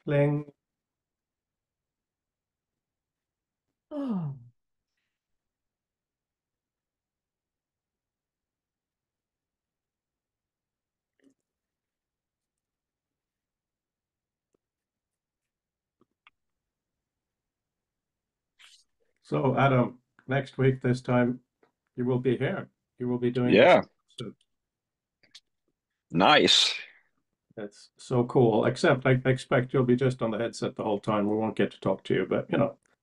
Pling. Oh, So, Adam, next week, this time, you will be here. You will be doing this Yeah, episode. nice. That's so cool. Except I expect you'll be just on the headset the whole time. We won't get to talk to you, but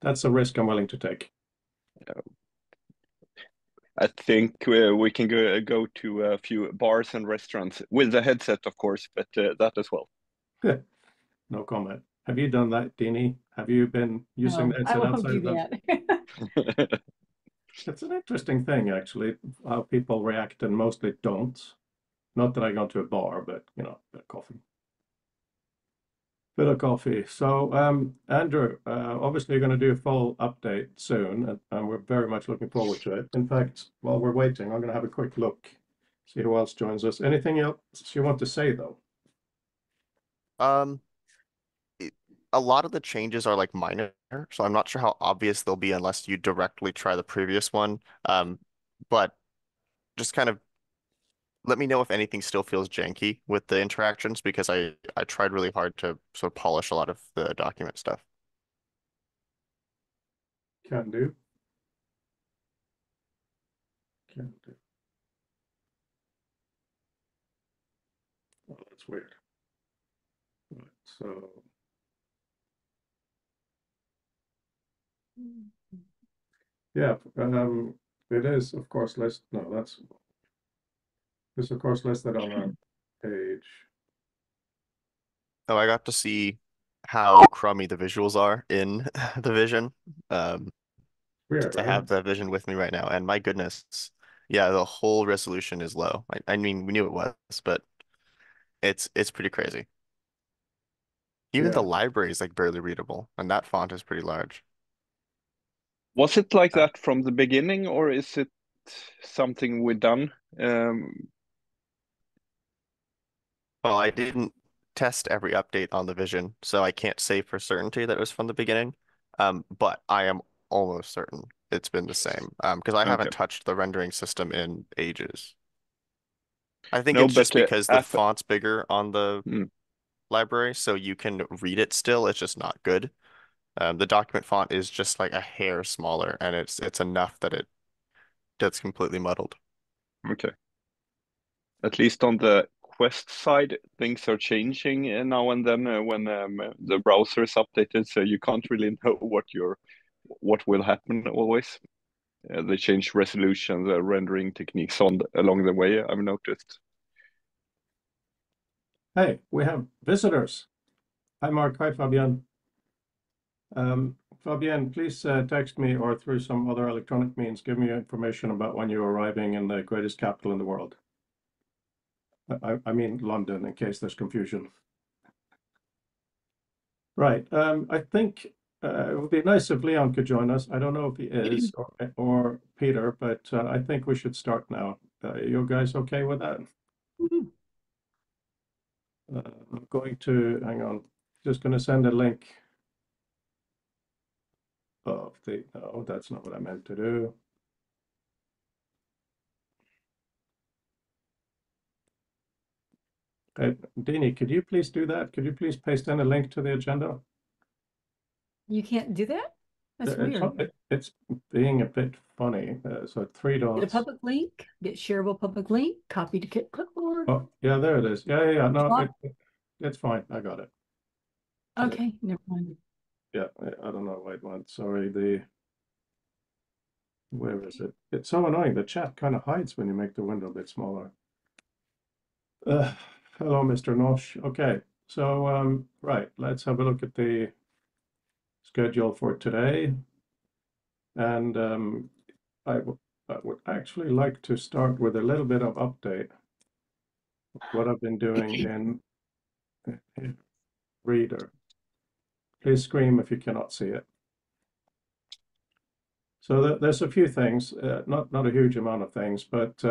that's a risk I'm willing to take. I think we can go to a few bars and restaurants with the headset, of course, but that as well. No comment. Have you done that, Dini? Have you been using the no, I headset won't outside do of the? that. It's an interesting thing, actually, how people react and mostly don't. Not that I go to a bar, but bit of coffee. Bit of coffee. So, Andrew, obviously you're going to do a full update soon, and we're very much looking forward to it. In fact, while we're waiting, I'm going to have a quick look, see who else joins us. Anything else you want to say, though? Um, it- a lot of the changes are like minor, so I'm not sure how obvious they'll be unless you directly try the previous one. But just kind of let me know if anything still feels janky with the interactions because I tried really hard to sort of polish a lot of the document stuff. Can do. Can do. Oh, that's weird. Right, so, yeah, it is, of course, no, it's of course listed on our page. Oh, I got to see how crummy the visuals are in the Vision. Um, Weird, I right? have the Vision with me right now, and my goodness, yeah, the whole resolution is low. I mean, we knew it was, but it's pretty crazy. Even the Yeah. library is like barely readable, and that font is pretty large. Was it like Uh, that from the beginning, or is it something we done? well, I didn't test every update on the Vision, so I can't say for certainty that it was from the beginning. But I am almost certain it's been the same. Because I Okay. haven't touched the rendering system in ages. I think No, it's just but because the app. font's bigger on the Hmm, library, so you can read it still. It's just not good. The document font is just like a hair smaller, and it's enough that it gets completely muddled. okay. At least on the Quest side, things are changing now and then when the browser is updated, so you can't really know what will happen always. They change resolution, the rendering techniques along the way, I've noticed. Hey, we have visitors. Hi, Mark. Hi, Fabian. Fabian, please text me or through some other electronic means, give me information about when you're arriving in the greatest capital in the world. I mean London, in case there's confusion. Right. I think it would be nice if Leon could join us. I don't know if he is or Peter, but I think we should start now. You guys okay with that? I'm going to, hang on, just going to send a link of no, that's not what I meant to do. Dini, could you please do that? Could you please paste in a link to the agenda? You can't do that? That's weird. It's being a bit funny. So three Get a dots. public link, get shareable public link, copy to clipboard. Oh, yeah, there it is. Yeah. No, Swap. it's fine. I got it. Okay, never mind. Yeah, I don't know why it went. Sorry, where is it? It's so annoying. The chat kind of hides when you make the window a bit smaller. Hello, Mr. Nosh. Okay, so right, let's have a look at the schedule for today. And I would actually like to start with a little bit of update. What I've been doing in Reader. Please scream if you cannot see it. So there's a few things, not a huge amount of things, but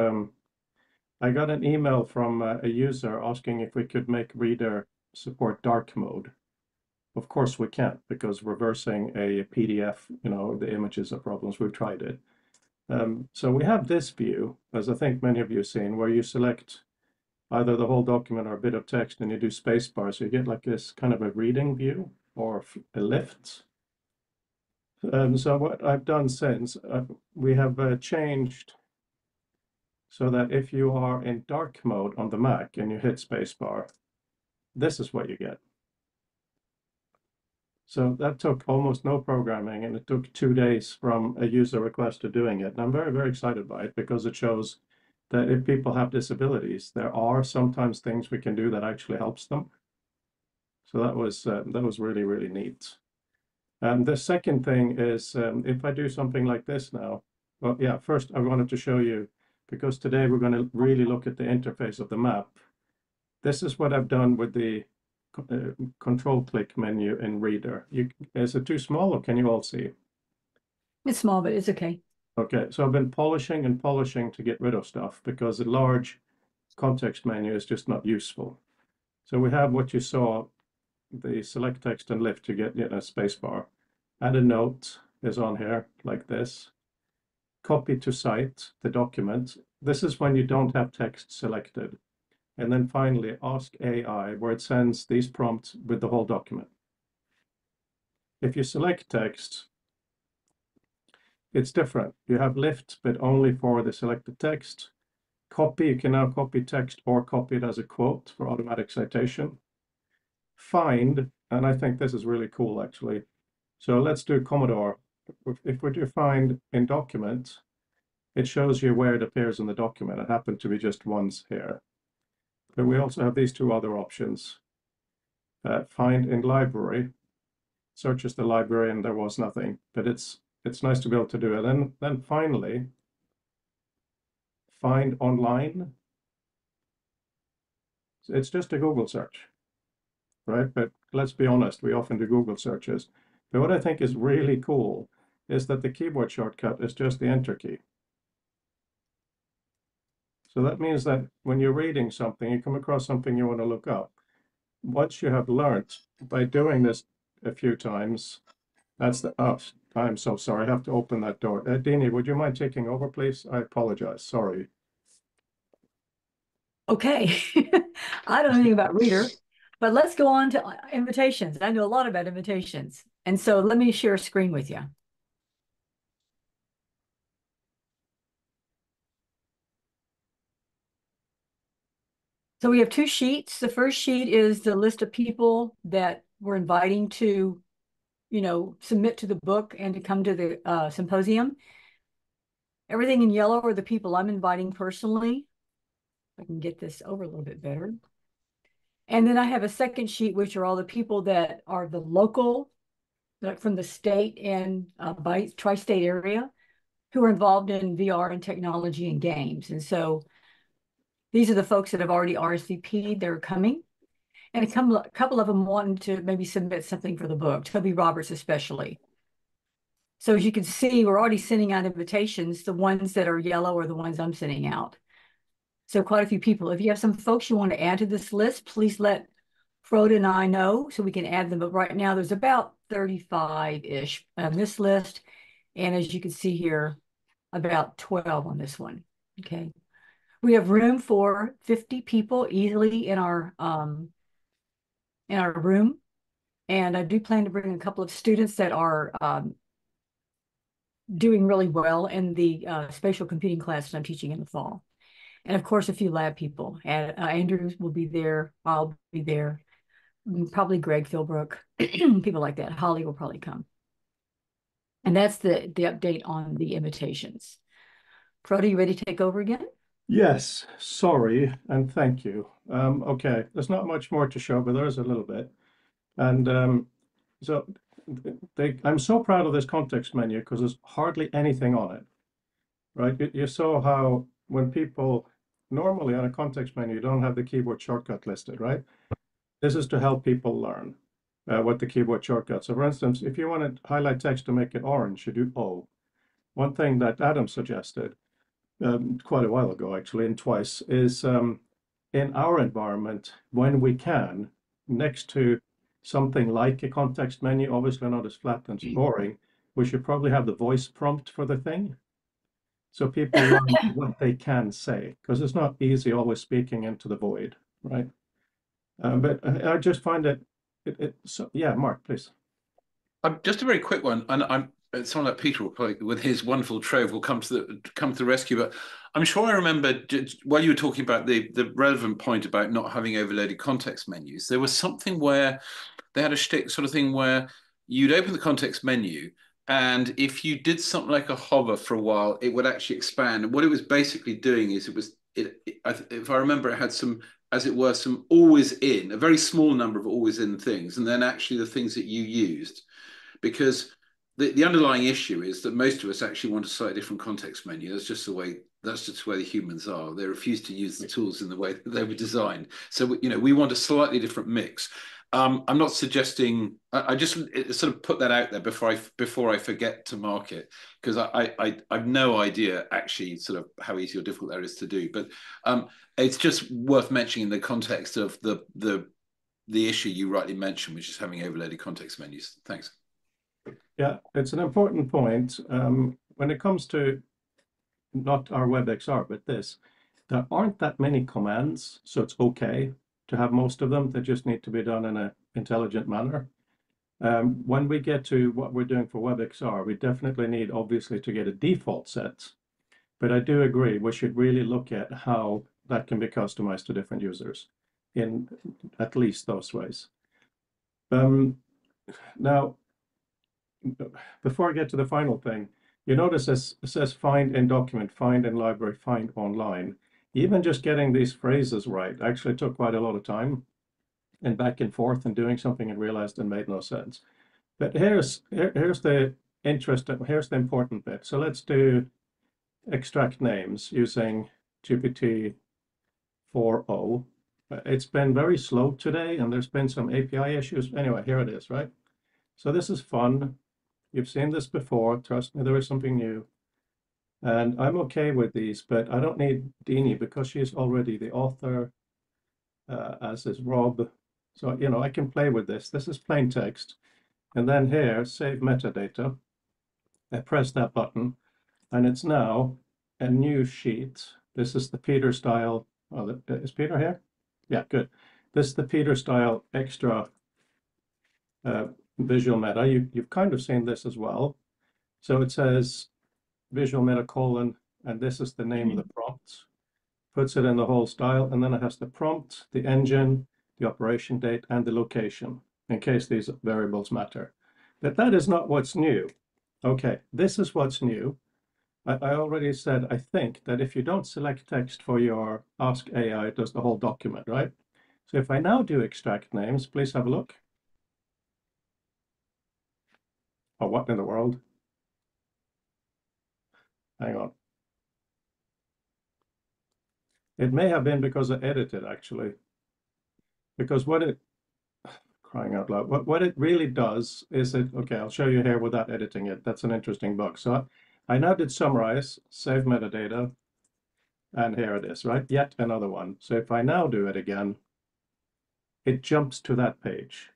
I got an email from a user asking if we could make Reader support dark mode. Of course we can't, because reversing a PDF, the images are problems. We've tried it. So we have this view, as I think many of you have seen, where you select either the whole document or a bit of text and you do spacebar. So you get like this kind of a reading view or a lift. So what I've done since, we have changed so that if you are in dark mode on the Mac and you hit spacebar, this is what you get. So that took almost no programming, and it took 2 days from a user request to doing it. And I'm very, very excited by it, because it shows that if people have disabilities, there are sometimes things we can do that actually helps them. So that was really, really neat. And the second thing is, if I do something like this now, well, yeah, first I wanted to show you, because today we're going to really look at the interface of the map. This is what I've done with the control click menu in Reader. Is it too small, or can you all see? It's small, but it's okay. Okay, so I've been polishing and polishing to get rid of stuff, because a large context menu is just not useful. So we have what you saw, the select text and lift to get a space bar. Add a note is on here like this. Copy to cite the document. This is when you don't have text selected. And then finally, ask AI, where it sends these prompts with the whole document. If you select text, it's different. You have lift, but only for the selected text. Copy, you can now copy text or copy it as a quote for automatic citation. Find, and I think this is really cool actually. So let's do Commodore. If we do find in document, it shows you where it appears in the document. It happened to be just once here. But we also have these two other options. Find in library, searches the library, and there was nothing. But it's nice to be able to do it. Then finally, find online. It's just a Google search, right? But let's be honest, we often do Google searches. But what I think is really cool is that the keyboard shortcut is just the Enter key. So that means that when you're reading something, you come across something you want to look up. Once you have learned by doing this a few times, that's the, oh, I'm so sorry, I have to open that door. Dini, would you mind taking over, please? I apologize, sorry. Okay. I don't know anything about Reader, but let's go on to invitations. I know a lot about invitations. And so let me share a screen with you. So we have two sheets. The first sheet is the list of people that we're inviting to, submit to the book and to come to the symposium. Everything in yellow are the people I'm inviting personally. I can get this over a little bit better. And then I have a second sheet, which are all the people that are the local, like from the state and by tri-state area, who are involved in VR and technology and games. And so these are the folks that have already RSVP'd, they're coming. And a couple of them wanted to maybe submit something for the book, Toby Roberts especially. So as you can see, we're already sending out invitations. The ones that are yellow are the ones I'm sending out. So quite a few people. If you have some folks you want to add to this list, please let Frode and I know so we can add them. But right now there's about 35-ish on this list. And as you can see here, about 12 on this one, okay? We have room for 50 people easily in our room. And I do plan to bring a couple of students that are doing really well in the spatial computing class that I'm teaching in the fall. And of course, a few lab people. Andrew will be there. I'll be there. Probably Greg Philbrook, people like that. Holly will probably come. And that's the update on the invitations. Frode, you ready to take over again? Yes, sorry, and thank you. Okay, there's not much more to show, but there's a little bit. And so I'm so proud of this context menu because there's hardly anything on it, right? You saw how when people normally on a context menu, you don't have the keyboard shortcut listed, right? This is to help people learn what the keyboard shortcut. So for instance, if you want to highlight text to make it orange, you do O. One thing that Adam suggested quite a while ago, actually, and twice, is in our environment, when we can, next to something like a context menu, obviously not as flat and boring. We should probably have the voice prompt for the thing, so people learn what they can say, because it's not easy always speaking into the void, right? But I just find it so, yeah, Mark, please. Just a very quick one, and someone like Peter will probably, with his wonderful trove, will come to the rescue. But I'm sure I remember while you were talking about the relevant point about not having overloaded context menus, there was something where they had a shtick sort of thing where you'd open the context menu, and if you did something like a hover for a while, it would actually expand. And what it was basically doing is if I remember, it had some, as it were, some always in, a very small number of always in things, and then actually the things that you used. Because the underlying issue is that most of us actually want a slightly different context menu. That's just the way the humans are. They refuse to use the tools in the way that they were designed. So, we want a slightly different mix. I'm not suggesting. I just sort of put that out there before I forget to mark it, because I've no idea actually sort of how easy or difficult that is to do. But it's just worth mentioning in the context of the issue you rightly mentioned, which is having overloaded context menus. Thanks. Yeah, it's an important point. When it comes to not our WebXR, but this, there aren't that many commands, so it's okay to have most of them. They just need to be done in an intelligent manner. When we get to what we're doing for WebXR, we definitely need, obviously, to get a default set. But I do agree, we should really look at how that can be customized to different users in at least those ways. Now, before I get to the final thing, you notice it says find in document, find in library, find online. Even just getting these phrases right actually took quite a lot of time and back and forth and doing something and realized it made no sense. But here's the important bit. So let's do extract names using GPT-4o. It's been very slow today and there's been some API issues. Anyway, here it is, right? So this is fun. You've seen this before. Trust me, there is something new. And I'm okay with these, but I don't need Deanie because she's already the author, as is Rob. So, I can play with this. This is plain text. And then here, save metadata. I press that button, and it's now a new sheet. This is the Peter style. Oh, is Peter here? Yeah, good. This is the Peter style extra visual meta. You've kind of seen this as well. So it says visual meta colon, and this is the name of the prompt. Puts it in the whole style, and then it has the prompt, the engine, the operation date, and the location, in case these variables matter. But that is not what's new. Okay, this is what's new. I already said, I think, that if you don't select text for your Ask AI, it does the whole document, right? So if I now do extract names, please have a look. Oh, what in the world? Hang on. It may have been because I edited, actually. Because crying out loud, what it really does is okay, I'll show you here without editing it. That's an interesting bug. So I now did summarize, save metadata, and here it is, right? Yet another one. So if I now do it again, it jumps to that page.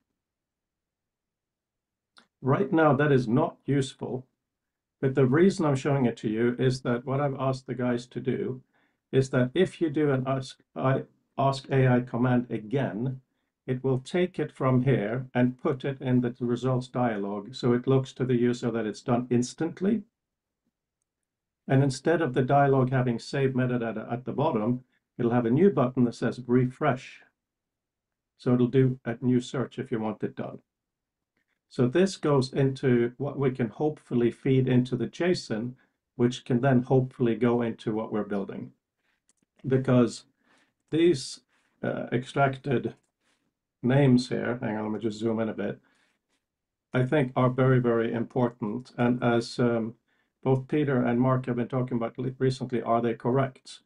Right now, that is not useful, but the reason I'm showing it to you is that what I've asked the guys to do is that if you do an Ask AI command again, it will take it from here and put it in the results dialog, so it looks to the user that it's done instantly. And instead of the dialog having save metadata at the bottom, it'll have a new button that says refresh. So it'll do a new search if you want it done. So this goes into what we can hopefully feed into the JSON, which can then hopefully go into what we're building. Because these extracted names here, hang on, let me just zoom in a bit, I think are very, very important. And as both Peter and Mark have been talking about recently, are they correct?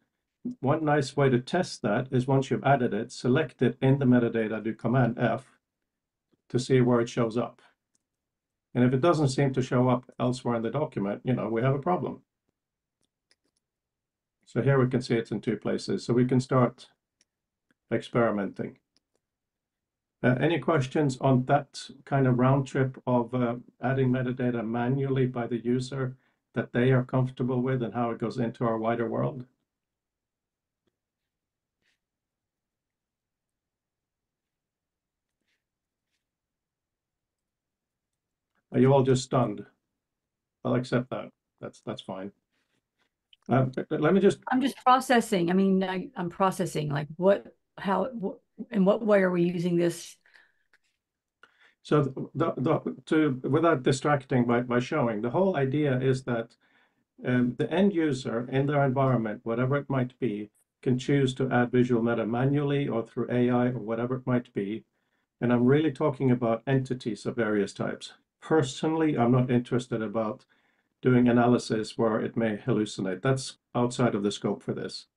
One nice way to test that is once you've added it, select it in the metadata, do Command F to see where it shows up. And if it doesn't seem to show up elsewhere in the document, we have a problem. So here we can see it's in two places. So we can start experimenting. Any questions on that kind of round trip of adding metadata manually by the user that they are comfortable with and how it goes into our wider world? Are you all just stunned? I'll accept that. That's fine. Let me just. I'm just processing. I mean, I'm processing like in what way are we using this? So without distracting by showing, the whole idea is that the end user in their environment, whatever it might be, can choose to add visual meta manually or through AI or whatever it might be. And I'm really talking about entities of various types. Personally, I'm not interested about doing analysis where it may hallucinate. That's outside of the scope for this.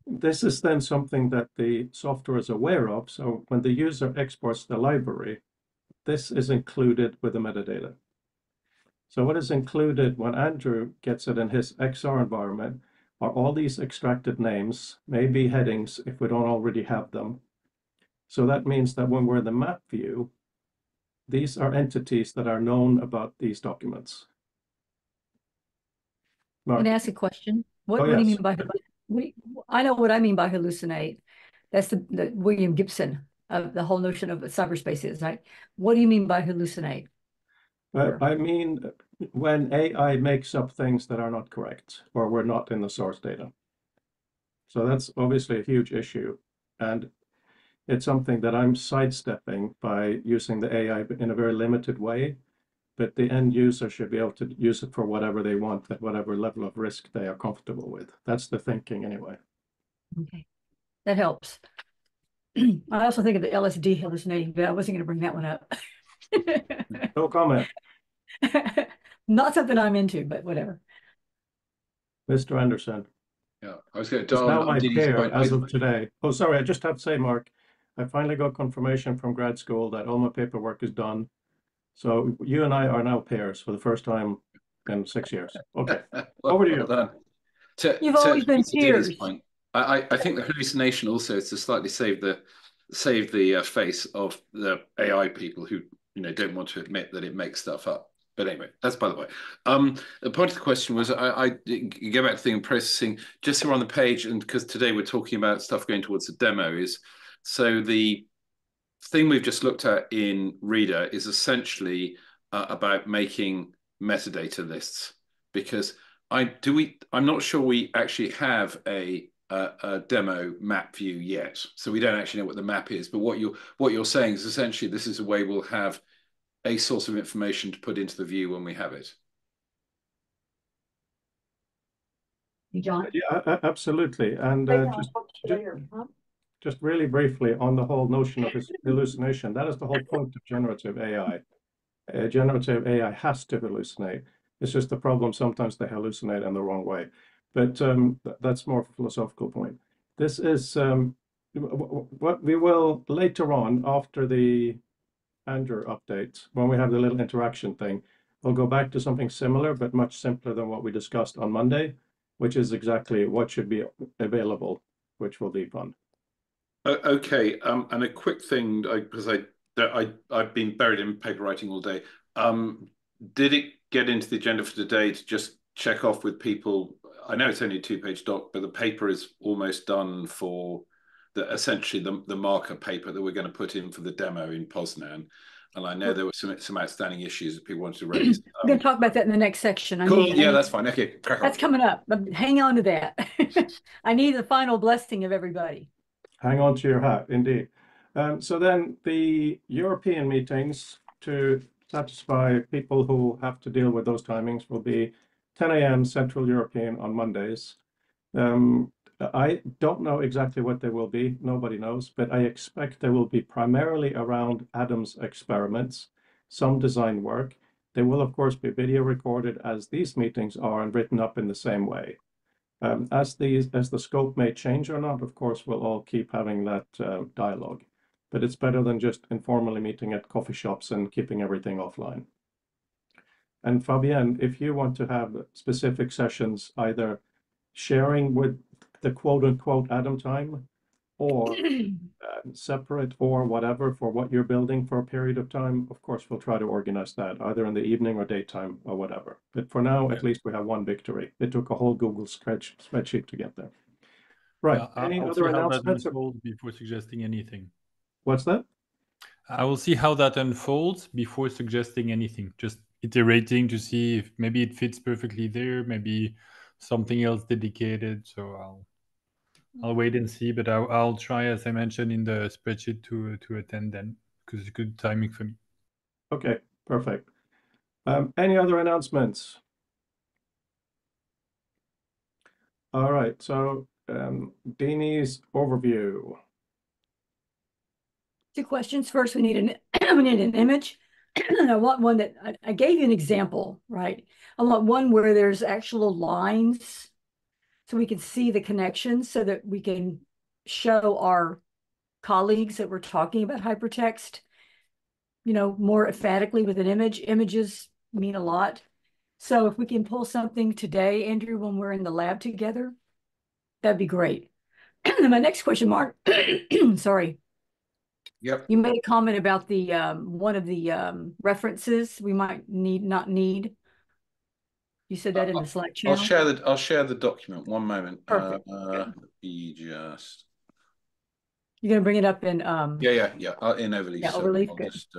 This is then something that the software is aware of. So when the user exports the library, this is included with the metadata. So what is included when Andrew gets it in his XR environment are all these extracted names, maybe headings if we don't already have them. So that means that when we're in the map view, these are entities that are known about these documents. Mark. Can I ask a question? What Oh, do you yes. mean by I know what I mean by hallucinate. That's the William Gibson of the whole notion of cyberspace is, right? What do you mean by hallucinate? I mean, when AI makes up things that are not correct or were not in the source data. So that's obviously a huge issue. And it's something that I'm sidestepping by using the AI in a very limited way. But the end user should be able to use it for whatever they want at whatever level of risk they are comfortable with. That's the thinking anyway. Okay, that helps. I also think of the LSD hallucinating, but I wasn't going to bring that one up. No comment. Not something I'm into, but whatever. Mr. Anderson. Yeah, I was going It's to. now my pair as of today. Oh, sorry, I just have to say, Mark, I finally got confirmation from grad school that all my paperwork is done. So you and I are now pairs for the first time in 6 years. Okay, over to you. Done. You've always been to Dina's peers. point, I think the hallucination also is to slightly save the face of the AI people who don't want to admit that it makes stuff up. But anyway, that's by the way. The point of the question was I go back to thing and processing just so we're on the page, and because today we're talking about stuff going towards the demo is so the thing we've just looked at in Reader is essentially about making metadata lists because I'm not sure we actually have a demo map view yet, so we don't actually know what the map is. But what you're saying is essentially this is a way we'll have a source of information to put into the view when we have it. John? Yeah, absolutely. And just really briefly on the whole notion of hallucination, that is the whole point of generative AI. Generative AI has to hallucinate. It's just the problem sometimes they hallucinate in the wrong way. But that's more of a philosophical point. This is what we will later on after the Andrew update, when we have the little interaction thing, we'll go back to something similar, but much simpler than what we discussed on Monday, which is exactly what should be available, which will be fun. Okay, and a quick thing, because I've been buried in paper writing all day. Did it get into the agenda for today to just check off with people? I know it's only a 2-page doc, but the paper is almost done for essentially the marker paper that we're going to put in for the demo in Poznan. And I know there were some outstanding issues that people wanted to raise. We're going to talk about that in the next section. Cool. Yeah, that's fine. Okay, crack on. That's coming up, but hang on to that. I need the final blessing of everybody. Hang on to your hat, indeed. So then the European meetings to satisfy people who have to deal with those timings will be 10 a.m. Central European on Mondays. I don't know exactly what they will be. Nobody knows, but I expect they will be primarily around Adam's experiments, some design work. They will, of course, be video recorded as these meetings are and written up in the same way. As the scope may change or not, of course, we'll all keep having that dialogue. But it's better than just informally meeting at coffee shops and keeping everything offline. And Fabienne, if you want to have specific sessions, either sharing with the quote-unquote Adam time or separate or whatever for what you're building for a period of time, of course, we'll try to organize that either in the evening or daytime or whatever. But for now, at least we have one victory. It took a whole Google spreadsheet to get there. Right. Any I'll other see how that announcements? unfolds before suggesting anything. What's that? I will see how that unfolds before suggesting anything. Just iterating to see if maybe it fits perfectly there, maybe something else dedicated. So I'll wait and see, but I'll try, as I mentioned in the spreadsheet, to attend then, because it's good timing for me. Okay, perfect. Any other announcements? All right, so Deanie's overview. 2 questions. First, we need an image. And I want one that I gave you an example, right? I want one where there's actual lines so we can see the connections so that we can show our colleagues that we're talking about hypertext, more emphatically with an image. Images mean a lot. So if we can pull something today, Andrew, when we're in the lab together, that'd be great. My next question, Mark, sorry. Yep. You made a comment about the one of the references we might not need. You said that in the Slack channel. I'll share the document. One moment. Perfect. Be just. You're gonna bring it up in Yeah. In Overleaf. Yeah, so Overleaf, I'll good. just,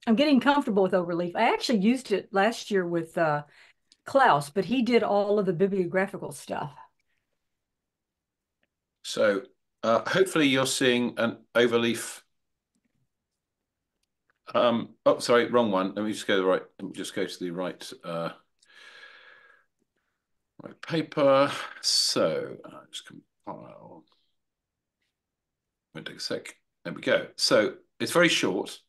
I'm getting comfortable with Overleaf. I actually used it last year with Klaus, but he did all of the bibliographical stuff. So hopefully you're seeing an Overleaf. Oh, sorry, wrong one. Let me just go to the right right paper. So just compile. Won't take a sec. There we go. So it's very short.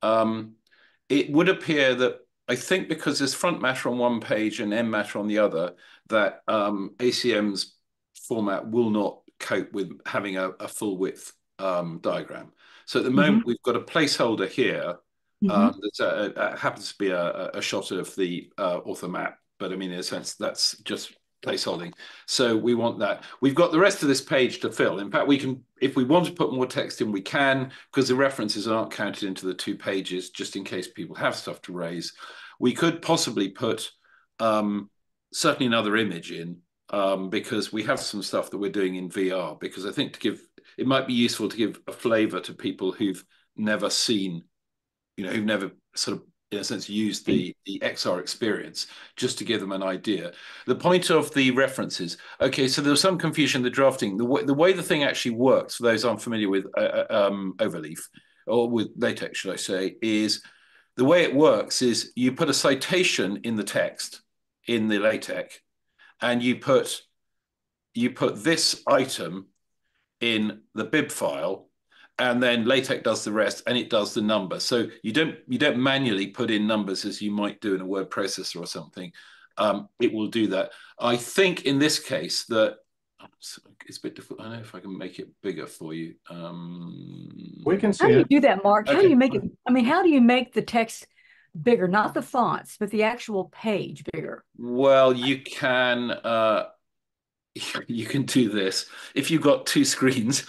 It would appear that I think because there's front matter on one page and end matter on the other, that ACM's format will not cope with having a full width diagram. So at the moment, we've got a placeholder here that happens to be a shot of the author map. But I mean, in a sense, that's just placeholding. So we want that. We've got the rest of this page to fill. In fact, we can, if we want to put more text in, we can, because the references aren't counted into the 2 pages, just in case people have stuff to raise. We could possibly put certainly another image in, because we have some stuff that we're doing in VR, because I think it might be useful to give a flavor to people who've never seen, who've never sort of, in a sense, used the XR experience, just to give them an idea. The point of the references, okay, so there was some confusion in the drafting. The way the thing actually works, for those unfamiliar with Overleaf, or with LaTeX, should I say, is the way it works is you put a citation in the text, in the LaTeX, and you put this item in the bib file, and then LaTeX does the rest, and it does the number. So you don't manually put in numbers as you might do in a word processor or something. It will do that. I think in this case that it's a bit difficult. I don't know if I can make it bigger for you. We can see How do you it. do that, Mark? How Okay. do you make it? I mean, how do you make the text bigger? Not the fonts, but the actual page bigger. Well, you can do this if you've got 2 screens.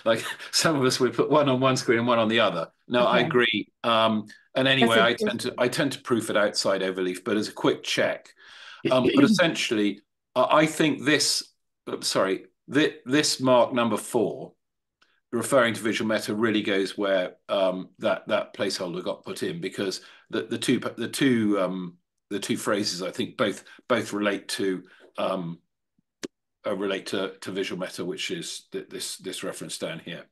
Like some of us would put one on one screen and one on the other. No, I Okay. agree. And anyway, That's I tend to proof it outside Overleaf, but as a quick check. But essentially, I think this mark number 4, referring to visual meta, really goes where that placeholder got put in, because the two phrases, I think, both relate to visual meta, which is this reference down here.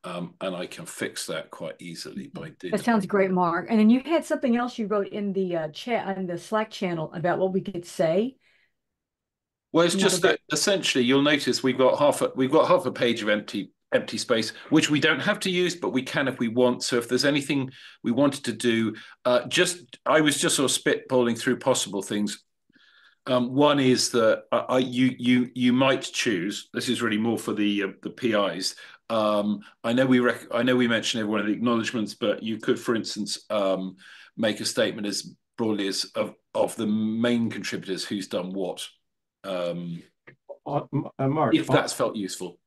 And I can fix that quite easily by doing That sounds great, Mark. And then you had something else you wrote in the chat on the Slack channel about what we could say. Well, it's just that essentially you'll notice we've got half a page of empty space, which we don't have to use, but we can if we want. So if there's anything we wanted to do, I was just sort of spitballing through possible things. One is that you might choose. This is really more for the PIs. I know we mentioned every one of the acknowledgements, but you could, for instance, make a statement as broadly as of the main contributors who's done what. Mark, If that's felt useful.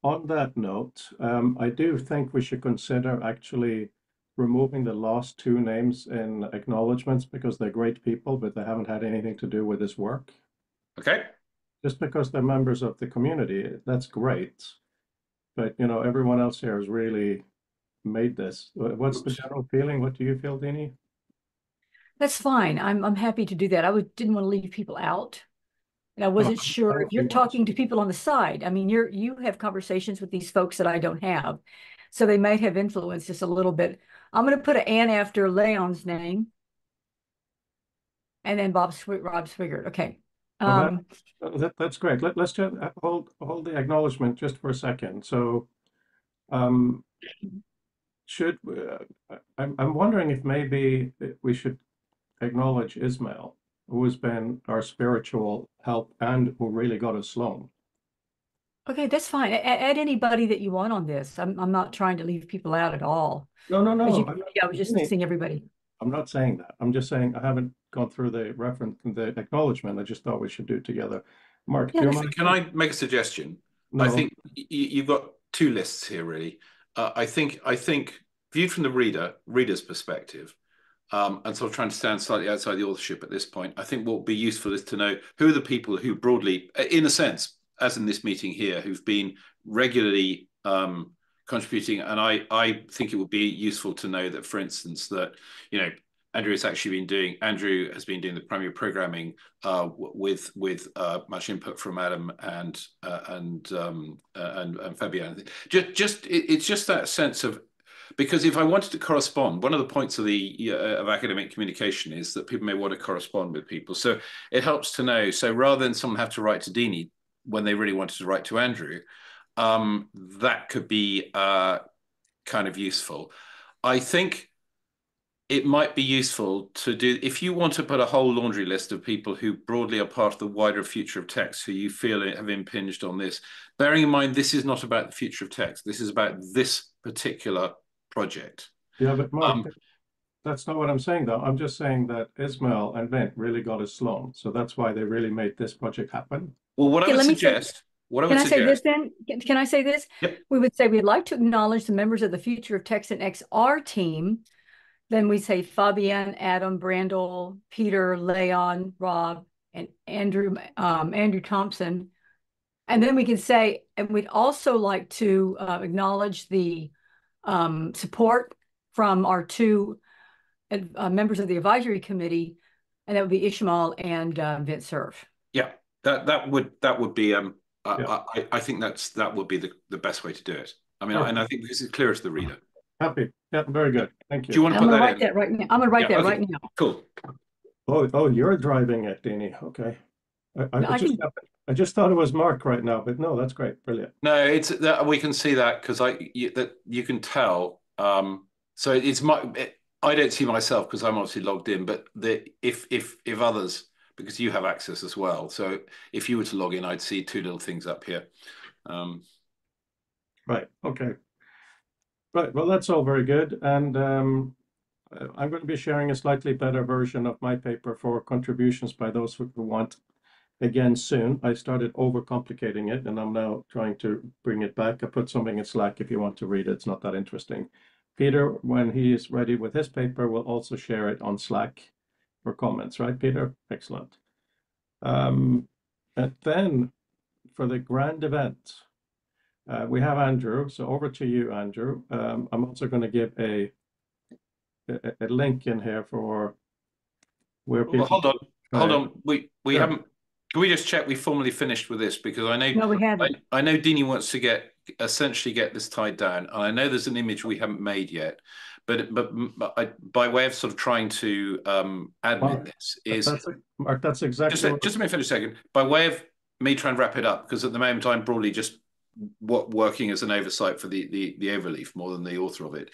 on that note, I do think we should consider actually removing the last two names in acknowledgements because they're great people, but they haven't had anything to do with this work. Okay. Just because they're members of the community, that's great. But, you know, everyone else here has really made this. What's the general feeling? What do you feel, Dini? That's fine. I'm happy to do that. Didn't want to leave people out. And I wasn't sure if you're talking to people on the side. I mean, you have conversations with these folks that I don't have. So they might have influenced us a little bit. I'm going to put an Ann after Leon's name. And then Rob Swigert. Okay. Well, that's great. Let's just hold the acknowledgement just for a second. So, should I'm wondering if maybe we should acknowledge Ismail, who has been our spiritual help and who really got us Sloan. Okay, that's fine. Add anybody that you want on this. I'm not trying to leave people out at all. No. I was just listing everybody. I'm not saying that. I'm just saying I haven't gone through the reference, the acknowledgement. I just thought we should do it together. Mark, do you mind? Can I make a suggestion? No. I think you've got two lists here, really. I think viewed from the reader's perspective, and sort of trying to stand slightly outside the authorship at this point, I think what would be useful is to know who are the people who broadly, in a sense, as in this meeting here, who've been regularly contributing. And I think it would be useful to know that, for instance, that, you know, Andrew has been doing the primary programming with much input from Adam and Fabian. It's just that sense of, because if I wanted to correspond, one of the points of of academic communication is that people may want to correspond with people. So it helps to know. So rather than someone have to write to Dini when they really wanted to write to Andrew, that could be kind of useful. I think it might be useful to do, if you want to put a whole laundry list of people who broadly are part of the wider future of text, who you feel have impinged on this, bearing in mind this is not about the future of text, this is about this particular project. Yeah, but Mark, that's not what I'm saying, though. I'm just saying that Ismail and Vint really got us Sloan, so that's why they really made this project happen. Well, what I would suggest. Can I say this then? Can I say this? Yep. We would say we'd like to acknowledge the members of the Future of Text and XR team. Then we say Fabian, Adam, Brandel, Peter, Leon, Rob, and Andrew Thompson. And then we can say, and we'd also like to acknowledge the support from our two members of the advisory committee, and that would be Ishmael and Vint Cerf. Yeah, that would be. I think that would be the best way to do it. I mean, and I think this is clear to the reader. Happy. Yeah, very good. Thank you. Do you want to put that in? That right now. I'm going to write that right now. Cool. Oh, you're driving it, Dini. Okay. I just thought it was Mark right now, but no, that's great. Brilliant. No, it's that we can see that because you can tell. So it's I don't see myself because I'm obviously logged in, but if others, because you have access as well. So if you were to log in, I'd see two little things up here. Right. Okay. Right. Well, that's all very good. And I'm going to be sharing a slightly better version of my paper for contributions by those who want again soon. I started overcomplicating it and I'm now trying to bring it back. I put something in Slack if you want to read it. It's not that interesting. Peter, when he is ready with his paper, will also share it on Slack for comments, right, Peter? Excellent. And then for the grand event, we have Andrew. So over to you, Andrew. I'm also going to give a link in here for where people. Well, hold on. We sure. Haven't. Can we just check we formally finished with this, because I know. No, we haven't. I know Dini wants to essentially get this tied down, and I know there's an image we haven't made yet, but by way of sort of trying to admin this is Mark. That's exactly. Just let me finish a second. By way of me trying to wrap it up, because at the moment I'm broadly just working as an oversight for the overleaf more than the author of it,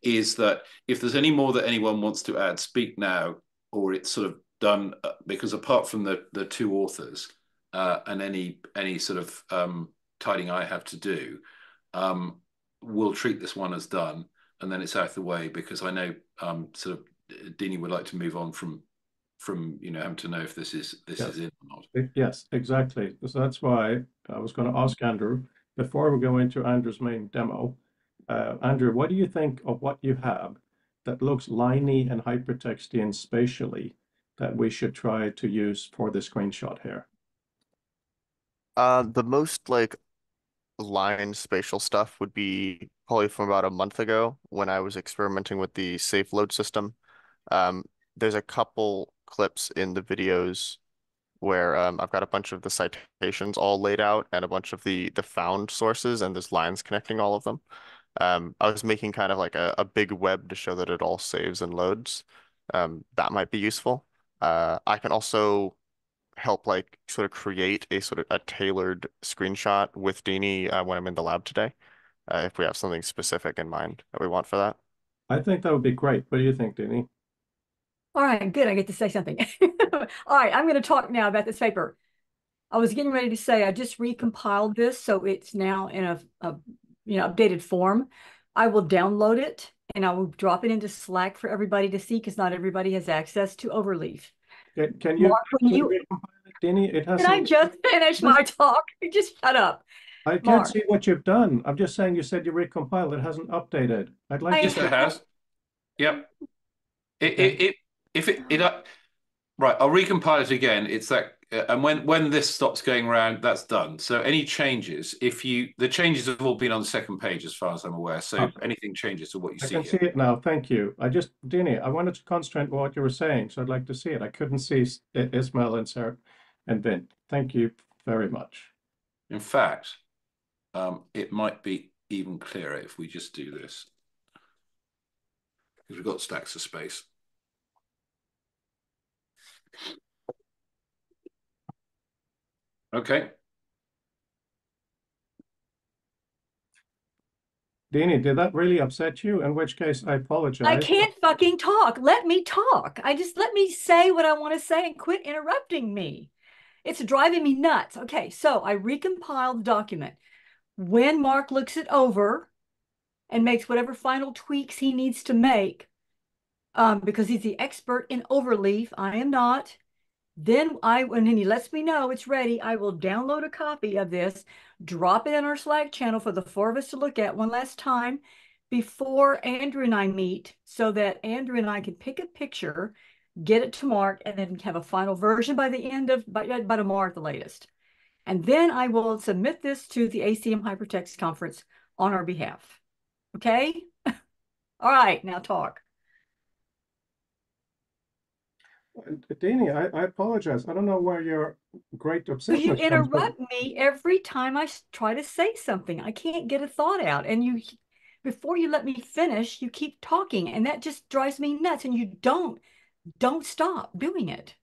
is that if there's any more that anyone wants to add, speak now, or it's sort of done, because apart from the two authors and any sort of tidying I have to do, we'll treat this one as done, and then it's out of the way, because I know sort of Dini would like to move on from having to know if this is in or not. Yes, exactly. So that's why I was going to ask Andrew before we go into Andrew's main demo, Andrew, what do you think of what you have that looks liney and hypertexty and spatially that we should try to use for the screenshot here? The most like line spatial stuff would be probably from about a month ago when I was experimenting with the safe load system. There's a couple clips in the videos where I've got a bunch of the citations all laid out and a bunch of the found sources, and there's lines connecting all of them. I was making kind of like a big web to show that it all saves and loads. That might be useful. I can also help like sort of create a sort of a tailored screenshot with Dini when I'm in the lab today, if we have something specific in mind that we want for that. I think that would be great. What do you think, Dini? All right, good. I get to say something. All right, I'm going to talk now about this paper. I was getting ready to say I just recompiled this, so it's now in a updated form. I will download it and I will drop it into Slack for everybody to see because not everybody has access to Overleaf. Can you, Mark, can you recompile it, Dini? It can hasn't. I just finish my talk? Just shut up. I can't Mark. see what you've done. I'm just saying you said you recompiled. It hasn't updated. I'd like Yes, to. it has. Yep. Right, I'll recompile it again. It's that, and when this stops going around, that's done. So any changes, the changes have all been on the second page as far as I'm aware. So anything changes to what you I see can here. see it now. Thank you. Dini, I wanted to concentrate on what you were saying, so I'd like to see it. I couldn't see Ismail and Sarah and Vint. Thank you very much. In fact, it might be even clearer if we just do this. Because we've got stacks of space. Okay. Dini, did that really upset you? In which case, I apologize. I can't fucking talk. Let me talk. Let me say what I want to say and quit interrupting me. It's driving me nuts. Okay, so I recompiled the document. When Mark looks it over and makes whatever final tweaks he needs to make, because he's the expert in Overleaf, I am not. Then when he lets me know it's ready, I will download a copy of this, drop it in our Slack channel for the four of us to look at one last time before Andrew and I meet, so that Andrew and I can pick a picture, get it to Mark, and then have a final version by the end of by tomorrow at the latest. And then I will submit this to the ACM Hypertext Conference on our behalf. Okay? All right, now talk. Dini, I apologize. I don't know where your great obsession You comes from. interrupt me every time I try to say something. I can't get a thought out. And before you let me finish, you keep talking. And that just drives me nuts. And you don't stop doing it.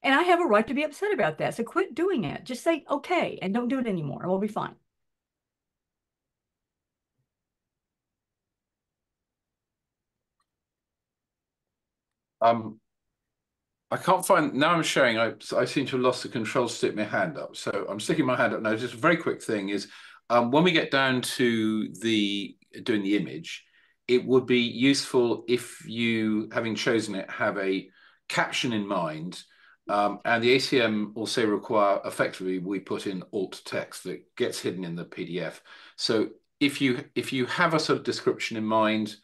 And I have a right to be upset about that. So quit doing it. Just say, okay, and don't do it anymore. And we'll be fine. I can't find, now I'm sharing, I seem to have lost the control to stick my hand up. So I'm sticking my hand up now. Just a very quick thing is, when we get down to doing the image, it would be useful if you, having chosen it, have a caption in mind. And the ACM also require, effectively, we put in alt text that gets hidden in the PDF. So if you have a sort of description in mind,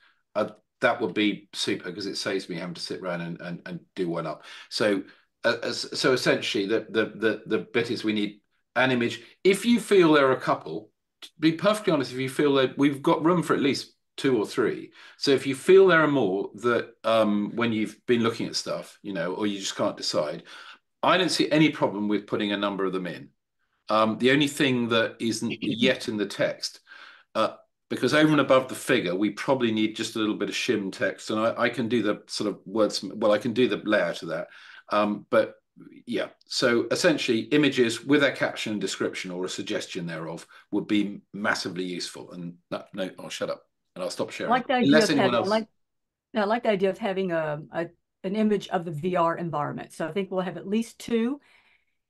that would be super, because it saves me having to sit around and do one up. So so essentially the bit is we need an image. If you feel there are a couple, to be perfectly honest, if you feel that we've got room for at least 2 or 3. So if you feel there are more that when you've been looking at stuff, or you just can't decide, I don't see any problem with putting a number of them in. The only thing that isn't yet in the text, because over and above the figure, we probably need just a little bit of shim text, and I can do the sort of words. Well, I can do the layout of that. But yeah, so essentially, images with a caption and description or a suggestion thereof would be massively useful. And no, I'll shut up and I'll stop sharing. I like the idea Unless of anyone else. I like the idea of having an image of the VR environment. So I think we'll have at least 2.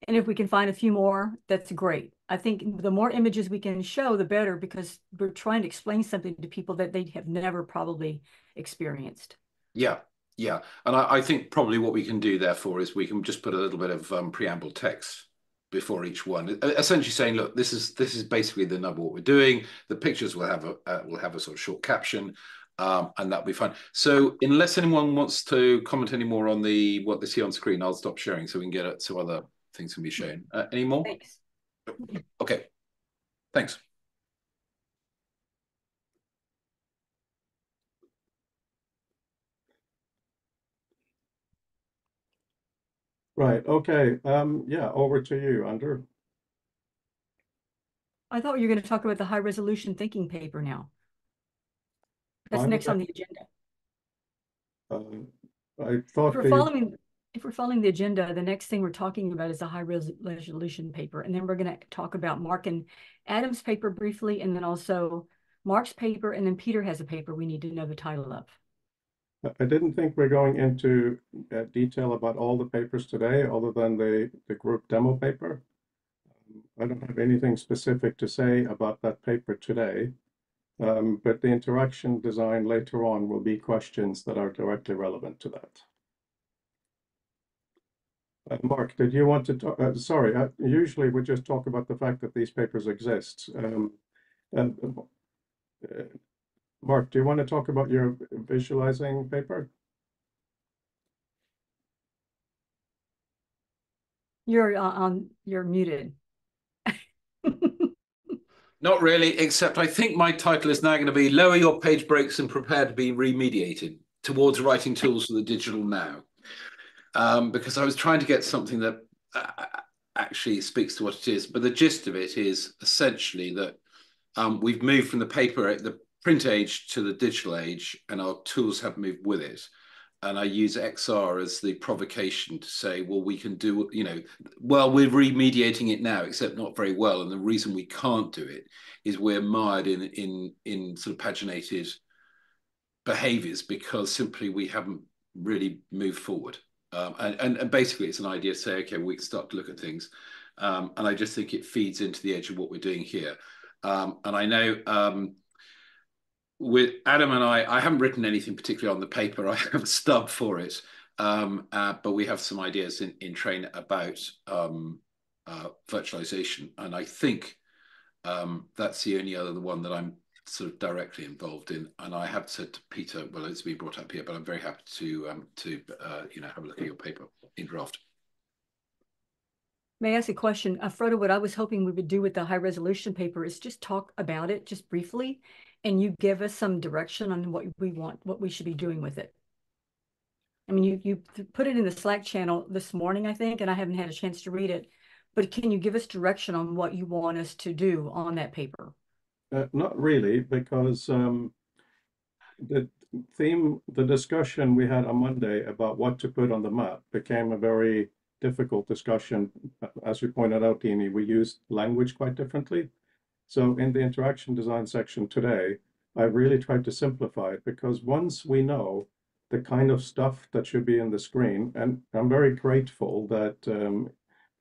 And if we can find a few more, that's great. I think the more images we can show, the better, because we're trying to explain something to people that they have never probably experienced. Yeah. And I think probably what we can do, therefore, is we can just put a little bit of preamble text before each one, essentially saying, look, this is basically the nub of what we're doing. The pictures will have a sort of short caption, and that'll be fine. So unless anyone wants to comment any more on what they see on screen, I'll stop sharing so we can get it so other things can be shown. Any more? Thanks. Okay, thanks. Right, okay. Yeah, over to you, Andrew. I thought you were going to talk about the high resolution thinking paper now. That's I'm next on okay. the agenda. I If thought we're following the agenda, the next thing we're talking about is the high resolution paper. And then we're going to talk about Mark and Adam's paper briefly, and then also Mark's paper, and then Peter has a paper we need to know the title of. I didn't think we're going into detail about all the papers today, other than the group demo paper. I don't have anything specific to say about that paper today, but the interaction design later on will be questions that are directly relevant to that. Mark, did you want to talk? Sorry, usually we just talk about the fact that these papers exist. Mark, do you want to talk about your visualizing paper? You're muted. Not really, except I think my title is now going to be Lower Your Page Breaks and Prepare to be Remediated Towards Writing Tools for the Digital Now. Because I was trying to get something that actually speaks to what it is. But the gist of it is essentially that we've moved from the print age to the digital age, and our tools have moved with it. And I use XR as the provocation to say, well, we can do, well, we're remediating it now, except not very well. And the reason we can't do it is we're mired in sort of paginated behaviors because simply we haven't really moved forward. And basically it's an idea to say, okay, we can start to look at things. And I just think it feeds into the edge of what we're doing here. And I know with Adam and I haven't written anything particularly on the paper. I have a stub for it. But we have some ideas in Train about virtualization. And I think that's the only other one that I'm sort of directly involved in. And I have said to Peter, well, it's been brought up here, but I'm very happy to have a look at your paper in draft. May I ask a question? Frodo, what I was hoping we would do with the high resolution paper is just talk about it just briefly, and you give us some direction on what we want, what we should be doing with it. I mean, you put it in the Slack channel this morning, I think, and I haven't had a chance to read it, but can you give us direction on what you want us to do on that paper? Not really, because the discussion we had on Monday about what to put on the map became a very difficult discussion. As you pointed out, Dini, we used language quite differently. So in the interaction design section today, I really tried to simplify it, because once we know the kind of stuff that should be in the screen, and I'm very grateful that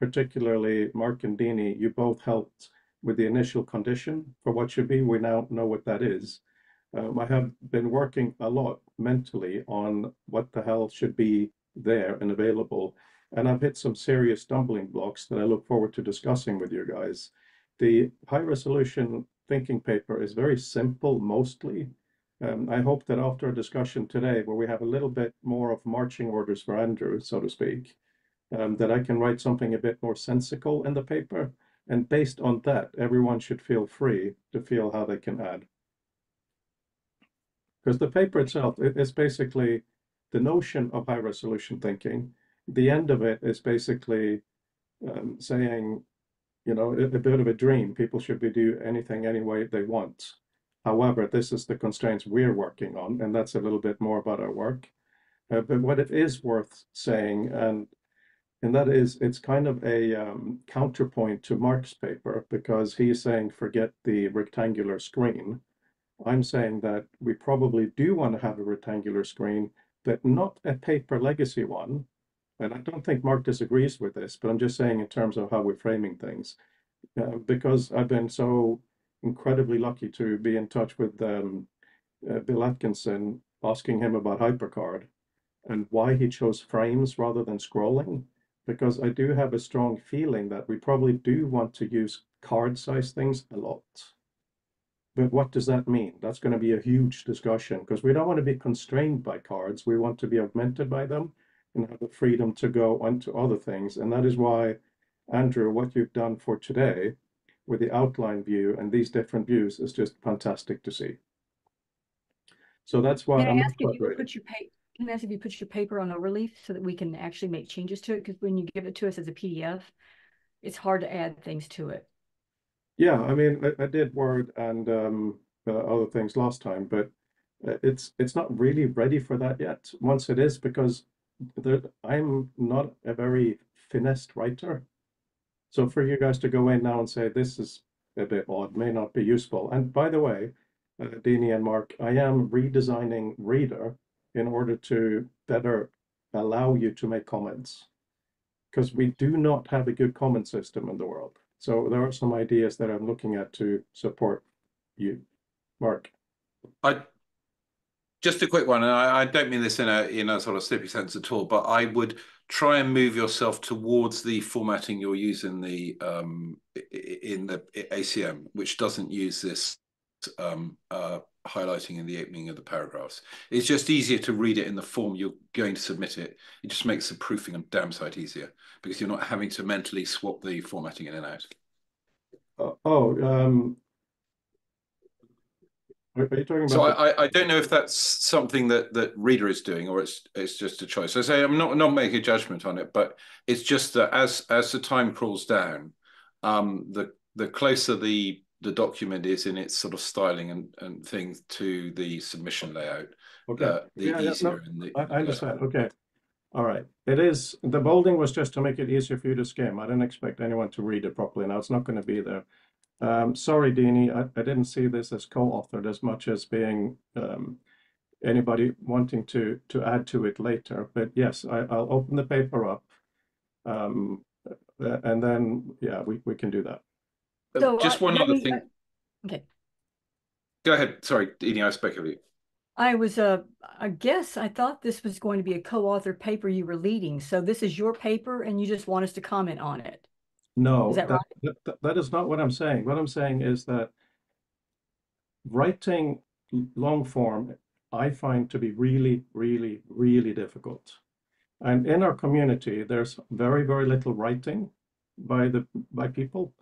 particularly Mark and Dini, you both helped with the initial condition for what should be. We now know what that is. I have been working a lot mentally on what the hell should be there and available. And I've hit some serious stumbling blocks that I look forward to discussing with you guys. The high resolution thinking paper is very simple mostly. I hope that after a discussion today where we have a little bit more of marching orders for Andrew, so to speak, that I can write something a bit more sensical in the paper. And based on that, everyone should feel free to feel how they can add. Because the paper itself is basically the notion of high resolution thinking. The end of it is basically saying, a bit of a dream. People should do anything any way they want. However, this is the constraints we're working on, and that's a little bit more about our work. But what it is worth saying, and that is, it's kind of a counterpoint to Mark's paper, because he's saying forget the rectangular screen. I'm saying that we probably do want to have a rectangular screen, but not a paper legacy one. And I don't think Mark disagrees with this, but I'm just saying in terms of how we're framing things, because I've been so incredibly lucky to be in touch with Bill Atkinson, asking him about HyperCard and why he chose frames rather than scrolling. because I do have a strong feeling that we probably do want to use card size things a lot. But what does that mean? That's going to be a huge discussion because we don't want to be constrained by cards. We want to be augmented by them and have the freedom to go onto other things. And that is why, Andrew, what you've done for today with the outline view and these different views is just fantastic to see. So that's why Can I I'm ask not quite if you ready. put your can I ask if you put your paper on Overleaf so that we can actually make changes to it? Because when you give it to us as a PDF, it's hard to add things to it. Yeah, I mean, I did Word and other things last time, but it's not really ready for that yet. Once it is, because I'm not a very finessed writer. So for you guys to go in now and say this is a bit odd may not be useful. And by the way, Dini and Mark, I am redesigning Reader in order to better allow you to make comments, because we do not have a good comment system in the world. So there are some ideas that I'm looking at to support you. Mark. Just a quick one, and I don't mean this in a sort of snippy sense at all, but I would try and move yourself towards the formatting you're using in the ACM, which doesn't use this highlighting in the opening of the paragraphs. It's just easier to read it in the form you're going to submit it. It just makes the proofing a damn sight easier because you're not having to mentally swap the formatting in and out. Are you talking about? So I don't know if that's something that Reader is doing, or it's just a choice. I say I'm not making a judgment on it, but it's just that as the time crawls down, the closer the document is in its sort of styling and things to the submission layout, okay. the easier. I understand. Okay. All right. It is, the bolding was just to make it easier for you to skim. I didn't expect anyone to read it properly. Now it's not going to be there. Sorry, Dini, I didn't see this as co-authored as much as being anybody wanting to add to it later. But yes, I'll open the paper up, and then yeah, we can do that. So just one other thing. Okay. Go ahead. Sorry, Dini, I spoke of you. I was I guess I thought this was going to be a co-authored paper you were leading. So this is your paper, and you just want us to comment on it. No, Is that right? That is not what I'm saying. What I'm saying is that writing long form, I find to be really, really, really difficult. And in our community, there's very, very little writing by people.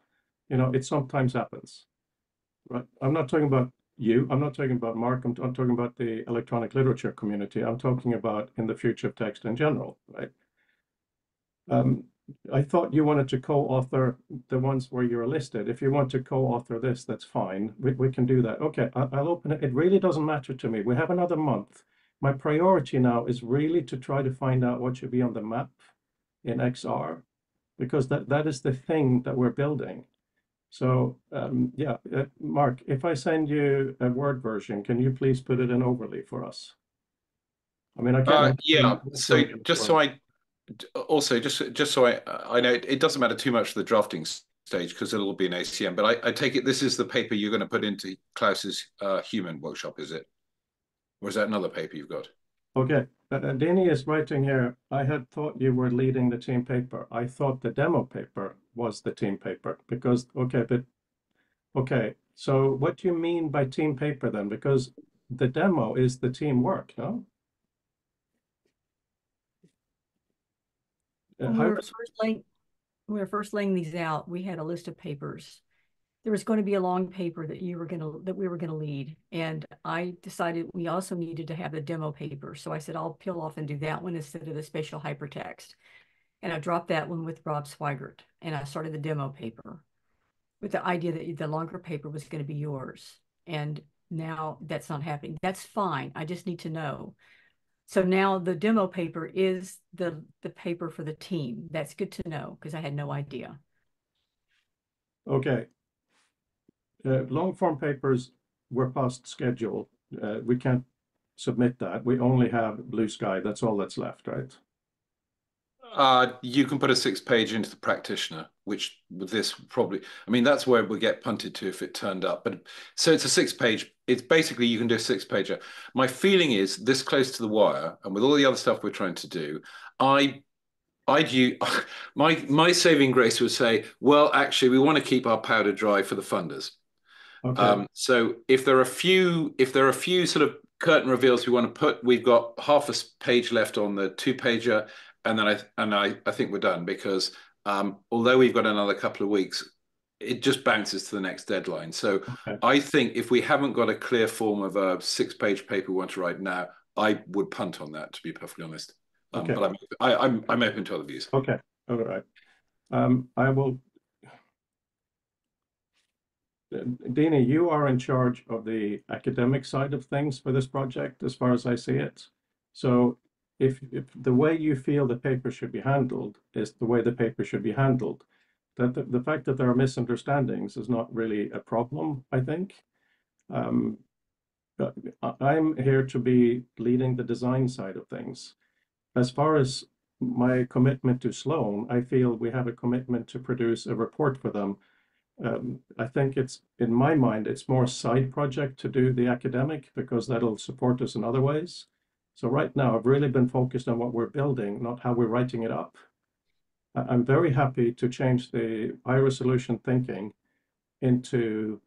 You know, it sometimes happens. Right? I'm not talking about you. I'm not talking about Mark. I'm talking about the electronic literature community. I'm talking about in the future of text in general, right? I thought you wanted to co-author the ones where you're listed. If you want to co-author this, that's fine. We can do that. Okay, I'll open it. It really doesn't matter to me. We have another month. My priority now is really to try to find out what should be on the map in XR, because that is the thing that we're building. So yeah, Mark, if I send you a Word version, can you please put it in Overleaf for us? I mean, I can't. Yeah. So just so I also just so I know, it doesn't matter too much for the drafting stage because it'll be an ACM. But I take it this is the paper you're going to put into Klaus's human workshop, is it? Or is that another paper you've got? Okay, Danny is writing here. I had thought you were leading the team paper. I thought the demo paper was the team paper because, okay, so what do you mean by team paper then? Because the demo is the team work, no? When we were first laying these out, we had a list of papers. There was going to be a long paper that we were going to lead, and I decided we also needed to have the demo paper. So I said I'll peel off and do that one instead of the spatial hypertext, and I dropped that one with Rob Swigert, and I started the demo paper with the idea that the longer paper was going to be yours. And now that's not happening. That's fine. I just need to know. So now the demo paper is the paper for the team. That's good to know because I had no idea. Okay. Long form papers were past schedule. We can't submit that. We only have Blue Sky. That's all that's left, right? You can put a 6-page into the practitioner, which with this probably, I mean, that's where we get punted to if it turned up. But so it's a 6-page. It's basically you can do a 6-pager. My feeling is this close to the wire, and with all the other stuff we're trying to do, I I'd use my saving grace would say, well, actually, we want to keep our powder dry for the funders. Okay. So if there are a few sort of curtain reveals we want to put, we've got half a page left on the 2-pager, and then I think we're done, because although we've got another couple of weeks, it just bounces to the next deadline. So Okay. I think if we haven't got a clear form of a 6-page paper we want to write now, I would punt on that, to be perfectly honest. Okay. But I'm open to other views. Okay. All right. I will. Dina, you are in charge of the academic side of things for this project, as far as I see it. So if the way you feel the paper should be handled is the way the paper should be handled, that the fact that there are misunderstandings is not really a problem, I think. But I'm here to be leading the design side of things. As far as my commitment to Sloan, I feel we have a commitment to produce a report for them. I think it's, in my mind, it's more a side project to do the academic, because that'll support us in other ways. So right now, I've really been focused on what we're building, not how we're writing it up. I'm very happy to change the high resolution thinking into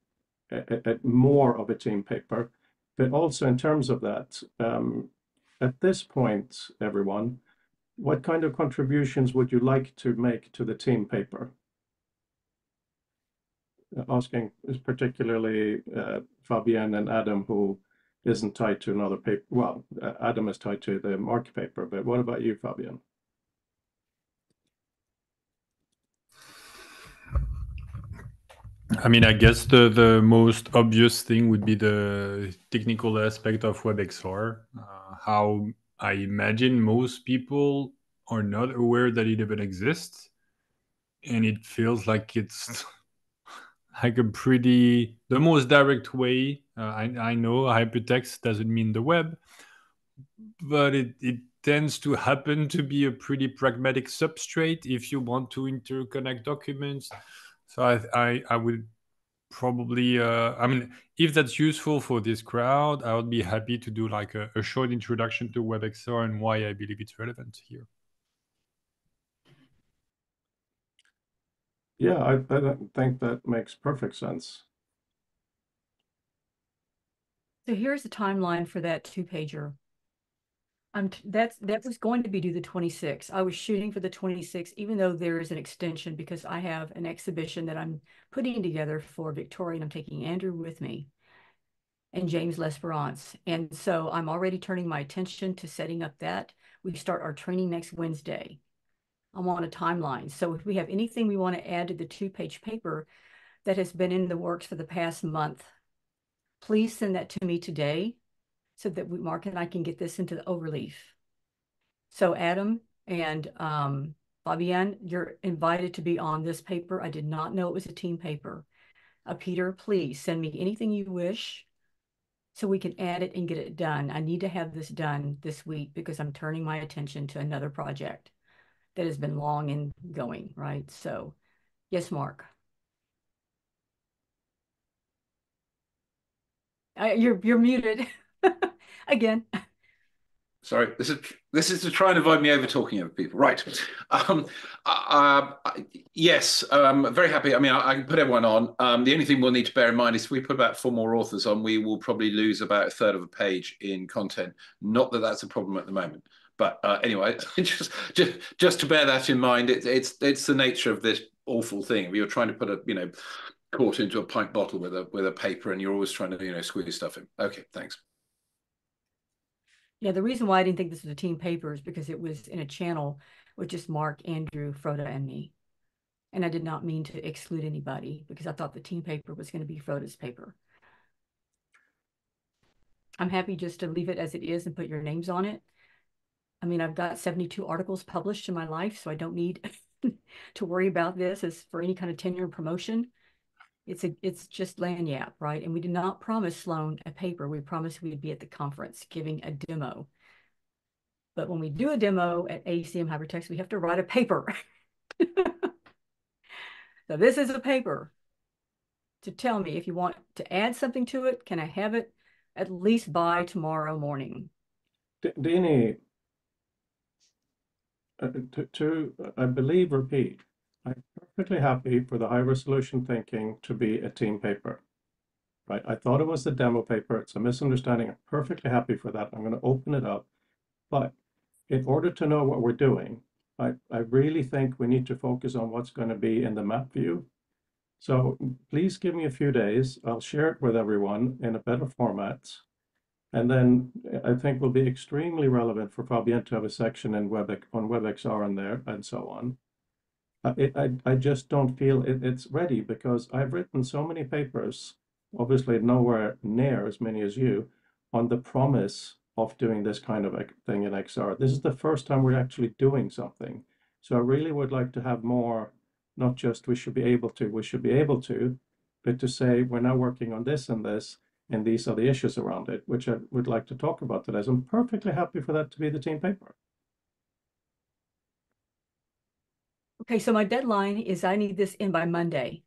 more of a team paper. But also in terms of that, at this point, everyone, what kind of contributions would you like to make to the team paper? Asking is particularly Fabienne and Adam, who isn't tied to another paper. Well, Adam is tied to the Mark paper, but what about you, Fabienne? I mean, I guess the most obvious thing would be the technical aspect of WebXR. How I imagine most people are not aware that it even exists, and it feels like it's like the most direct way. I know hypertext doesn't mean the web, but it tends to happen to be a pretty pragmatic substrate if you want to interconnect documents. So I would probably, I mean, if that's useful for this crowd, I would be happy to do like a short introduction to WebXR and why I believe it's relevant here. Yeah, I think that makes perfect sense. So here's the timeline for that 2-pager. That was going to be due the 26th. I was shooting for the 26th, even though there is an extension, because I have an exhibition that I'm putting together for Victoria, and I'm taking Andrew with me and James L'Esperance. And so I'm already turning my attention to setting up that. We start our training next Wednesday. I'm on a timeline. So if we have anything we want to add to the 2-page paper that has been in the works for the past month, please send that to me today, so that Mark and I can get this into the overleaf. So Adam and Fabienne, you're invited to be on this paper. I did not know it was a team paper. Peter, please send me anything you wish so we can add it and get it done. I need to have this done this week, because I'm turning my attention to another project that has been long in going, right? So yes, Mark. You're muted again. Sorry, this is to try and avoid me over talking over people. Right. Yes, very happy. I mean, I can put everyone on. The only thing we'll need to bear in mind is if we put about 4 more authors on, we will probably lose about a third of a page in content. Not that that's a problem at the moment. But anyway, just to bear that in mind, it's the nature of this awful thing. If you're trying to put a quart into a pint bottle with a paper, and you're always trying to squeeze stuff in. Okay, thanks. Yeah, the reason why I didn't think this was a team paper is because it was in a channel with just Mark, Andrew, Frode, and me. And I did not mean to exclude anybody, because I thought the team paper was going to be Frodo's paper. I'm happy just to leave it as it is and put your names on it. I mean, I've got 72 articles published in my life, so I don't need to worry about this as for any kind of tenure and promotion. It's just lagniappe, right? And we did not promise Sloan a paper. We promised we'd be at the conference giving a demo. But when we do a demo at ACM Hypertext, we have to write a paper. So this is a paper to tell me if you want to add something to it, can I have it at least by tomorrow morning? Dini, I believe, repeat, I'm perfectly happy for the high resolution thinking to be a team paper. Right? I thought it was the demo paper. It's a misunderstanding. I'm perfectly happy for that. I'm going to open it up. But in order to know what we're doing, I really think we need to focus on what's going to be in the map view. So please give me a few days. I'll share it with everyone in a better format. And then I think will be extremely relevant for Fabienne to have a section in WebXR in there and so on. I just don't feel it's ready because I've written so many papers, obviously nowhere near as many as you, on the promise of doing this kind of thing in XR. This is the first time we're actually doing something. So I really would like to have more, not just we should be able to, but to say we're now working on this and this, and these are the issues around it, which I would like to talk about today. So I'm perfectly happy for that to be the team paper. Okay, so my deadline is I need this in by Monday.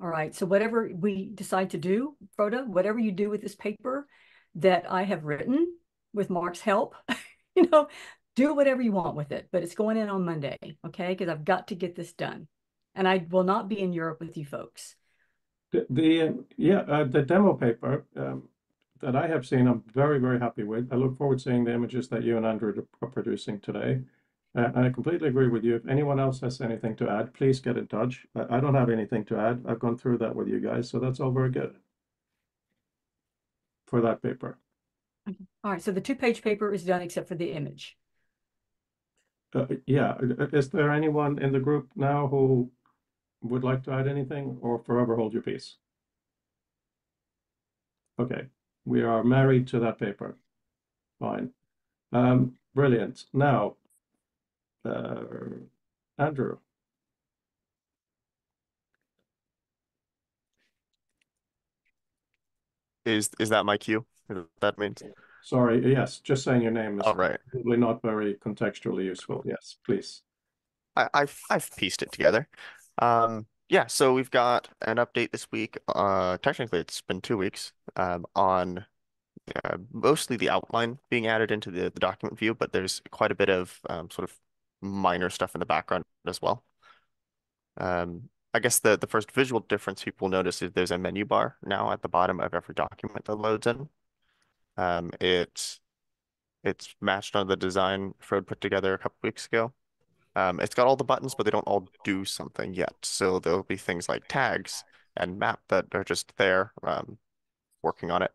All right, so whatever we decide to do, Frode, whatever you do with this paper that I have written with Mark's help, do whatever you want with it, but it's going in on Monday, okay? Because I've got to get this done. And I will not be in Europe with you folks. The demo paper that I have seen, I'm very, very happy with. I look forward to seeing the images that you and Andrew are producing today. And I completely agree with you. If anyone else has anything to add, please get in touch. I don't have anything to add. I've gone through that with you guys, so that's all very good for that paper. Okay. All right, so the 2-page paper is done except for the image. Is there anyone in the group now who would like to add anything, or forever hold your peace? Okay, we are married to that paper. Fine. Brilliant. Now, Andrew. Is that my cue? That means. Sorry, yes, just saying your name is All right. probably not very contextually useful. Yes, please. I've pieced it together. Yeah, so we've got an update this week. Technically it's been 2 weeks on mostly the outline being added into the document view, but there's quite a bit of sort of minor stuff in the background as well. I guess the first visual difference people notice is there's a menu bar now at the bottom of every document that loads in. It's matched on the design Frode put together a couple weeks ago. It's got all the buttons, but they don't all do something yet. So there'll be things like tags and map that are just there, working on it.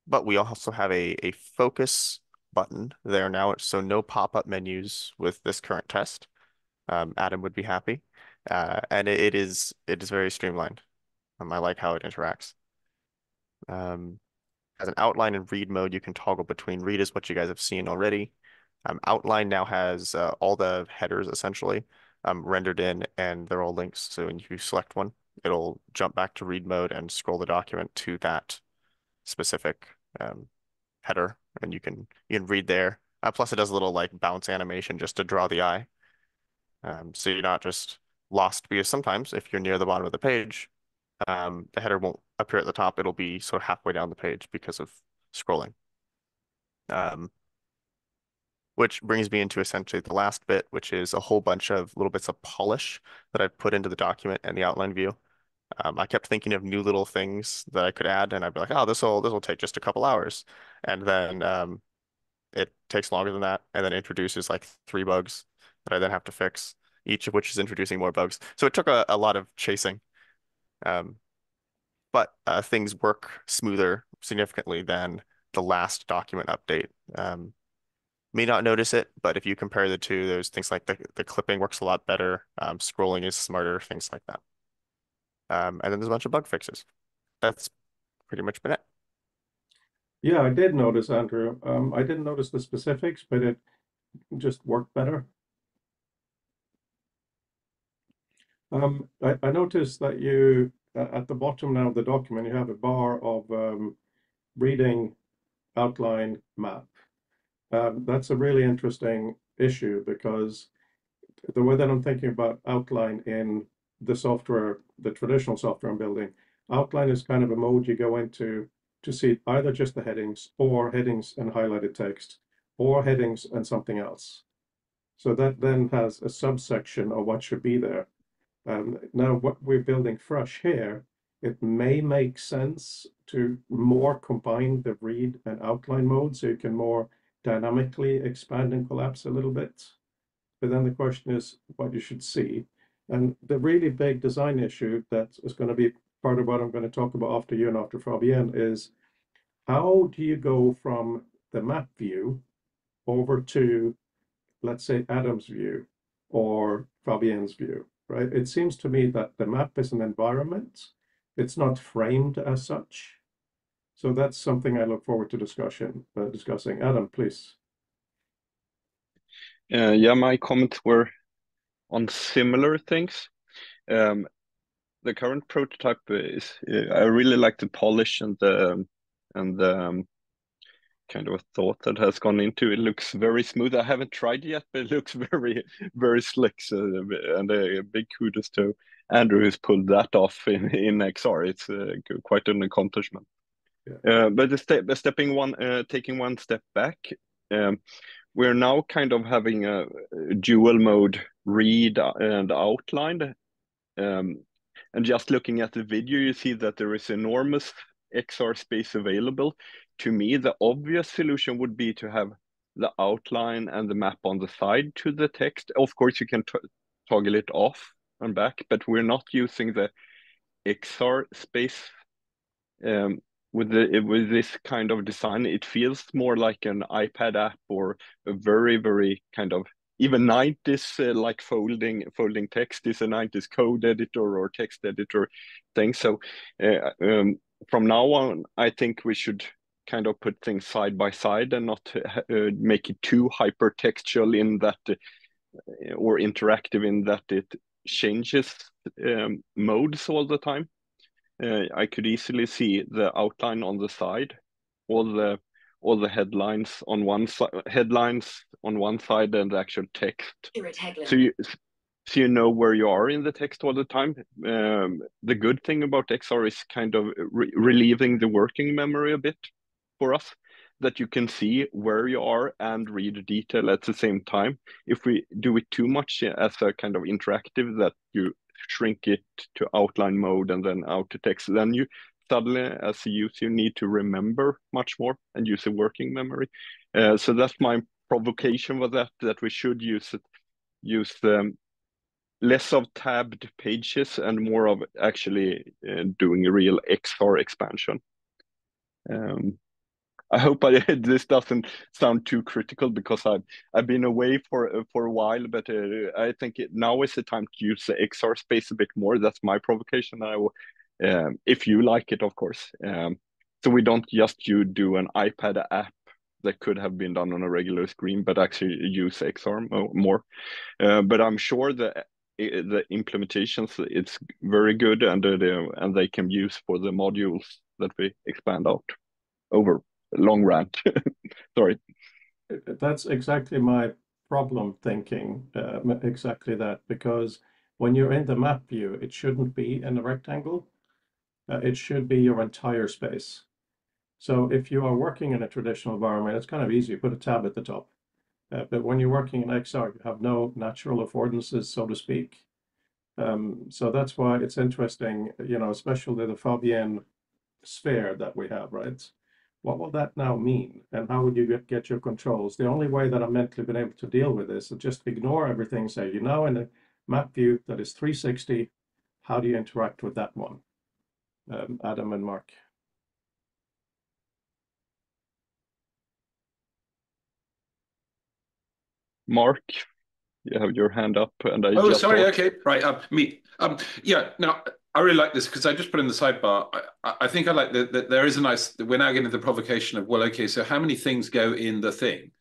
But we also have a focus button there now, so no pop-up menus with this current test. Adam would be happy. And it is very streamlined. I like how it interacts. As an outline and read mode, you can toggle between read is what you guys have seen already. Outline now has all the headers essentially rendered in, and they're all links. So when you select one, it'll jump back to read mode and scroll the document to that specific header, and you can read there. Plus, it does a little like bounce animation just to draw the eye. So you're not just lost, because sometimes if you're near the bottom of the page, the header won't appear at the top. It'll be sort of halfway down the page because of scrolling. Which brings me into essentially the last bit, which is a whole bunch of little bits of polish that I've put into the document and the outline view. I kept thinking of new little things that I could add, and I'd be like, oh, this will take just a couple hours. And then it takes longer than that, and then introduces like 3 bugs that I then have to fix, each of which is introducing more bugs. So it took a lot of chasing. But things work smoother significantly than the last document update. May not notice it, but if you compare the two, there's things like the clipping works a lot better, scrolling is smarter, things like that. And then there's a bunch of bug fixes. That's pretty much been it. Yeah, I did notice, Andrew. I didn't notice the specifics, but it just worked better. I noticed that you, at the bottom now of the document, you have a bar of reading outline map. That's a really interesting issue, because the way that I'm thinking about outline in the software, the traditional software I'm building, outline is kind of a mode you go into to see either just the headings or headings and highlighted text, or headings and something else. So that then has a subsection of what should be there. Now, what we're building fresh here, it may make sense to more combine the read and outline mode so you can more dynamically expand and collapse a little bit. But then the question is what you should see. And the really big design issue that is going to be part of what I'm going to talk about after you and after Fabienne is how do you go from the map view over to, let's say, Adam's view or Fabienne's view, right? It seems to me that the map is an environment. It's not framed as such. So that's something I look forward to discussing. Adam, please. Yeah, my comments were on similar things. The current prototype is I really like the polish and the kind of a thought that has gone into it. Looks very smooth. I haven't tried yet, but it looks very, very slick. So, and a big kudos to Andrew who's pulled that off in XR. It's quite an accomplishment. Yeah. But taking one step back, we're now kind of having a dual mode read and outline. And just looking at the video, you see that there is enormous XR space available. To me, the obvious solution would be to have the outline and the map on the side to the text. Of course, you can toggle it off and back, but we're not using the XR space. With this kind of design, it feels more like an iPad app or a very, very kind of even 90s like folding text is a 90s code editor or text editor thing. So from now on, I think we should kind of put things side by side and not make it too hypertextual in that or interactive in that it changes modes all the time. I could easily see the outline on the side, all the headlines on one side, and the actual text. So you know where you are in the text all the time. The good thing about XR is kind of relieving the working memory a bit for us, that you can see where you are and read detail at the same time. If we do it too much as a kind of interactive, that you shrink it to outline mode and then out to text, then you suddenly, as a user, you need to remember much more and use a working memory. So that's my provocation with that we should use less of tabbed pages and more of actually doing a real XR expansion. I hope this doesn't sound too critical because I've been away for a while, but I think now is the time to use the XR space a bit more. That's my provocation. If you like it, of course. So we don't just do an iPad app that could have been done on a regular screen, but actually use XR more. But I'm sure the implementations, it's very good, and they can use for the modules that we expand out over. Long rant. Sorry. That's exactly my problem thinking, exactly that, because when you're in the map view, it shouldn't be in a rectangle. It should be your entire space. So if you are working in a traditional environment, it's kind of easy. You put a tab at the top. But when you're working in XR, you have no natural affordances, so to speak. So that's why it's interesting, especially the Fabienne sphere that we have, right? What will that now mean? And how would you get your controls? The only way that I've mentally been able to deal with this is just ignore everything, say, you're now in a map view that is 360. How do you interact with that one? Adam and Mark. Mark, you have your hand up, and Okay, right. Me. Yeah. Now I really like this because I just put in the sidebar. I think I like that there is a nice. We're now getting the provocation of, well, okay, so how many things go in the thing?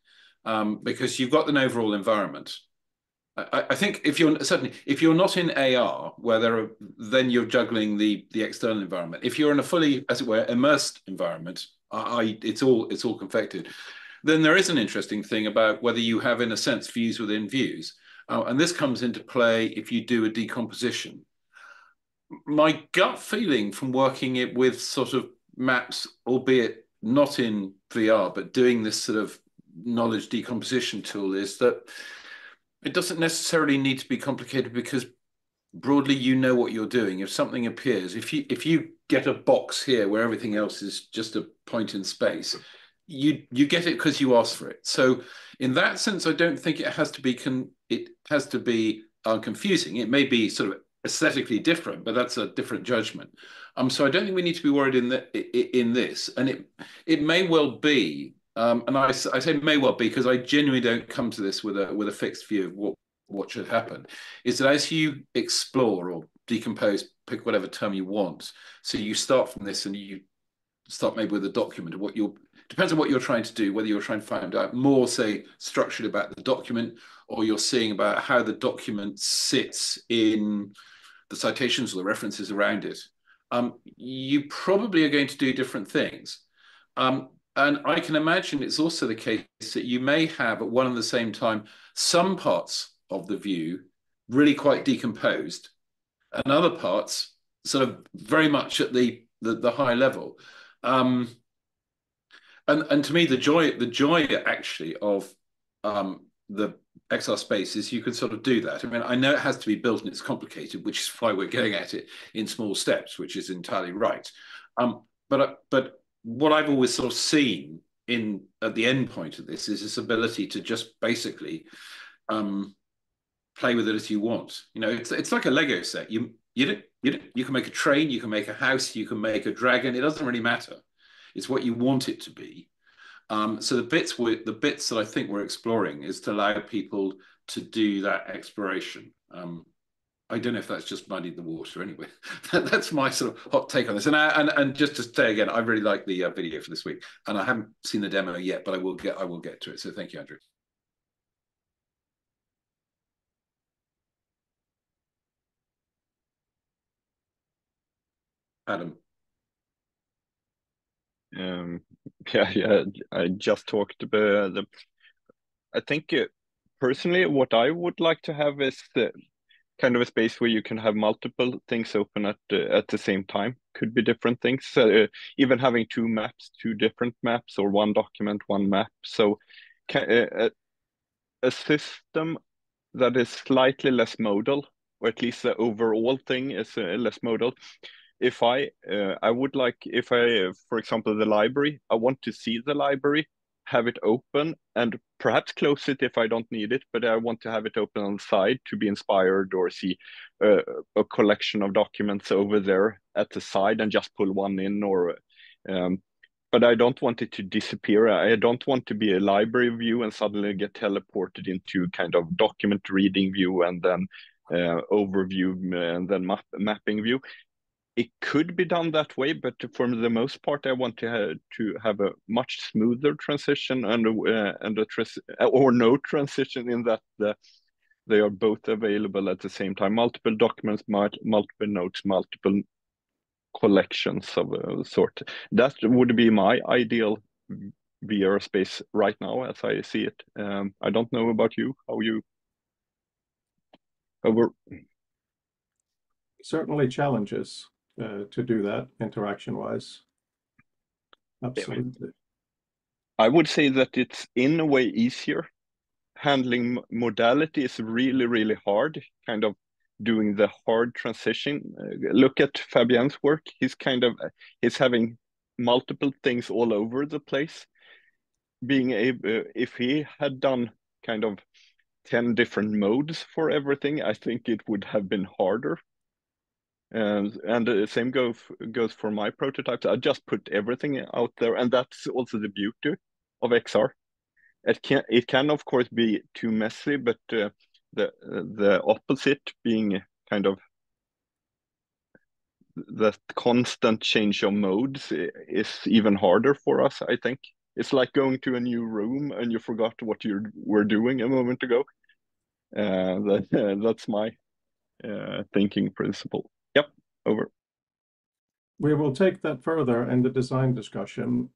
Because you've got an overall environment. I think if you're not in AR, where then you're juggling the external environment. If you're in a fully, as it were, immersed environment, it's all confected. Then there is an interesting thing about whether you have, in a sense, views within views. And this comes into play if you do a decomposition. My gut feeling from working it with sort of maps, albeit not in VR, but doing this sort of knowledge decomposition tool is that it doesn't necessarily need to be complicated, because broadly you know what you're doing. If something appears, if you get a box here where everything else is just a point in space, you get it because you asked for it. So in that sense, I don't think it has to be confusing. It may be sort of aesthetically different, but that's a different judgment. So I don't think we need to be worried in this, and it may well be. And I say may well be because I genuinely don't come to this with a fixed view of what should happen. Is that as you explore or decompose, pick whatever term you want. So you start from this and you start maybe with a document of depends on what you're trying to do, whether you're trying to find out more, say, structurally about the document, or you're seeing about how the document sits in the citations or the references around it. You probably are going to do different things. And I can imagine it's also the case that you may have at one and the same time some parts of the view really quite decomposed, and other parts sort of very much at the high level. And to me, the joy actually of the XR space is you can sort of do that. I mean, I know it has to be built and it's complicated, which is why we're going at it in small steps, which is entirely right. But what I've always sort of seen at the end point of this is this ability to just basically play with it as you want. You know, it's like a Lego set. You can make a train, you can make a house, you can make a dragon. It doesn't really matter. It's what you want it to be. So the bits that I think we're exploring is to allow people to do that exploration. I don't know if that's just muddied the water. Anyway, that's my sort of hot take on this. And just to say again, I really like the video for this week, and I haven't seen the demo yet, but I will get to it. So thank you, Andrew. Adam. Yeah, I just talked about I think personally, what I would like to have is kind of a space where you can have multiple things open at the same time. Could be different things. Even having two different maps, or one document, one map. So a system that is slightly less modal, or at least the overall thing is less modal. If I would like, for example, the library, I want to see the library, have it open, and perhaps close it if I don't need it, but I want to have it open on the side to be inspired, or see a collection of documents over there at the side and just pull one in, or but I don't want it to disappear. I don't want to be a library view and suddenly get teleported into kind of document reading view, and then overview, and then mapping view. It could be done that way, but for the most part, I want to have a much smoother transition and or no transition, in that they are both available at the same time. Multiple documents, multiple notes, multiple collections of a sort. That would be my ideal VR space right now, as I see it. I don't know about you, how you. Certainly challenges to do that interaction-wise. Absolutely. I would say that it's in a way easier. Handling modality is really, really hard, kind of doing the hard transition. Look at Fabien's work. He's having multiple things all over the place. Being able, if he had done kind of 10 different modes for everything, I think it would have been harder. And the same goes for my prototypes. I just put everything out there, and that's also the beauty of XR. It can of course be too messy, but the opposite being kind of the constant change of modes is even harder for us, I think. It's like going to a new room and you forgot what you were doing a moment ago. That's my thinking principle. Yep, over. We will take that further in the design discussion.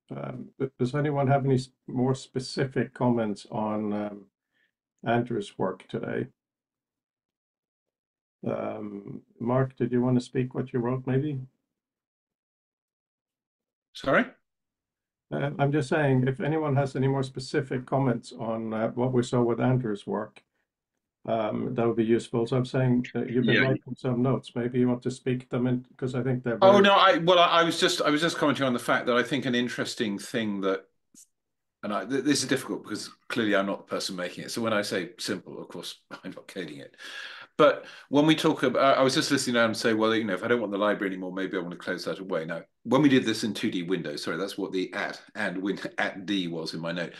Does anyone have any more specific comments on Andrew's work today? Mark, did you want to speak what you wrote, maybe? Sorry? I'm just saying, if anyone has any more specific comments on what we saw with Andrew's work, that would be useful. So I'm saying you've been Yeah. writing some notes. Maybe you want to speak them in, because I think they're Oh very. no, I was just commenting on the fact that I think an interesting thing that, and this is difficult because clearly I'm not the person making it. So when I say simple, of course I'm not coding it. But when we talk about, I was just listening down and say, well, if I don't want the library anymore, maybe I want to close that away. Now, when we did this in 2D Windows, sorry, that's what the at D was in my note.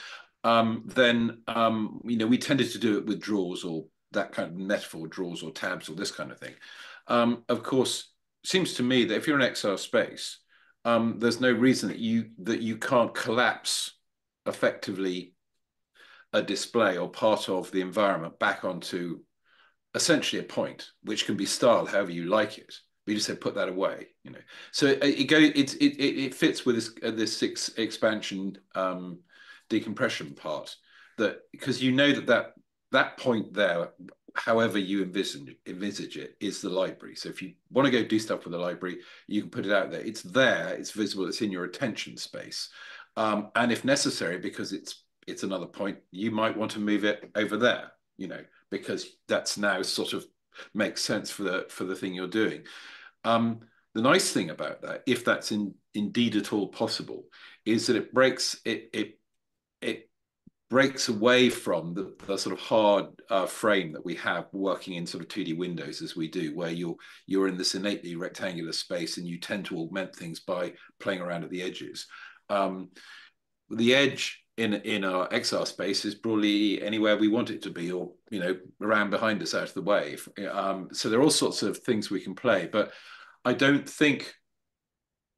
Then we tended to do it with drawers or that kind of metaphor, drawers or tabs or this kind of thing. Of course, it seems to me that if you're an XR space, there's no reason that you can't collapse effectively a display or part of the environment back onto essentially a point, which can be styled however you like it. We just said put that away, So it fits with this expansion decompression part, that because that point there, however you envisage it, is the library. So if you want to go do stuff with the library, you can put it out there. It's there. It's visible. It's in your attention space, and if necessary, because it's another point, you might want to move it over there, because that's now sort of makes sense for the thing you're doing. The nice thing about that, if that's indeed at all possible, is that it breaks away from the sort of hard frame that we have working in sort of 2D Windows as we do, where you're in this innately rectangular space and you tend to augment things by playing around at the edges. The edge in our XR space is broadly anywhere we want it to be, or around behind us out of the way. So there are all sorts of things we can play, but I don't think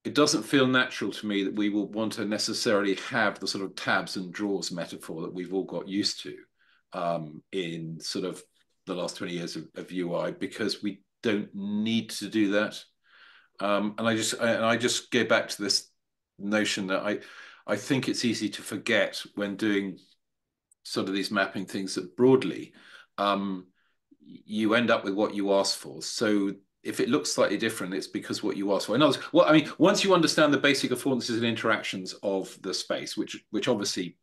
it doesn't feel natural to me that we will want to necessarily have the sort of tabs and drawers metaphor that we've all got used to in sort of the last 20 years of UI, because we don't need to do that. And I just go back to this notion that I think it's easy to forget when doing sort of these mapping things that broadly, you end up with what you ask for. So if it looks slightly different, it's because what you asked for. In other words, once you understand the basic affordances and interactions of the space, which obviously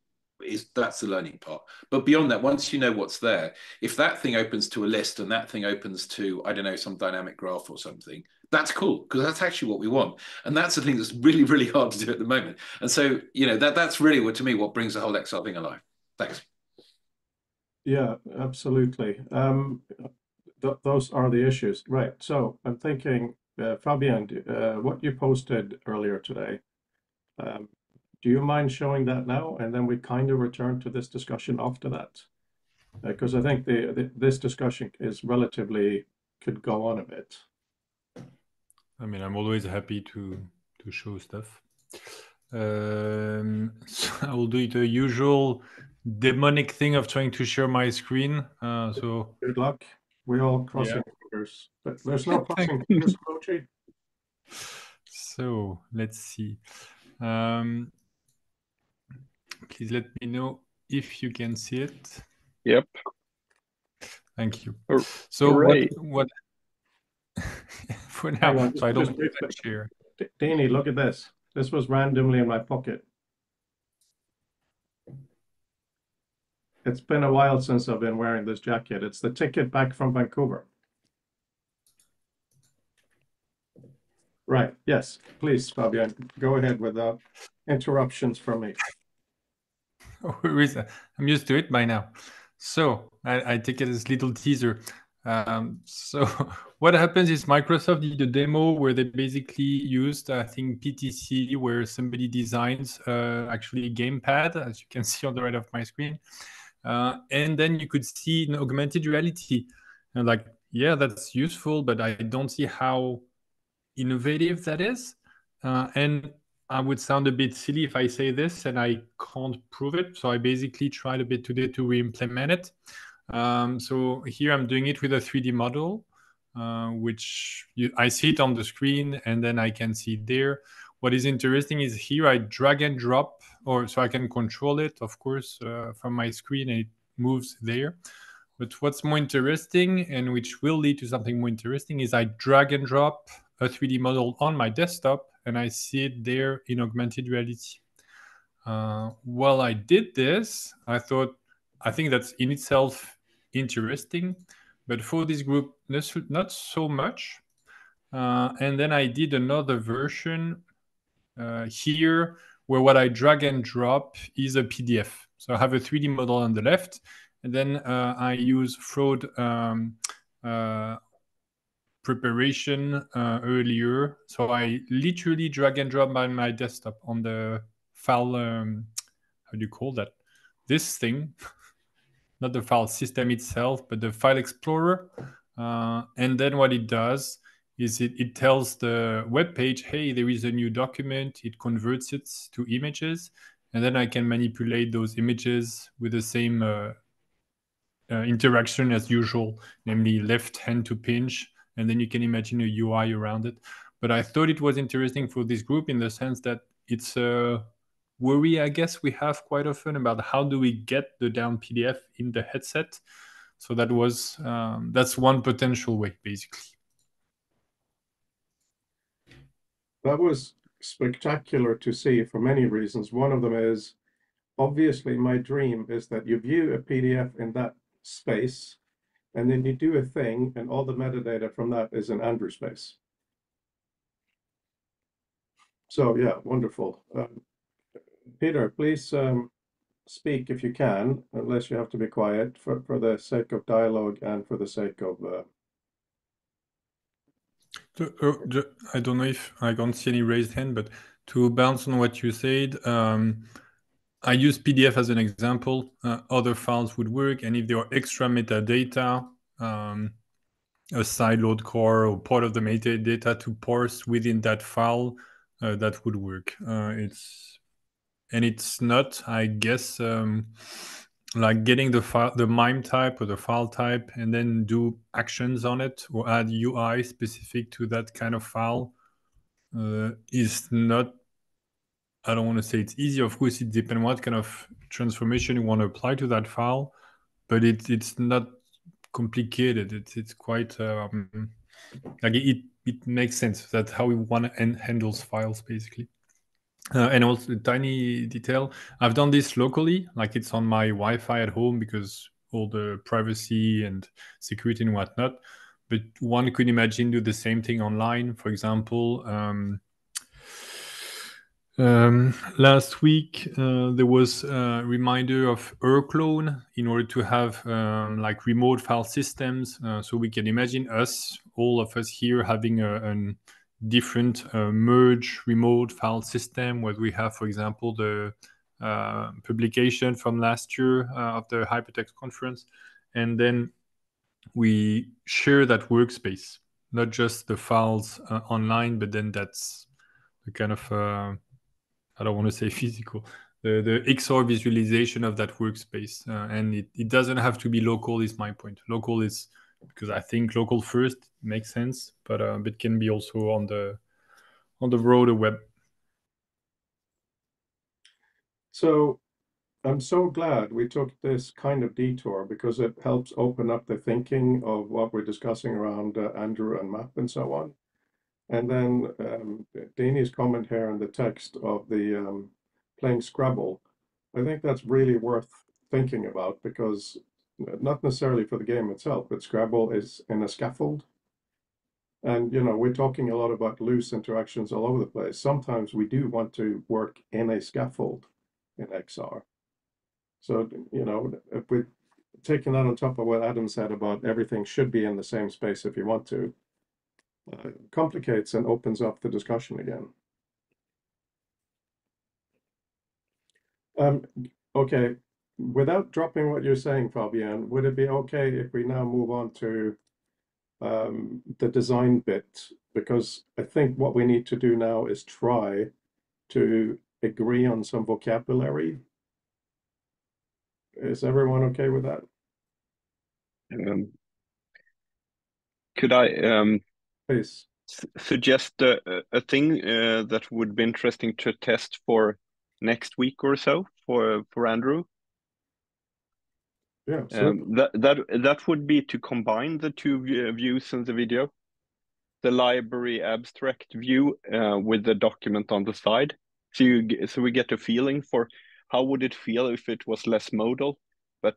that's the learning part. But beyond that, once you know what's there, if that thing opens to a list and that thing opens to, I don't know, some dynamic graph or something, that's cool, because that's actually what we want. And that's the thing that's really, really hard to do at the moment. And so, that's really what, to me, what brings the whole XR thing alive. Thanks. Yeah, absolutely. Those are the issues, right? So I'm thinking, Fabian, what you posted earlier today, do you mind showing that now? And then we kind of return to this discussion after that, because I think this discussion is could go on a bit. I mean, I'm always happy to show stuff. So I will do the usual demonic thing of trying to share my screen. So good luck. We're all crossing fingers, but there's no crossing fingers emoji. So let's see. Please let me know if you can see it. Yep. Thank you. So what for now, so I don't share. Danny, look at this. This was randomly in my pocket. It's been a while since I've been wearing this jacket. It's the ticket back from Vancouver. Right. Yes. Please, Fabian, go ahead without interruptions from me. I'm used to it by now. So I take it as a little teaser. So what happens is Microsoft did a demo where they basically used, I think, PTC, where somebody designs actually a gamepad, as you can see on the right of my screen. And then you could see an augmented reality. And like, yeah, that's useful, but I don't see how innovative that is. And I would sound a bit silly if I say this and I can't prove it. So I basically tried a bit today to re-implement it. So here I'm doing it with a 3D model, which I see it on the screen and then I can see it there. What is interesting is here I drag and drop, so I can control it, of course, from my screen, and it moves there. But what's more interesting, and which will lead to something more interesting, is I drag and drop a 3D model on my desktop and I see it there in augmented reality. while I did this, I think that's in itself interesting, but for this group, not so much. And then I did another version here where what I drag and drop is a PDF. So I have a 3D model on the left, and then I use fraud preparation earlier. So I literally drag and drop on my desktop on the file, how do you call that? This thing, not the file system itself, but the file explorer. And then what it does is it tells the web page, hey, there is a new document. It converts it to images. And then I can manipulate those images with the same interaction as usual, namely left hand to pinch. And then you can imagine a UI around it. But I thought it was interesting for this group in the sense that it's a worry, I guess, we have quite often about how do we get the down PDF in the headset. So that was that's one potential way, basically. That was spectacular to see for many reasons. One of them is, obviously, my dream is that you view a PDF in that space, and then you do a thing, and all the metadata from that is in Andrew space. So yeah, wonderful. Peter, please speak if you can, unless you have to be quiet for the sake of dialogue and for the sake of I don't know if I can't see any raised hand, but to bounce on what you said, I use PDF as an example. Other files would work, and if there are extra metadata, a sideload core or part of the metadata to parse within that file, that would work. It's not, I guess, like getting the MIME type or the file type and then do actions on it or add UI specific to that kind of file is not, I don't want to say it's easy. Of course, it depends what kind of transformation you want to apply to that file, but it's not complicated. It's quite like it makes sense. That's how we want to handle files, basically. And also, a tiny detail, I've done this locally, like it's on my Wi-Fi at home because all the privacy and security and whatnot. But one could imagine do the same thing online. For example, last week there was a reminder of Urclone in order to have like remote file systems. So we can imagine all of us here having a different merge remote file system where we have, for example, the publication from last year of the Hypertext conference, and then we share that workspace, not just the files online, but then that's the kind of I don't want to say physical, the XR visualization of that workspace, and it doesn't have to be local. Is my point. Local is because I think local first makes sense, but it can be also on the broader web. So I'm so glad we took this kind of detour because it helps open up the thinking of what we're discussing around Andrew and map and so on. And then Dani's comment here in the text of the playing Scrabble, I think that's really worth thinking about because not necessarily for the game itself, but Scrabble is in a scaffold. And, you know, we're talking a lot about loose interactions all over the place. Sometimes we do want to work in a scaffold in XR. So, you know, if we're taking that on top of what Adam said about everything should be in the same space if you want to, complicates and opens up the discussion again. Okay, without dropping what you're saying, Fabian, would it be okay if we now move on to the design bit? Because I think what we need to do now is try to agree on some vocabulary. Is everyone okay with that? Could I Please. suggest a thing that would be interesting to test for next week or so for Andrew? Yeah, that would be to combine the two views in the video, the library abstract view with the document on the side. So we get a feeling for how would it feel if it was less modal, but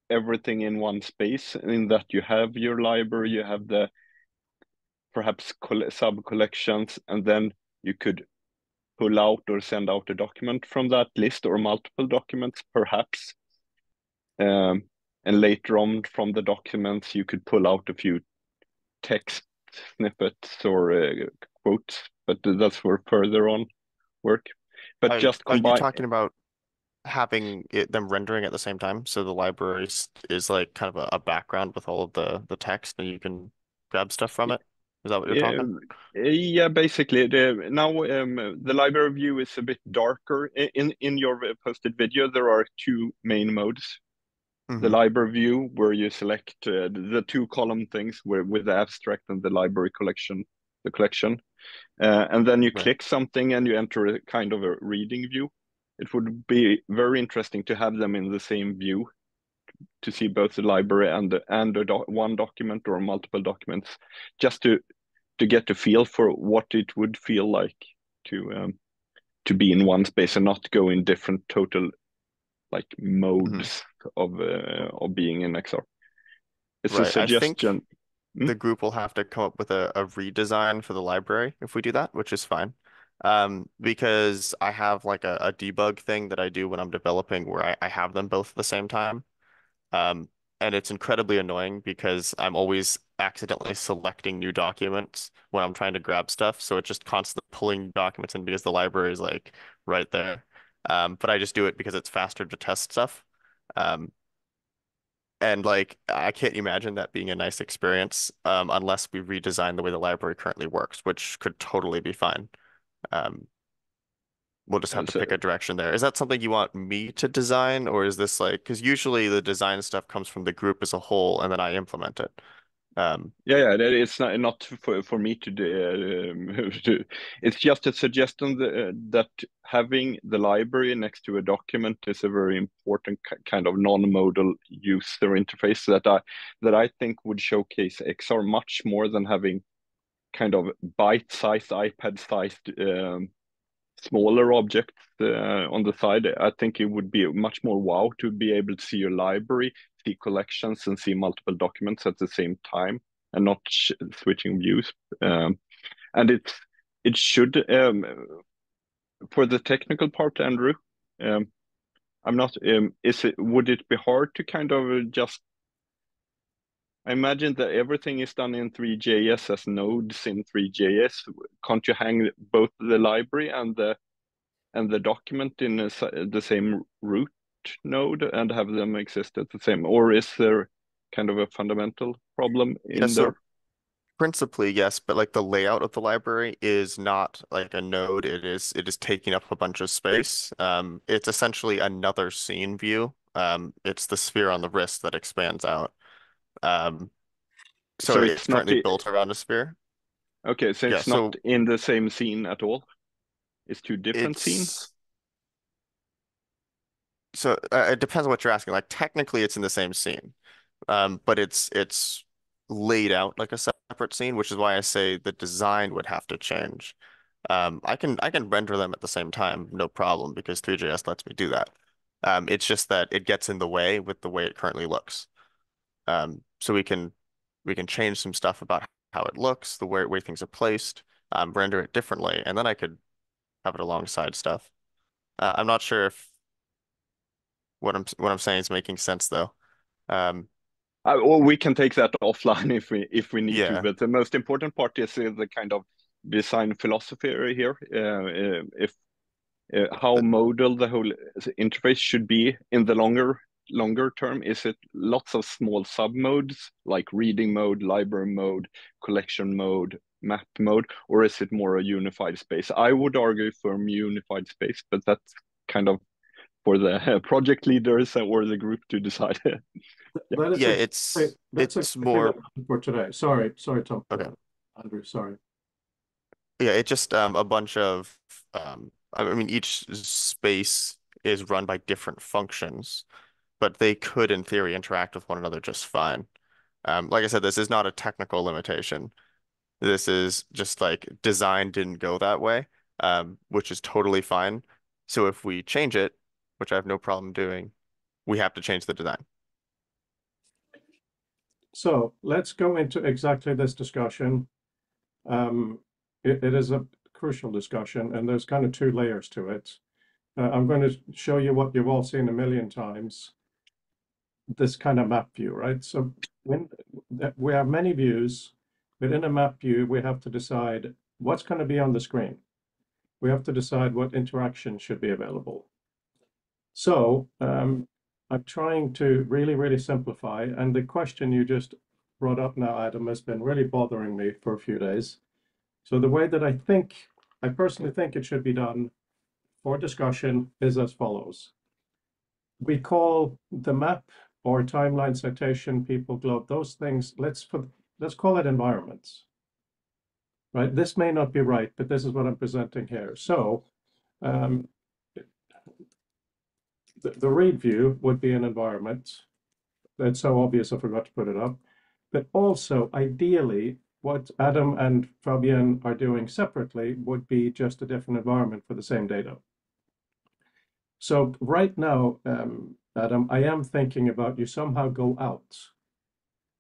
everything in one space, in that you have your library, you have the perhaps sub collections, and then you could pull out or send out a document from that list, or multiple documents perhaps. And later on from the documents, you could pull out a few text snippets or quotes, but that's for further on work. But just Are you combine. talking about having them rendering at the same time? So the library is like kind of a background with all of the text, and you can grab stuff from it. Is that what you're talking? Yeah, basically. Now the library view is a bit darker. In your posted video, there are two main modes. The library view, where you select the two column things with the abstract and the library collection, the collection. And then you click something and you enter a kind of a reading view. It would be very interesting to have them in the same view, to see both the library and one document or multiple documents, just to get a feel for what it would feel like to be in one space and not go in different total like modes of being in XR. It's a Right. I think suggestion. the group will have to come up with a redesign for the library if we do that, which is fine. Because I have like a debug thing that I do when I'm developing where I have them both at the same time. And it's incredibly annoying because I'm always accidentally selecting new documents when I'm trying to grab stuff. So it's just constantly pulling documents in because the library is like right there. But I just do it because it's faster to test stuff. Um, and like I can't imagine that being a nice experience unless we redesign the way the library currently works, which could totally be fine. Um, we'll just have to pick a direction there. Is that something you want me to design, or is this like, because usually the design stuff comes from the group as a whole and then I implement it. Yeah, it's not for me to do. It's just a suggestion that having the library next to a document is a very important kind of non-modal user interface that I think would showcase XR much more than having kind of bite-sized, iPad-sized smaller objects on the side. I think it would be much more wow to be able to see your library, see collections, and see multiple documents at the same time, and not switching views. And it should for the technical part, Andrew. I'm not. Would it be hard to kind of just? I imagine that everything is done in Three.js as nodes in Three.js. Can't you hang both the library and the document in the same root node and have them exist at the same, or is there kind of a fundamental problem in there? Principally, yes, but like the layout of the library is not like a node. It is taking up a bunch of space. It's essentially another scene view. It's the sphere on the wrist that expands out. So So it's it's not currently built around a sphere. okay, so Yeah, it's not in the same scene at all. It's two different scenes. So it depends on what you're asking. Like technically, it's in the same scene, but it's laid out like a separate scene, which is why I say the design would have to change. I can render them at the same time, no problem, because Three.js lets me do that. It's just that it gets in the way with the way it currently looks. So we can change some stuff about how it looks, the way things are placed, render it differently, and then I could have it alongside stuff. I'm not sure if what I'm saying is making sense though. Um, Or we can take that offline if we need to. yeah, But the most important part is the kind of design philosophy here. If how modal the whole interface should be in the longer term. Is it lots of small sub modes like reading mode, library mode, collection mode, map mode, or is it more a unified space? I would argue for a unified space, but that's kind of for the project leaders or the group to decide. yeah, it's more for today. Sorry, Tom. okay. Andrew, sorry. Yeah, it's just a bunch of I mean each space is run by different functions, but they could in theory interact with one another just fine. Like I said, this is not a technical limitation. This is just like design didn't go that way. which is totally fine. So if we change it, which I have no problem doing, we have to change the design. So let's go into exactly this discussion. It is a crucial discussion, and there's kind of two layers to it. I'm going to show you what you've all seen a million times, this kind of map view, right? So when we have many views, within a map view, we have to decide what's going to be on the screen. We have to decide what interaction should be available. So I'm trying to really, really simplify. And the question you just brought up now, Adam, has been really bothering me for a few days. So the way that I personally think it should be done for discussion is as follows. We call the map or timeline citation, people globe, those things, let's call it environments. Right? This may not be right, but this is what I'm presenting here. So the read view would be an environment. That's so obvious I forgot to put it up. But also, ideally, what Adam and Fabienne are doing separately would be just a different environment for the same data. So right now, Adam, I am thinking about you somehow go out.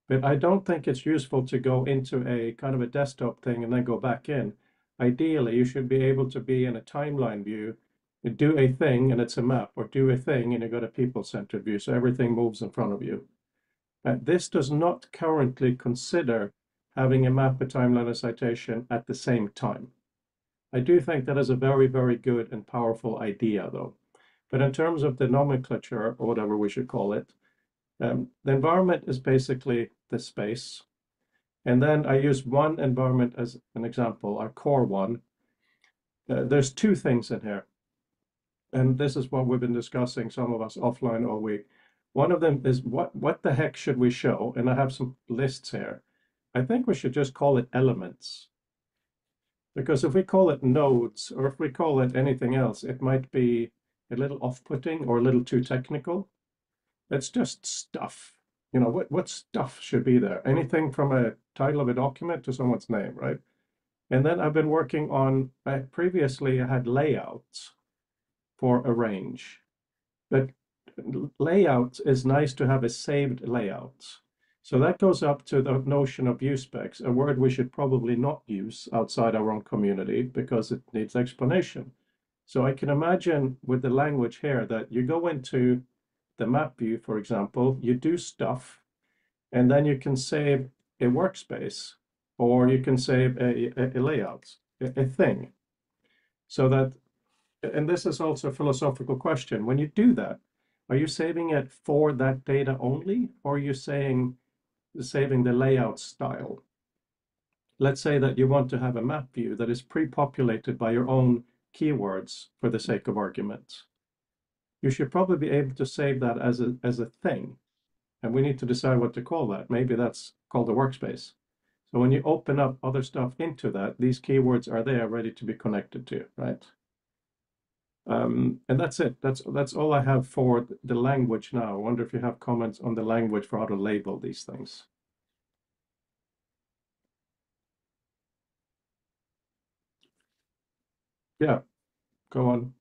But I don't think it's useful to go into a kind of a desktop thing and then go back in. Ideally, you should be able to be in a timeline view, do a thing and it's a map, or do a thing and you got a people-centered view, so everything moves in front of you. This does not currently consider having a map, a timeline, a citation at the same time. I do think that is a very, very good and powerful idea, though. But in terms of the nomenclature, or whatever we should call it, the environment is basically the space. And then I use one environment as an example, our core one. There's two things in here. And this is what we've been discussing, some of us offline all week. One of them is what the heck should we show? And I have some lists here. I think we should just call it elements. Because if we call it nodes, or if we call it anything else, it might be a little off-putting or a little too technical. It's just stuff. You know, what stuff should be there? Anything from a title of a document to someone's name, right? And then I've been working on, previously I had layouts for a range. But layout is nice to have a saved layout. So that goes up to the notion of view specs, a word we should probably not use outside our own community because it needs explanation. So I can imagine with the language here that you go into the map view, for example, you do stuff, and then you can save a workspace, or you can save a layout, a thing. So that, and this is also a philosophical question. When you do that, are you saving it for that data only, or are you saving the layout style? Let's say that you want to have a map view that is pre-populated by your own keywords for the sake of argument. You should probably be able to save that as a thing. And we need to decide what to call that. Maybe that's called a workspace. So when you open up other stuff into that, these keywords are there ready to be connected to, right? And that's it. That's all I have for the language now. I wonder if you have comments on the language for how to label these things. Yeah, go on.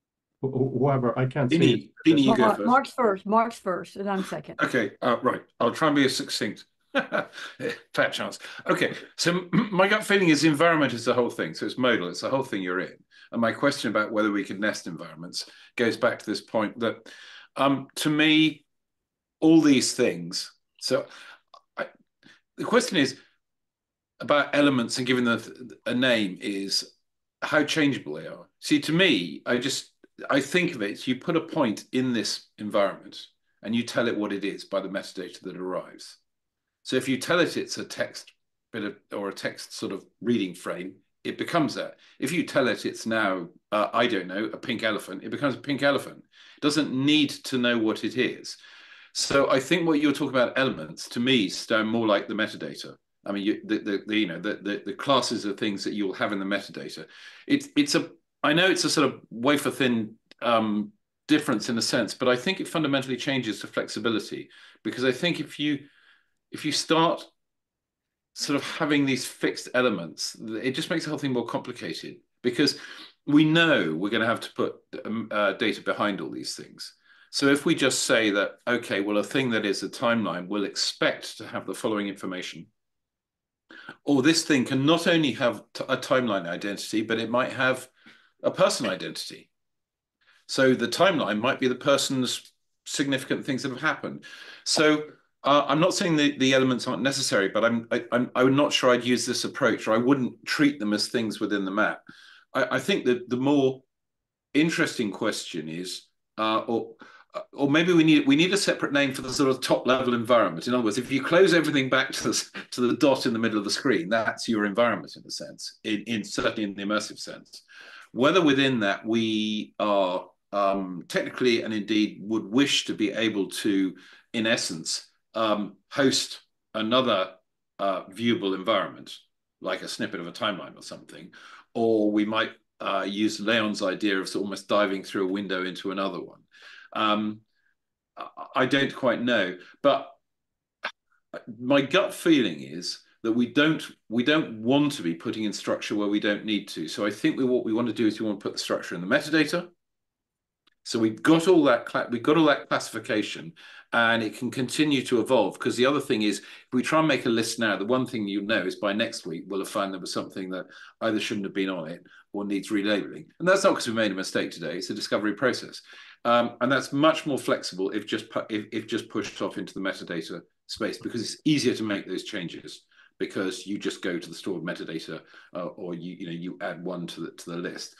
Whoever, I can't see. Jeannie, you go first. Mark's first, and I'm second. Okay, right. I'll try and be as succinct. Fair chance. Okay, so my gut feeling is the environment is the whole thing. So it's modal, it's the whole thing you're in. And my question about whether we can nest environments goes back to this point that, to me, all these things. So the question is about elements and giving them a name is how changeable they are. See, to me, I think of it, you put a point in this environment and you tell it what it is by the metadata that arrives. So if you tell it it's a text or a text sort of reading frame, it becomes that. If you tell it it's now, I don't know, a pink elephant, it becomes a pink elephant. It doesn't need to know what it is. So I think what you're talking about elements, to me, sound more like the metadata. I mean, the classes of things that you'll have in the metadata. I know it's a sort of wafer thin difference in a sense, but I think it fundamentally changes the flexibility, because I think if you start sort of having these fixed elements, it just makes the whole thing more complicated, because we know we're going to have to put data behind all these things. So if we just say that, okay, well, a thing that is a timeline will expect to have the following information, or this thing can not only have a timeline identity, but it might have a person identity. So the timeline might be the person's significant things that have happened. So I'm not saying the elements aren't necessary, but I'm not sure I'd use this approach, or I wouldn't treat them as things within the map. I think that the more interesting question is, or maybe we need a separate name for the sort of top level environment. In other words, if you close everything back to the dot in the middle of the screen, that's your environment in a sense, in certainly in the immersive sense. Whether within that we are technically and indeed would wish to be able to, in essence, host another viewable environment, like a snippet of a timeline or something, or we might use Leon's idea of almost diving through a window into another one. I don't quite know, but my gut feeling is that we don't want to be putting in structure where we don't need to. So I think what we want to do is we want to put the structure in the metadata. So we've got all that classification, and it can continue to evolve. Because the other thing is, if we try and make a list now, the one thing you know is by next week we'll have found there was something that either shouldn't have been on it or needs relabeling. And that's not because we made a mistake today. It's a discovery process, and that's much more flexible if just pushed off into the metadata space, because it's easier to make those changes because you just go to the stored metadata, or you add one to the list.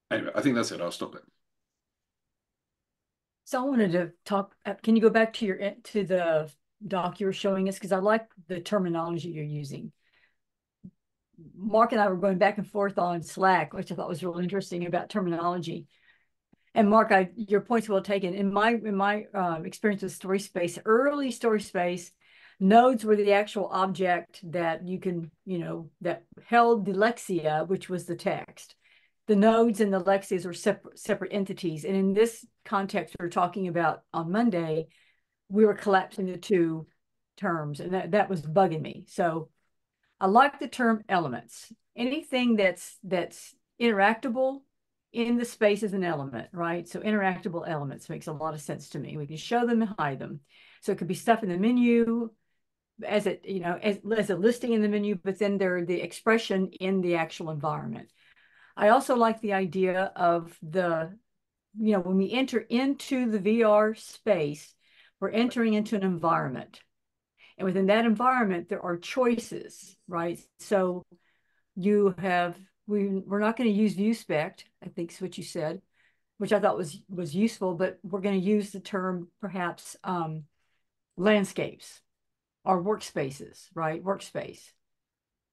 Anyway, I think that's it. I'll stop it. So I wanted to talk, can you go back to the doc you were showing us? Because I like the terminology you're using. Mark and I were going back and forth on Slack, which I thought was really interesting about terminology. And Mark, your point's well taken. In my experience with StorySpace, early StorySpace, nodes were the actual object that you can, that held the lexia, which was the text. The nodes and the lexias were separate entities. And in this context we were talking about on Monday, we were collapsing the two terms, and that was bugging me. So I like the term elements. Anything that's interactable in the space is an element, right? So interactable elements makes a lot of sense to me. We can show them and hide them. So it could be stuff in the menu as a listing in the menu, but then they're the expression in the actual environment. I also like the idea of when we enter into the VR space, we're entering into an environment. And within that environment, there are choices, right? So we're not going to use ViewSpect, I think is what you said, which I thought was useful, but we're going to use the term perhaps landscapes or workspaces, right? Workspace.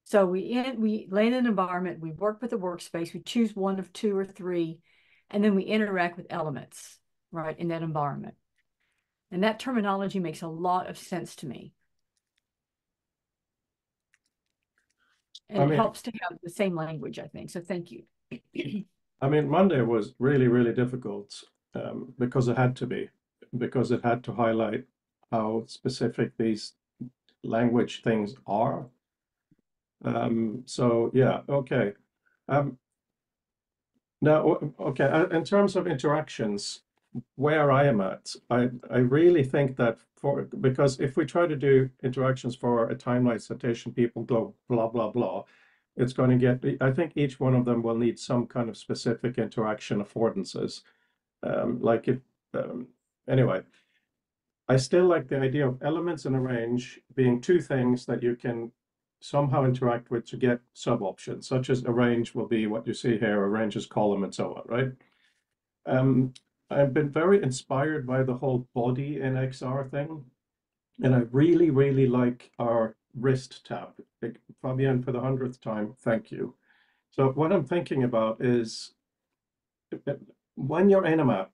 So we land in an environment, we work with a workspace, we choose one of two or three, and then we interact with elements, right, in that environment. And that terminology makes a lot of sense to me. And it helps to have the same language, I think. So thank you. I mean, Monday was really, really difficult because it had to be, because it had to highlight how specific these language things are. So yeah, okay. Now, okay, in terms of interactions, where I am at, I really think that because if we try to do interactions for a timeline citation, people go blah, blah, blah, it's going to get, I think each one of them will need some kind of specific interaction affordances. Anyway, I still like the idea of elements in a range being two things that you can somehow interact with to get sub-options, such as a range will be what you see here, a range is column and so on, right? I've been very inspired by the whole body in XR thing, and I really, really like our wrist tab. Fabienne, for the 100th time, thank you. So what I'm thinking about is when you're in a map,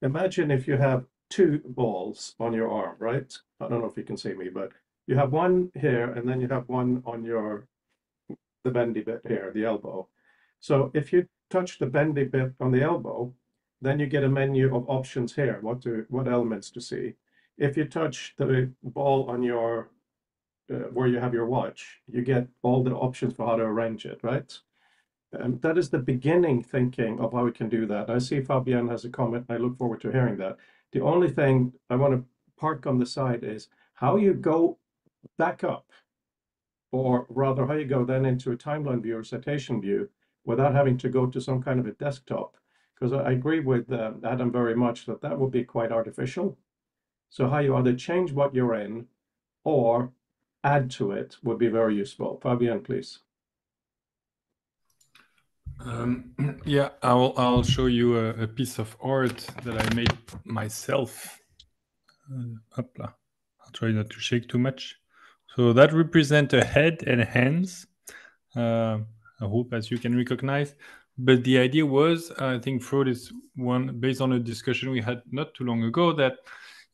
imagine if you have two balls on your arm, right? I don't know if you can see me, but you have one here, and then you have one on the bendy bit here, the elbow. So if you touch the bendy bit on the elbow, then you get a menu of options here, what elements to see. If you touch the ball on your, where you have your watch, you get all the options for how to arrange it, right? That is the beginning thinking of how we can do that. I see Fabienne has a comment. I look forward to hearing that. The only thing I want to park on the side is how you go back up, or rather how you go then into a timeline view or citation view without having to go to some kind of a desktop. Because I agree with Adam very much that that would be quite artificial. So how you either change what you're in or add to it would be very useful. Fabienne, please. Yeah, I'll show you a piece of art that I made myself. Hopla. I'll try not to shake too much. So that represents a head and hands. I hope, as you can recognize. But the idea was, I think Freud is one based on a discussion we had not too long ago, that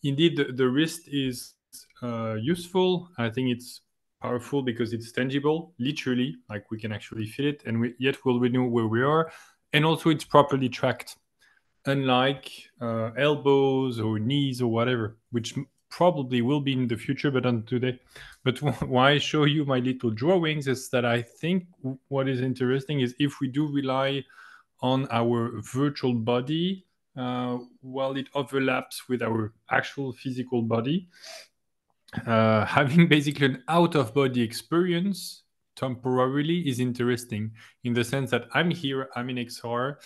indeed the wrist is useful. I think it's powerful because it's tangible, literally, like we can actually feel it, and yet we know where we are, and also it's properly tracked, unlike elbows or knees or whatever, which probably will be in the future, but not today. But why I show you my little drawings is that I think what is interesting is if we do rely on our virtual body, while it overlaps with our actual physical body, having basically an out-of-body experience temporarily is interesting in the sense that I'm here, I'm in XR,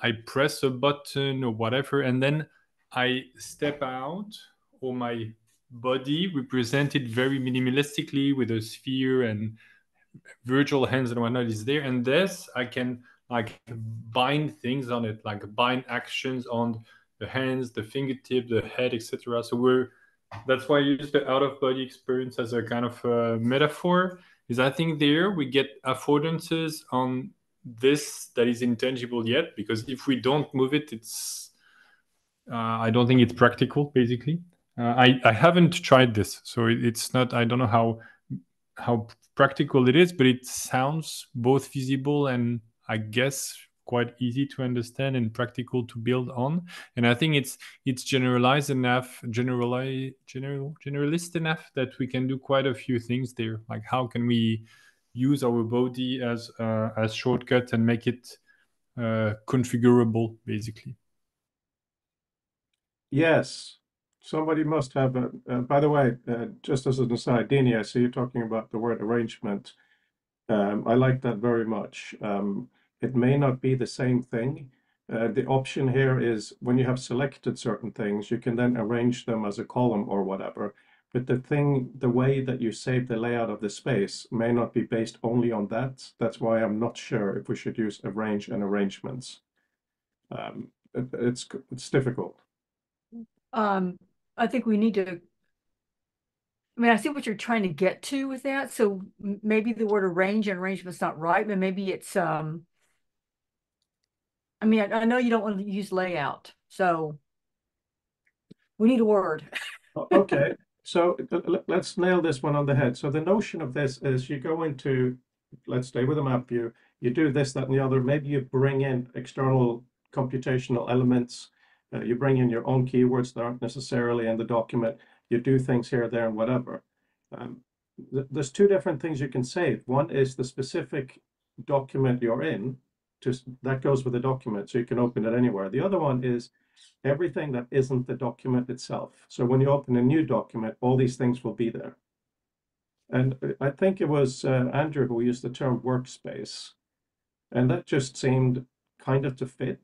I press a button or whatever, and then I step out, or my body represented very minimalistically with a sphere and virtual hands and whatnot is there. And this, I can like bind things on it, like bind actions on the hands, the fingertip, the head, etc. So that's why I use the out-of-body experience as a kind of metaphor, is I think there we get affordances on this that is intangible yet, because if we don't move it, it's I don't think it's practical, basically. I haven't tried this, so it's not, I don't know how practical it is, but it sounds both feasible and I guess quite easy to understand and practical to build on. And I think it's generalized enough, generalist enough that we can do quite a few things there. Like how can we use our body as shortcut and make it configurable, basically. Yes, somebody must have by the way, just as an aside, Dini, I see you talking about the word arrangement. I like that very much. It may not be the same thing. The option here is when you have selected certain things, you can then arrange them as a column or whatever. But the way that you save the layout of the space may not be based only on that. That's why I'm not sure if we should use arrange and arrangements. It's difficult. I think we need to, I mean, I see what you're trying to get to with that. So maybe the word arrange and arrangement's not right, but maybe it's, I mean, I know you don't want to use layout, so we need a word. Okay, so let's nail this one on the head. So the notion of this is you go into, let's stay with a map view, you do this, that, and the other. Maybe you bring in external computational elements. You bring in your own keywords that aren't necessarily in the document. You do things here, there, and whatever. There's two different things you can save. One is the specific document you're in. That goes with the document, so you can open it anywhere. The other one is everything that isn't the document itself. So when you open a new document, all these things will be there. And I think it was Andrew who used the term workspace. And that just seemed kind of to fit.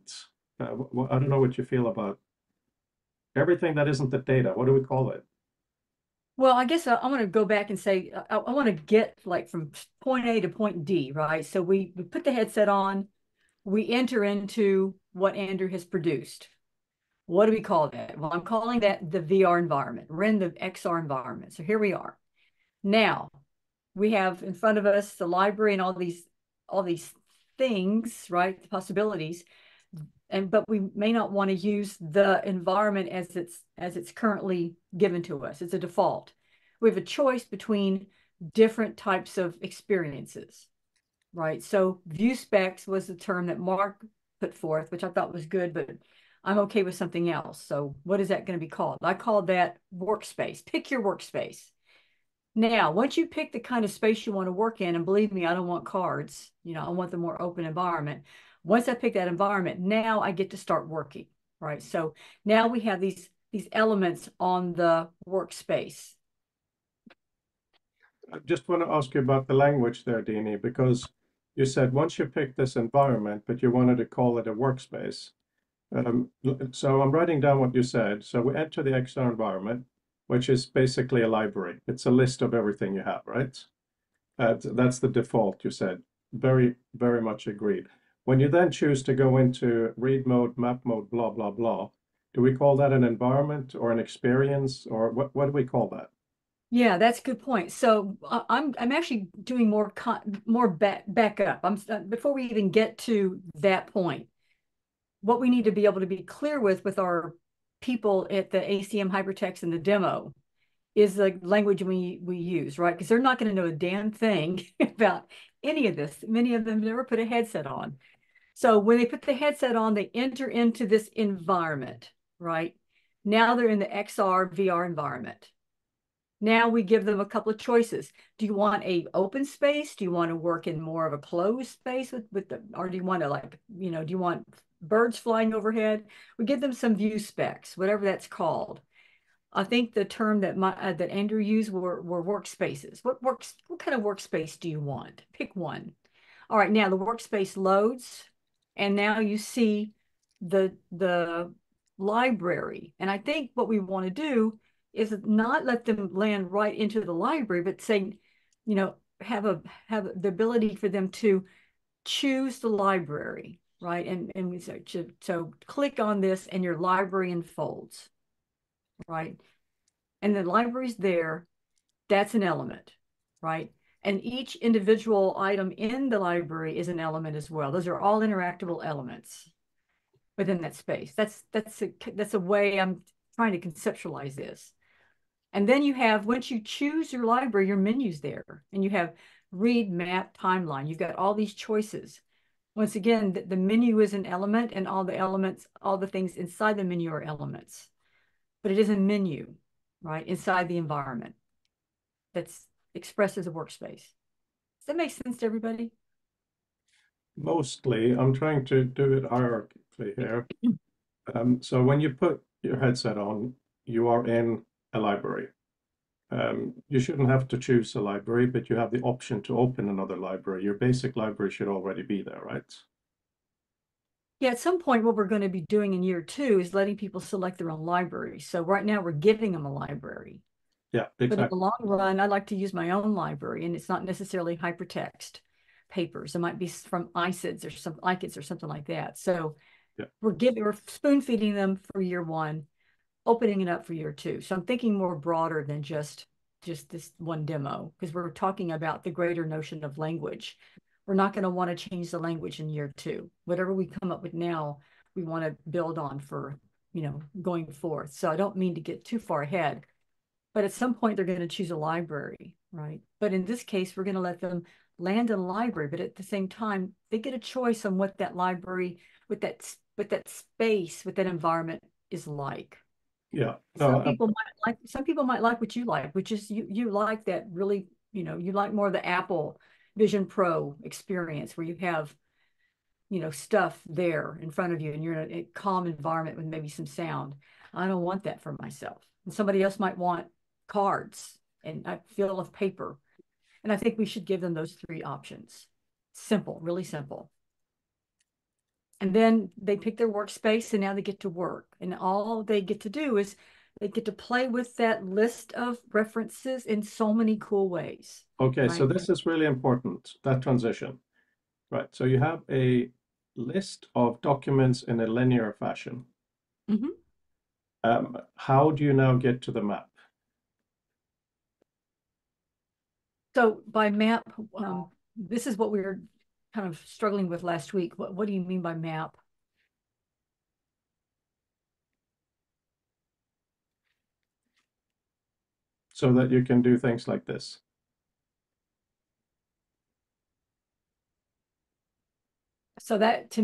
I don't know what you feel about everything that isn't the data. What do we call it? Well, I guess I want to go back and say, I want to get like from point A to point D, right? So we put the headset on, we enter into what Andrew has produced. What do we call that? Well, I'm calling that the VR environment. We're in the XR environment. So here we are. Now we have in front of us the library and all these things, right? The possibilities. But we may not want to use the environment as it's currently given to us. It's a default. We have a choice between different types of experiences, right? So view specs was the term that Mark put forth, which I thought was good, but I'm okay with something else. So what is that going to be called? I called that workspace. Pick your workspace. Now, once you pick the kind of space you want to work in, and believe me, I don't want cards, you know, I want the more open environment. Once I pick that environment, now I get to start working, right? So now we have these elements on the workspace. I just want to ask you about the language there, Dini, because you said once you pick this environment, but you wanted to call it a workspace. So I'm writing down what you said. So we enter the external environment, which is basically a library. It's a list of everything you have, right? That's the default, you said. Very, very much agreed. When you then choose to go into read mode, map mode, blah, blah, blah, do we call that an environment or an experience, or what do we call that? Yeah, that's a good point. So I'm actually doing more backup. Before we even get to that point, what we need to be able to be clear with our people at the ACM Hypertext and the demo is the language we use, right? Because they're not going to know a damn thing about any of this. Many of them never put a headset on. So when they put the headset on, they enter into this environment, right? Now they're in the XR VR environment. Now we give them a couple of choices. Do you want a open space? Do you want to work in more of a closed space or do you want to, like, you know, do you want birds flying overhead? We give them some view specs, whatever that's called. I think the term that that Andrew used were workspaces. What kind of workspace do you want? Pick one. All right, now the workspace loads, and now you see the library. And I think what we want to do is not let them land right into the library, but say, you know, have the ability for them to choose the library, right? And we say, so click on this and your library unfolds, right? And the library's there, that's an element, right? And each individual item in the library is an element as well. Those are all interactable elements within that space. That's a way I'm trying to conceptualize this. And then you have, once you choose your library, your menu's there, and you have read, map, timeline. You've got all these choices. Once again, the menu is an element, and all the elements, all the things inside the menu are elements. But it is a menu, right, inside the environment that's expressed as a workspace. Does that make sense to everybody? Mostly, I'm trying to do it hierarchically here. So when you put your headset on, you are in a library. You shouldn't have to choose a library, but you have the option to open another library. Your basic library should already be there, right? Yeah, at some point, what we're going to be doing in year 2 is letting people select their own library. So right now, we're giving them a library. Yeah, But in exactly. the long run, I like to use my own library, and it's not necessarily hypertext papers. It might be from ICIDS or something like that. So Yeah. we're spoon feeding them for year 1, opening it up for year 2. So I'm thinking more broader than just this one demo, because we're talking about the greater notion of language. We're not going to want to change the language in year 2. Whatever we come up with now, we want to build on for, you know, going forth. So I don't mean to get too far ahead, but at some point they're going to choose a library, right? But in this case, we're going to let them land in a library, but at the same time, they get a choice on what that library, with that space, with that environment is like. Yeah. Some people might like what you like, which is you like that really, you know, you like more of the Apple Vision Pro experience where you have, you know, stuff there in front of you and you're in a calm environment with maybe some sound. I don't want that for myself. And somebody else might want cards and a feel of paper. And I think we should give them those 3 options. Simple, really simple. And then they pick their workspace and now they get to work. And all they get to do is they get to play with that list of references in so many cool ways. Okay, so right? this is really important, that transition. Right, so you have a list of documents in a linear fashion. Mhm. How do you now get to the map? So by map, this is what we were kind of struggling with last week. What do you mean by map? So that you can do things like this. So that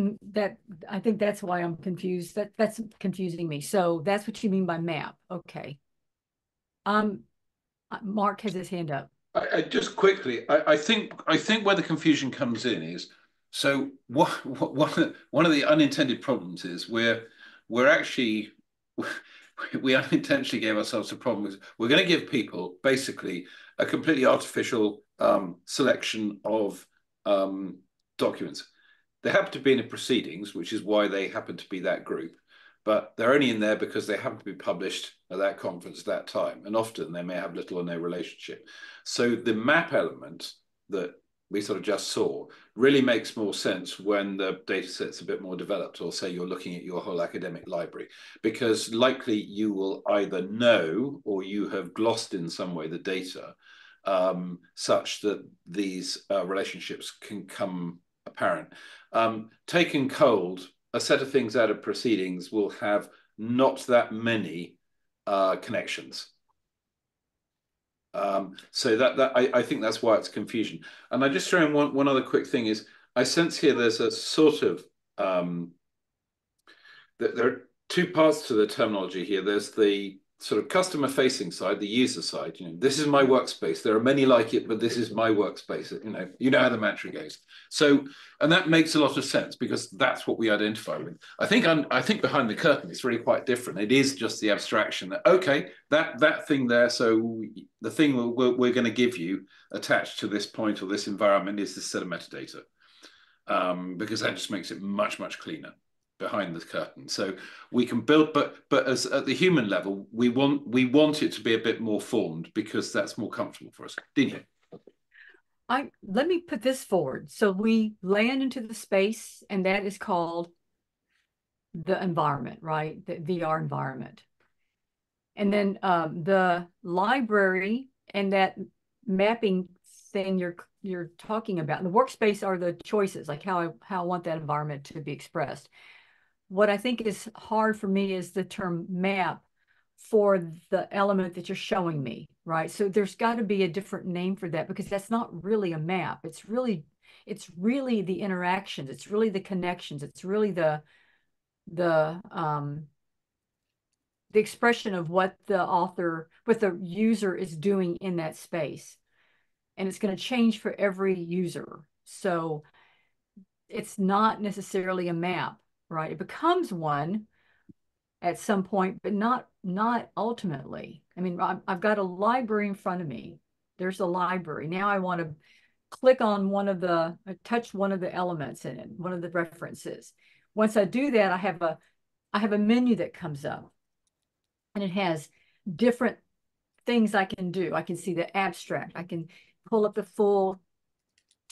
I think that's why I'm confused. That's confusing me. So that's what you mean by map. Okay. Mark has his hand up. I just quickly, I think where the confusion comes in is, so one of the unintended problems is we're actually we unintentionally gave ourselves a problem. We're going to give people basically a completely artificial selection of documents. They happen to be in the proceedings, which is why they happen to be that group. But they're only in there because they happen to be published at that conference at that time. And often they may have little or no relationship. So the map element that we sort of just saw really makes more sense when the data set's a bit more developed, or say you're looking at your whole academic library, because likely you will either know or you have glossed in some way the data such that these relationships can come apparent. Taken cold, a set of things out of proceedings will have not that many connections. So I think that's why it's confusion. And I just throw in one other quick thing is, I sense here there's a sort of, there are two parts to the terminology here. There's the sort of customer facing side, the user side. This is my workspace. There are many like it, but this is my workspace. You know how the mantra goes. So, and that makes a lot of sense because that's what we identify with. I think behind the curtain, it's really quite different. It is just the abstraction that, okay, that thing there. So the thing we're going to give you attached to this point or this environment is this set of metadata, because that just makes it much, much cleaner behind the curtain. So we can build, but as at the human level, we want it to be a bit more formed because that's more comfortable for us. Dina. Let me put this forward. So we land into the space, and that is called the environment, right? The VR environment. And then the library and that mapping thing you're talking about, the workspace are the choices, like how I want that environment to be expressed. What I think is hard for me is the term map for the element that you're showing me, right? So there's got to be a different name for that, because that's not really a map. It's really the interactions. It's really the connections. It's really the expression of what the user is doing in that space. And it's going to change for every user. So it's not necessarily a map, right? It becomes one at some point, but not ultimately. I mean, I've got a library in front of me. There's a library. Now I want to click on touch one of the elements in it, one of the references. Once I do that, I have a menu that comes up, and it has different things I can do. I can see the abstract. I can pull up the full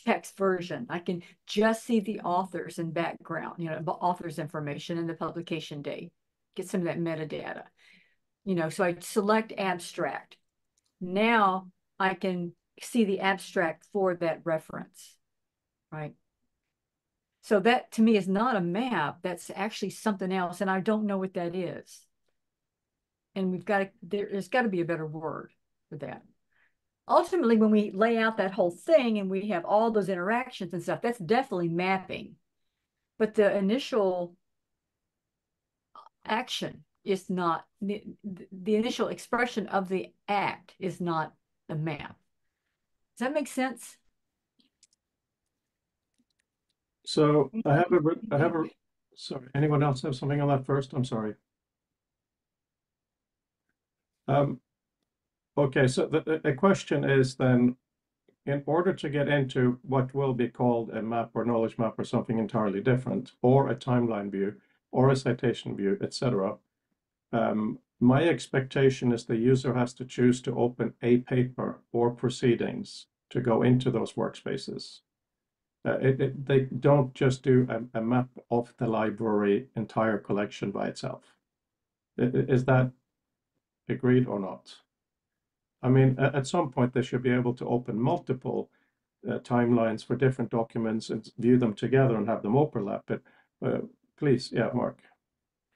text version. I can just see the authors and background, authors information and the publication date, get some of that metadata, so I select abstract. Now I can see the abstract for that reference, right? So that to me is not a map. That's actually something else. And I don't know what that is. And there's got to be a better word for that. Ultimately, when we lay out that whole thing and we have all those interactions and stuff, that's definitely mapping. But the initial action is not, the initial expression of the act is not a map. Does that make sense? So sorry, anyone else have something on that first? I'm sorry. Okay, so the question is then, in order to get into what will be called a map or knowledge map or something entirely different, or a timeline view, or a citation view, etc., my expectation is the user has to choose to open a paper or proceedings to go into those workspaces. They don't just do a map of the library entire collection by itself. Is that agreed or not? I mean, at some point they should be able to open multiple timelines for different documents and view them together and have them overlap. But please, yeah, Mark.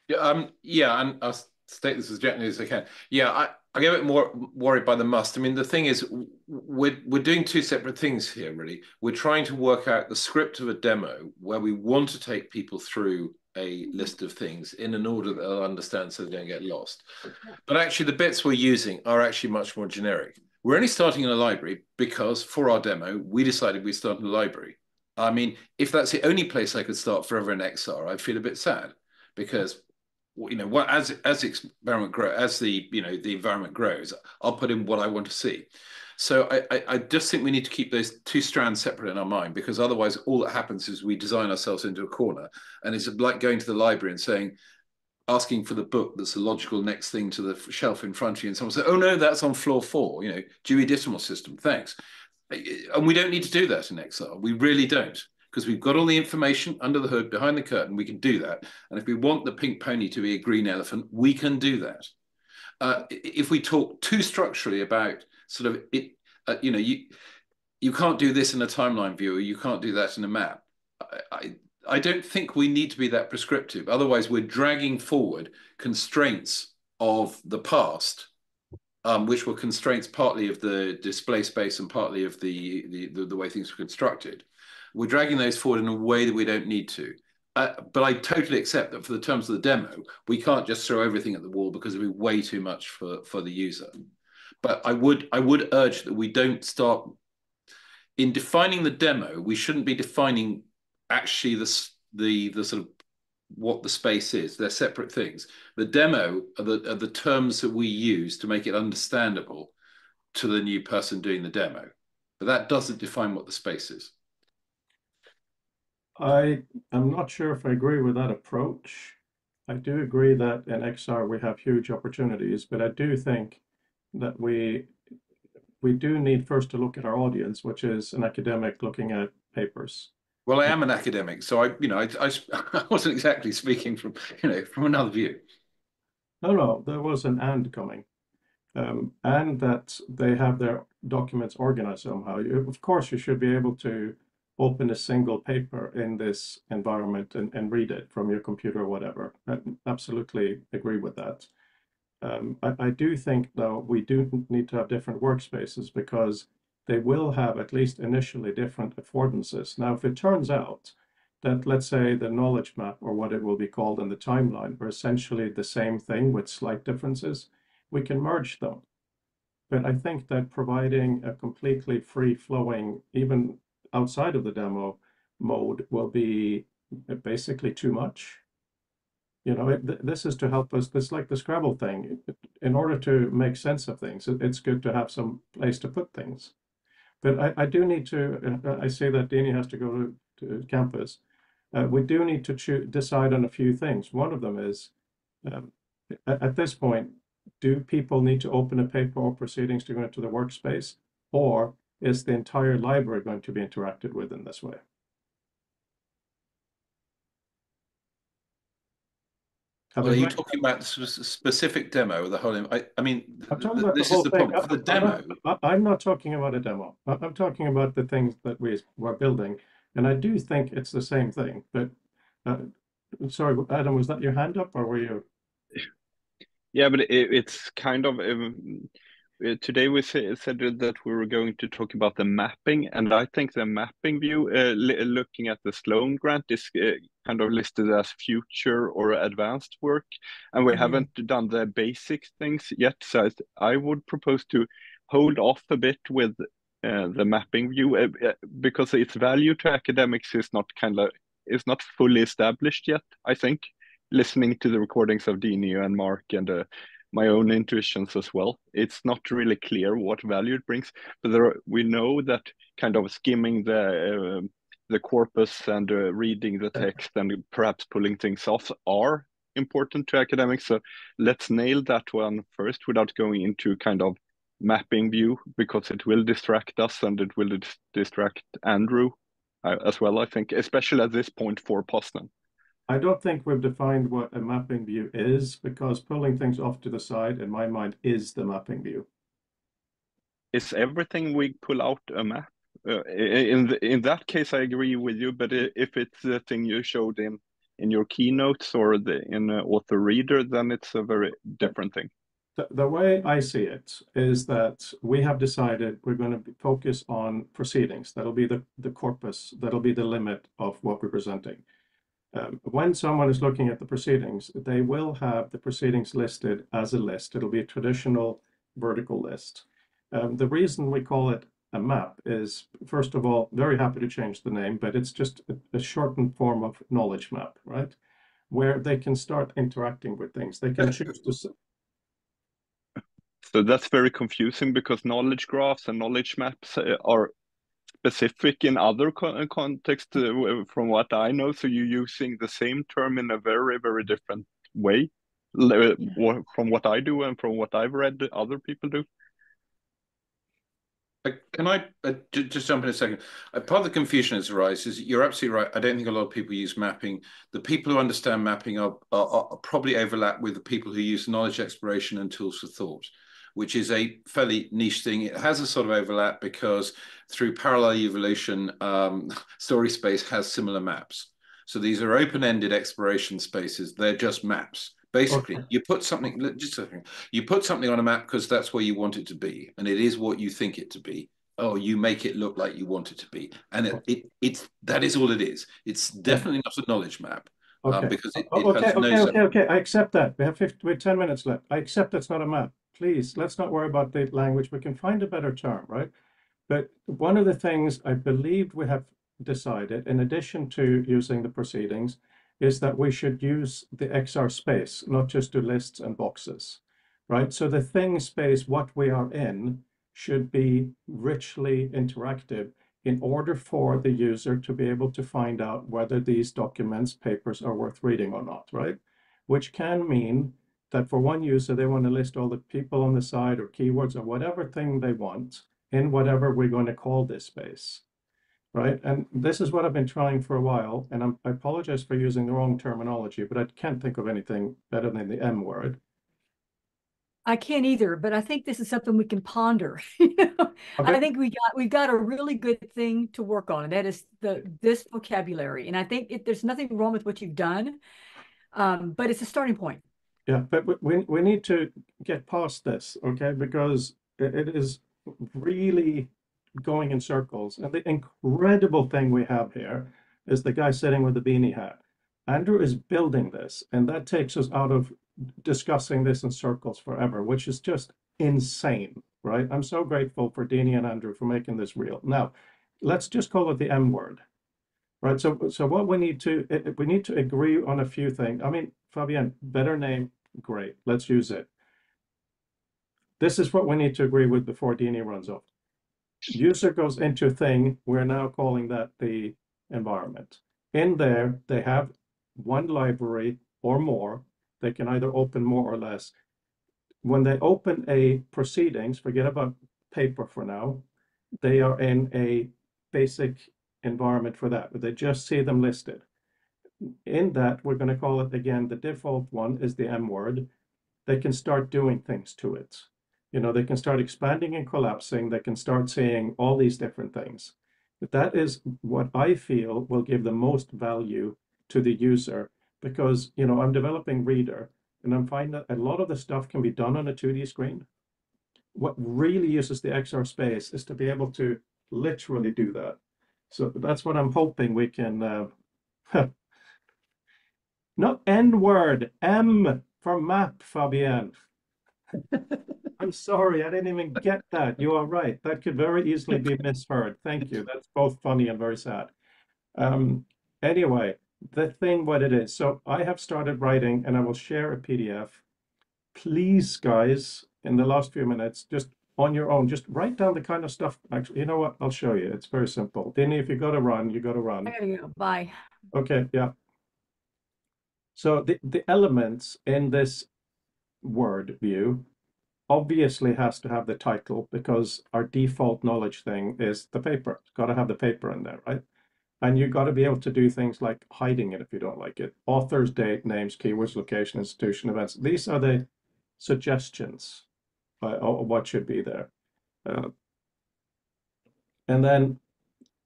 Yeah, and I'll state this as gently as I can. Yeah, I get a bit more worried by the must. I mean, the thing is, we're doing two separate things here, really. We're trying to work out the script of a demo where we want to take people through a list of things in an order that they'll understand so they don't get lost. But actually, the bits we're using are actually much more generic. we're only starting in a library because for our demo, we decided we'd start in a library. I mean, if that's the only place I could start forever in XR, I'd feel a bit sad because, you know, what as the experiment grows, as the environment grows, I'll put in what I want to see. So I just think we need to keep those two strands separate in our mind, because otherwise all that happens is we design ourselves into a corner, and it's like going to the library and saying, asking for the book that's the logical next thing to the shelf in front of you, and someone says, "Oh no, that's on floor 4." You know, Dewey Decimal System. Thanks. And we don't need to do that in XR. We really don't, because we've got all the information under the hood, behind the curtain. We can do that. And if we want the pink pony to be a green elephant, we can do that. If we talk too structurally about sort of it, you know, you can't do this in a timeline view, or you can't do that in a map. I don't think we need to be that prescriptive. Otherwise, we're dragging forward constraints of the past, which were constraints partly of the display space and partly of the way things were constructed. We're dragging those forward in a way that we don't need to. But I totally accept that for the terms of the demo, we can't just throw everything at the wall, because it'd be way too much for the user. But I would urge that we don't start in defining the demo. We shouldn't be defining actually the sort of what the space is. They're separate things. The demo are the terms that we use to make it understandable to the new person doing the demo, but that doesn't define what the space is. I am not sure if I agree with that approach. I do agree that in XR we have huge opportunities, but I do think that we do need first to look at our audience, which is an academic looking at papers. Well, I am an academic, so I wasn't exactly speaking from another view. No, there was an and coming, and that they have their documents organized somehow. Of course, you should be able to open a single paper in this environment and read it from your computer or whatever. I absolutely agree with that. I do think, though, we do need to have different workspaces, because they will have, at least initially, different affordances. Now, if it turns out that, let's say, the knowledge map, or what it will be called in the timeline, are essentially the same thing with slight differences, we can merge them. But I think that providing a completely free-flowing, even outside of the demo mode, will be basically too much. You know, this is to help us. It's like the Scrabble thing. In order to make sense of things, it's good to have some place to put things. But I do need to, I say that Dini has to go to campus. We do need to decide on a few things. One of them is, at this point, do people need to open a paper or proceedings to go into the workspace? Or is the entire library going to be interacted with in this way? Well, are you talking about the specific demo or the whole? I mean, I'm talking about this the whole is the thing. problem for the demo. I'm not talking about a demo. I'm talking about the things that we're building, and I do think it's the same thing. But sorry, Adam, was that your hand up, or were you? Yeah, but it's kind of today we said that we were going to talk about the mapping, and I think the mapping view, looking at the Sloan grant, is kind of listed as future or advanced work, and we haven't done the basic things yet. So I would propose to hold off a bit with the mapping view, because its value to academics is not fully established yet, I think. Listening to the recordings of Dini and Mark and my own intuitions as well, it's not really clear what value it brings. But we know that kind of skimming the corpus and reading the text and perhaps pulling things off are important to academics. So let's nail that one first without going into kind of mapping view, because it will distract us and it will distract Andrew as well, I think, especially at this point for Poznan. I don't think we've defined what a mapping view is, because pulling things off to the side, in my mind, is the mapping view. Is everything we pull out a map? In that case, I agree with you. But if it's the thing you showed in your keynotes or in Author Reader, then it's a very different thing. The way I see it is that we have decided we're going to focus on proceedings. That'll be the corpus. That'll be the limit of what we're presenting. When someone is looking at the proceedings, they will have the proceedings listed as a list. It'll be a traditional vertical list. The reason we call it a map is, first of all, very happy to change the name, but it's just a shortened form of knowledge map, right? Where they can start interacting with things. They can choose to. So that's very confusing because knowledge graphs and knowledge maps are specific in other contexts from what I know. So you're using the same term in a very, very different way from what I do and from what I've read other people do. Can I just jump in a second? Part of the confusion that's arises is you're absolutely right. I don't think a lot of people use mapping. The people who understand mapping are probably overlap with the people who use knowledge exploration and tools for thought, which is a fairly niche thing. It has a sort of overlap because through parallel evolution, story space has similar maps. So these are open-ended exploration spaces. They're just maps. Basically, Okay. you put something, just a second, you put something on a map because that's where you want it to be, and it is what you think it to be. Oh, you make it look like you want it to be, and it's that is all it is. It's definitely not a knowledge map, Okay. because it Okay, has no. okay. I accept that. We have 10 minutes left. I accept it's not a map. Please, let's not worry about the language. We can find a better term, right? But one of the things I believe we have decided, in addition to using the proceedings, is that we should use the XR space, not just do lists and boxes, right? So the thing space, what we are in, should be richly interactive in order for the user to be able to find out whether these documents, papers are worth reading or not, right? Which can mean that for one user, they want to list all the people on the side or keywords or whatever thing they want in whatever we're going to call this space, right? And this is what I've been trying for a while, and I apologize for using the wrong terminology, but I can't think of anything better than the M word. I can't either, but I think this is something we can ponder. You know? Okay. I think we've got a really good thing to work on, and that is this vocabulary. And I think there's nothing wrong with what you've done, but it's a starting point. Yeah, but we need to get past this, okay? Because it is really going in circles. And the incredible thing we have here is the guy sitting with the beanie hat. Andrew is building this, and that takes us out of discussing this in circles forever, which is just insane, right? I'm so grateful for Deanie and Andrew for making this real. Now, let's just call it the M word, right? So what we need to agree on a few things. I mean, Fabienne, better name, great. Let's use it. This is what we need to agree with before Deanie runs off. User goes into a thing, we're now calling that the environment. In there, they have one library or more. They can either open more or less. When they open a proceedings, forget about paper for now, they are in a basic environment for that, but they just see them listed. In that, we're going to call it again, the default one is the M word. They can start doing things to it. You know, they can start expanding and collapsing. They can start saying all these different things. But that is what I feel will give the most value to the user because, you know, I'm developing Reader and I'm finding that a lot of the stuff can be done on a 2D screen. What really uses the XR space is to be able to literally do that. So that's what I'm hoping we can, not N word, M for map, Fabienne. I'm sorry, I didn't even get that. You are right. That could very easily be misheard. Thank you. That's both funny and very sad. Anyway, the thing what it is. So I have started writing and I will share a PDF. Please, guys, in the last few minutes, just on your own, just write down the kind of stuff. Actually, you know what? I'll show you. It's very simple. Dinny, if you got to run, you got to run. I gotta go. Bye. Okay, yeah. So the elements in this word view obviously has to have the title because our default knowledge thing is the paper. It's got to have the paper in there, right? And you've got to be able to do things like hiding it if you don't like it. Authors, date, names, keywords, location, institution, events. These are the suggestions of what should be there. And then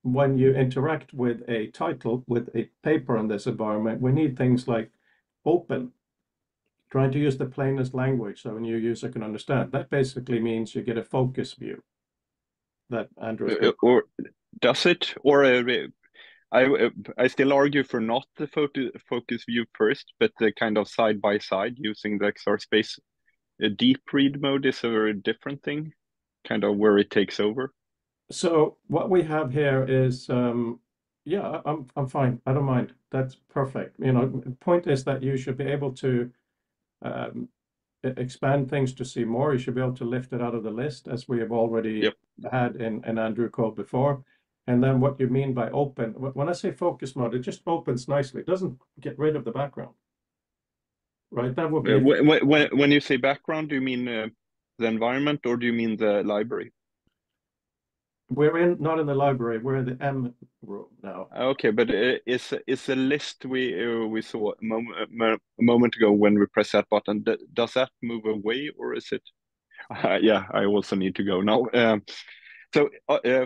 when you interact with a title, with a paper in this environment, we need things like open, trying to use the plainest language so a new user can understand. That basically means you get a focus view that Andrew is or does it? Or I still argue for not the focus view first, but the kind of side by side using the XR space. A deep read mode is a very different thing. kind of where it takes over? So what we have here is, yeah, I'm fine. I don't mind. That's perfect. You know, the point is that you should be able to um, expand things to see more. You should be able to lift it out of the list, as we have already Yep. had in Andrew Code before. And then what you mean by open, when I say focus mode, it just opens nicely. It doesn't get rid of the background, right? That would be, When you say background, do you mean the environment, or do you mean the library? we're not in the library, we're in the M room now. Okay, but it's a list we saw a moment ago when we press that button. Does that move away, or is it? Yeah, I also need to go now. So,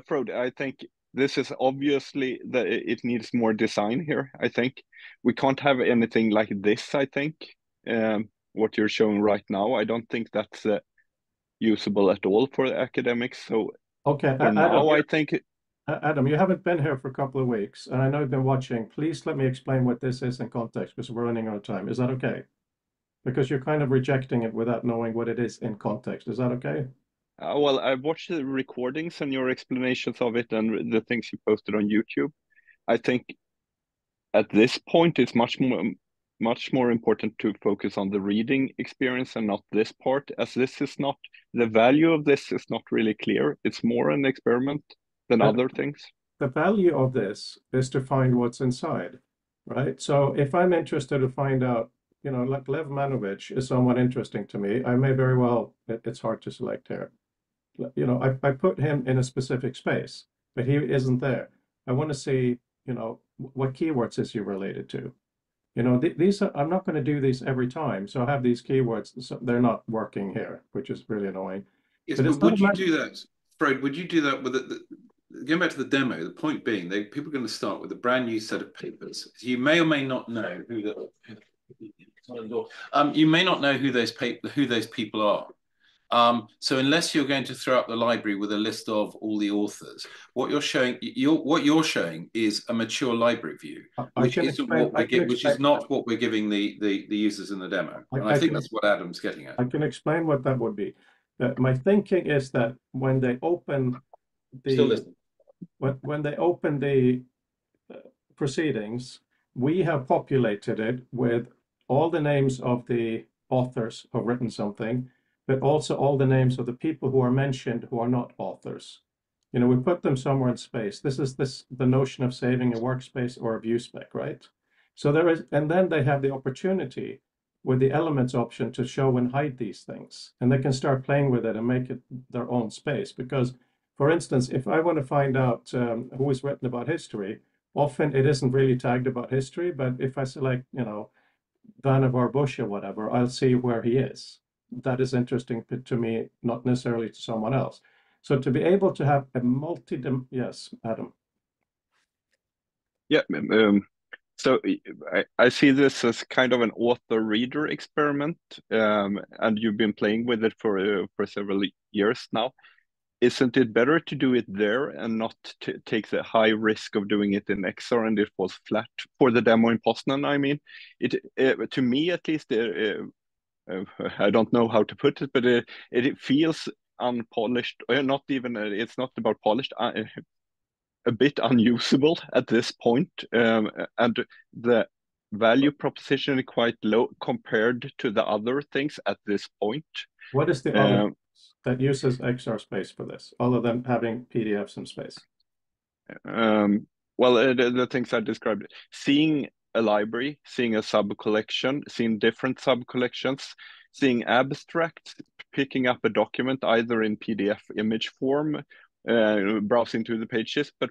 Frode, I think this is obviously that it needs more design here. I think we can't have anything like this. I think what you're showing right now, I don't think that's usable at all for the academics. So Okay, for now, I think. Adam, you haven't been here for a couple of weeks, and I know you've been watching. Please let me explain what this is in context, because we're running out of time. Is that okay? Because you're kind of rejecting it without knowing what it is in context. Is that okay? Well, I've watched the recordings and your explanations of it and the things you posted on YouTube. I think at this point it's much more important to focus on the reading experience and not this part, as this is not, the value of this is not really clear. It's more an experiment than But other things. the value of this is to find what's inside, right? So if I'm interested to find out, you know, like Lev Manovich is somewhat interesting to me, I may very well, it's hard to select here. You know, I put him in a specific space, but he isn't there. I want to see, you know, what keywords is he related to? You know, these are, I'm not going to do these every time. So I have these keywords, so they're not working here, which is really annoying. Yes, But but it's not would you about- do that, Fred? Would you do that with going back to the demo? The point being, people are going to start with a brand new set of papers. You may or may not know who you may not know who those people are. So unless you're going to throw up the library with a list of all the authors, what you're showing is a mature library view, which is not what we're giving the users in the demo. And I think that's what Adam's getting at. I can explain what that would be. My thinking is that when they open Still the listening. when they open the proceedings, we have populated it with all the names of the authors who have written something, but also all the names of the people who are mentioned who are not authors. You know, we put them somewhere in space. This is the notion of saving a workspace or a view spec, right? So there is, and then they have the opportunity with the elements option to show and hide these things, and they can start playing with it and make it their own space. Because, for instance, if I want to find out who is written about history, often it isn't really tagged about history, but if I select, you know, Vannevar Bush or whatever, I'll see where he is. That is interesting to me, not necessarily to someone else. So to be able to have a yes, Adam. Yeah, so I see this as kind of an author-reader experiment, and you've been playing with it for several years now. Isn't it better to do it there and not take the high risk of doing it in XR and it was flat for the demo in Poznan? I mean, to me at least, I don't know how to put it, but it feels unpolished. Not even it's not about polished. A bit unusable at this point, and the value proposition is quite low compared to the other things at this point. What is the other that uses XR space for this, other than having PDFs in space? Well, the things I described, seeing a library, seeing a sub-collection, seeing different sub-collections, seeing abstracts, picking up a document either in PDF image form, browsing through the pages, but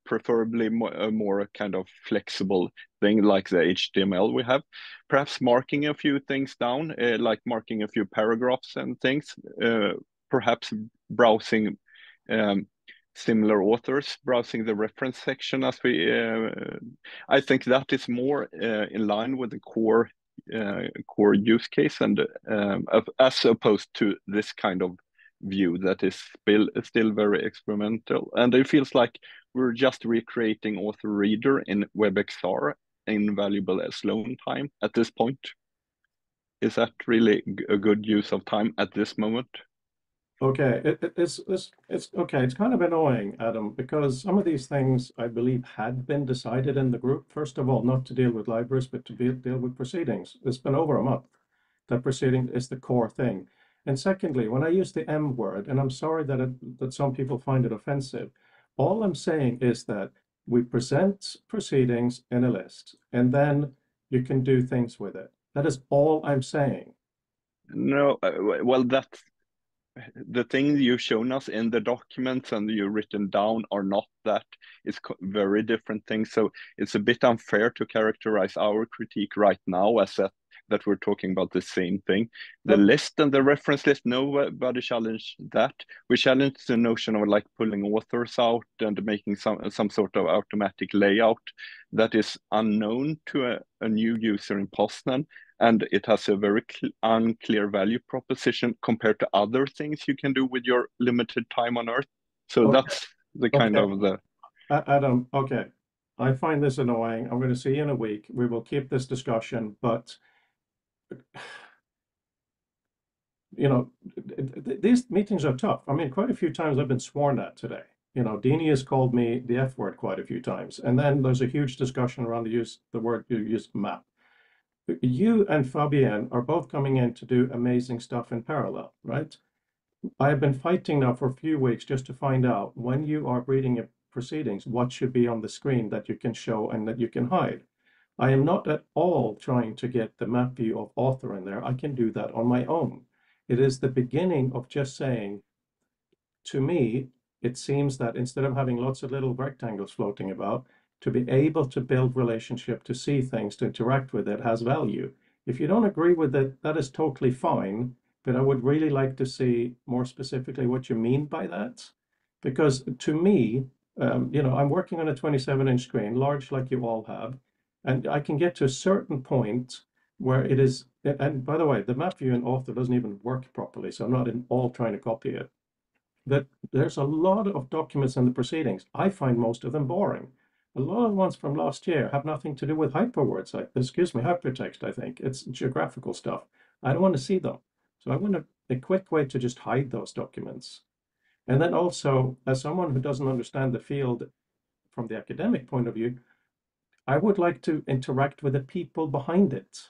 preferably a more kind of flexible thing like the HTML we have. Perhaps marking a few things down, like marking a few paragraphs and things, perhaps browsing similar authors, browsing the reference section as we, I think that is more in line with the core use case, and as opposed to this kind of view that is still very experimental. And it feels like we're just recreating author reader in WebXR in valuable Sloan time at this point. Is that really a good use of time at this moment? Okay, it's okay. It's kind of annoying, Adam, because some of these things I believe had been decided in the group. First of all, not to deal with libraries, but to deal with proceedings. It's been over a month. That proceeding is the core thing. And secondly, when I use the M word, and I'm sorry that some people find it offensive, all I'm saying is that we present proceedings in a list, and then you can do things with it. That is all I'm saying. No, well, that's the thing you've shown us in the documents and you've written down are not that. It's very different things. So it's a bit unfair to characterize our critique right now as that we're talking about the same thing. The Yep. list and the reference list, nobody challenged that. We challenged the notion of like pulling authors out and making some sort of automatic layout that is unknown to a new user in Postman. And it has a very unclear value proposition compared to other things you can do with your limited time on Earth. So Okay. that's the kind Okay. of the. Adam, okay. I find this annoying. I'm going to see you in a week. We will keep this discussion, but you know, these meetings are tough. I mean, quite a few times I've been sworn at today. You know, Deanie has called me the F word quite a few times. And then there's a huge discussion around the word you use map. You and Fabienne are both coming in to do amazing stuff in parallel, right? I have been fighting now for a few weeks just to find out when you are reading proceedings, what should be on the screen that you can show and that you can hide. I am not at all trying to get the map view of author in there. I can do that on my own. It is the beginning of just saying, to me, it seems that instead of having lots of little rectangles floating about, to be able to build relationship, to see things, to interact with it has value. If you don't agree with it, that is totally fine, but I would really like to see more specifically what you mean by that. Because to me, you know, I'm working on a 27-inch screen, large like you all have, and I can get to a certain point where it is, and by the way, the map view in author doesn't even work properly, so I'm not in all trying to copy it. That there's a lot of documents in the proceedings. I find most of them boring. A lot of the ones from last year have nothing to do with hyperwords, like, excuse me, hypertext, I think. It's geographical stuff. I don't want to see them. So I want a quick way to just hide those documents. And then also, as someone who doesn't understand the field from the academic point of view, I would like to interact with the people behind it.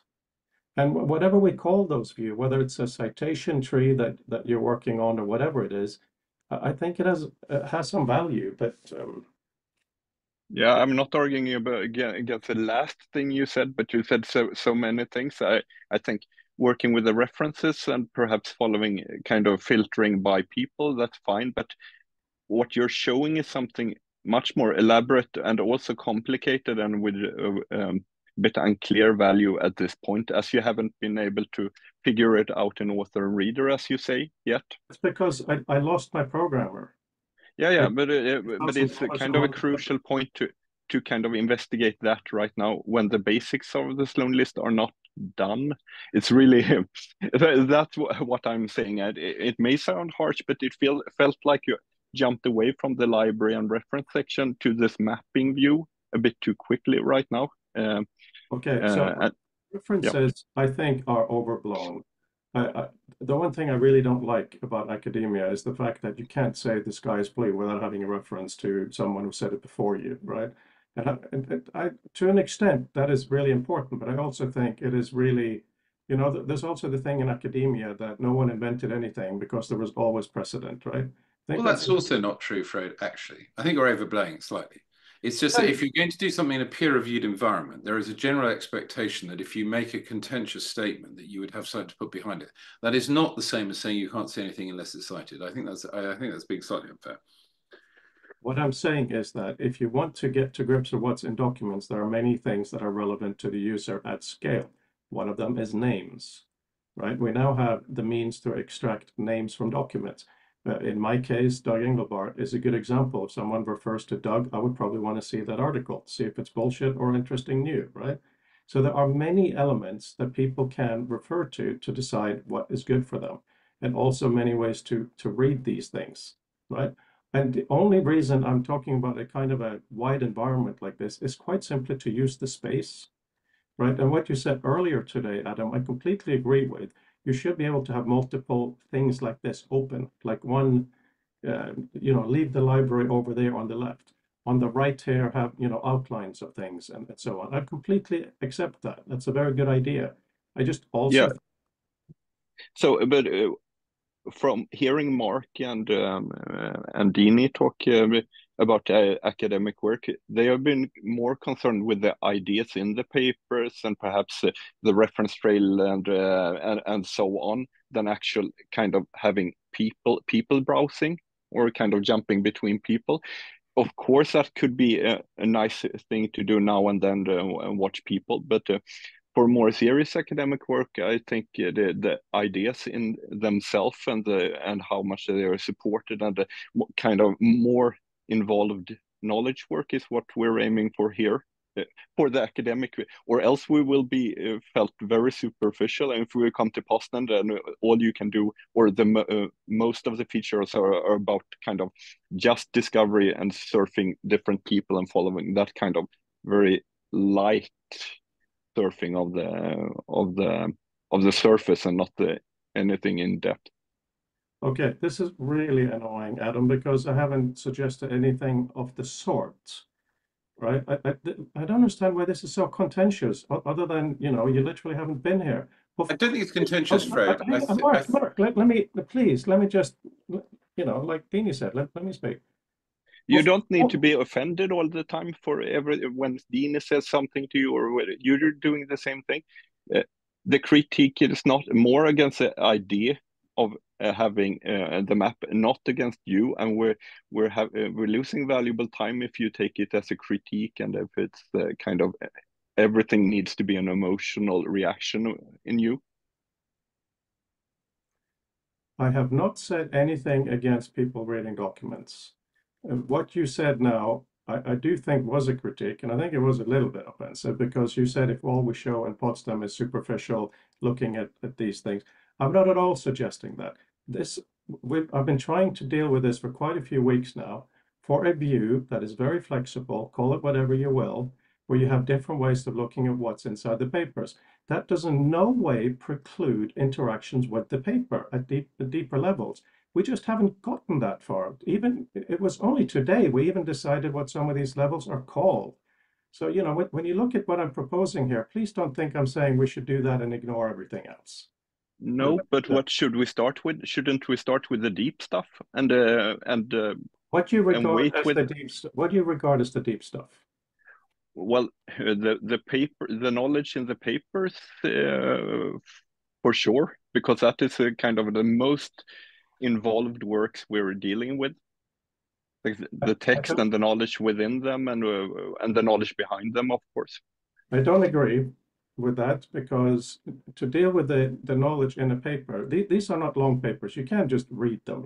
And whatever we call those views, whether it's a citation tree that you're working on or whatever it is, I think it has some value, but Yeah, I'm not arguing against the last thing you said, but you said so many things. I think working with the references and perhaps following kind of filtering by people, that's fine. But what you're showing is something much more elaborate and also complicated and with a bit unclear value at this point, as you haven't been able to figure it out in author and reader, as you say, yet. it's because I lost my programmer. Yeah, but it's $1,000 kind a of a month. crucial point to kind of investigate that right now when the basics of the Sloan list are not done. It's really that's what I'm saying. It may sound harsh, but it felt like you jumped away from the library and reference section to this mapping view a bit too quickly right now. Okay, so Yeah. references, I think, are overblown. The one thing I really don't like about academia is the fact that you can't say the sky is blue without having a reference to someone who said it before you, right? And to an extent, that is really important, but I also think it is really, you know, there's also the thing in academia that no one invented anything because there was always precedent, right? I think Well, that's also not true, Fred, actually. I think you're overblowing it slightly. It's just that if you're going to do something in a peer-reviewed environment, there is a general expectation that if you make a contentious statement, that you would have something to put behind it. That is not the same as saying you can't say anything unless it's cited. I think that's being slightly unfair. What I'm saying is that if you want to get to grips with what's in documents, there are many things that are relevant to the user at scale. One of them is names, right? We now have the means to extract names from documents. In my case, Doug Engelbart is a good example. If someone refers to Doug, I would probably want to see that article, see if it's bullshit or interesting new, right? So there are many elements that people can refer to decide what is good for them, and also many ways to read these things, right? And the only reason I'm talking about a kind of a wide environment like this is quite simply to use the space, right? And what you said earlier today, Adam, I completely agree with. you should be able to have multiple things like this open, like one, leave the library over there on the left. On the right here, have, outlines of things and so on. I completely accept that. That's a very good idea. I just also Yeah. So, but from hearing Mark and Dini talk about academic work, they have been more concerned with the ideas in the papers and perhaps the reference trail and so on, than actual kind of having people browsing or kind of jumping between people. Of course, that could be a nice thing to do now and then and watch people, but for more serious academic work, I think the ideas in themselves and how much they are supported and the kind of more involved knowledge work is what we're aiming for here for the academic, or else we will be felt very superficial. And if we come to Poznan, then all you can do, or the most of the features are about kind of just discovery and surfing different people and following that kind of very light surfing of the surface and not anything in depth. Okay, this is really annoying, Adam, because I haven't suggested anything of the sort, right? I don't understand why this is so contentious, other than, you literally haven't been here. I don't think it's contentious, Fred. Mark, let me, please, let me just, like Dini said, let me speak. You don't need to be offended all the time when Dini says something to you, or you're doing the same thing. The critique is not more against the idea of having the map, not against you, and we're losing valuable time if you take it as a critique, and if it's kind of everything needs to be an emotional reaction in you. I have not said anything against people reading documents. What you said now, I do think was a critique, and I think it was a little bit offensive, because you said if all we show in Potsdam is superficial looking at these things. I'm not at all suggesting that. I've been trying to deal with this for quite a few weeks now, for a view that is very flexible, call it whatever you will, where you have different ways of looking at what's inside the papers. That does in no way preclude interactions with the paper at deeper levels. We just haven't gotten that far. It was only today we even decided what some of these levels are called. So, when you look at what I'm proposing here, please don't think I'm saying we should do that and ignore everything else. No, but what should we start with? Shouldn't we start with the deep stuff what do you regard as the deep? What do you regard as the deep stuff? Well, the knowledge in the papers, for sure, because that is kind of the most involved works we're dealing with, like the text and the knowledge within them, and the knowledge behind them, of course. I don't agree with that, because to deal with the knowledge in a paper, these are not long papers. You can't just read them,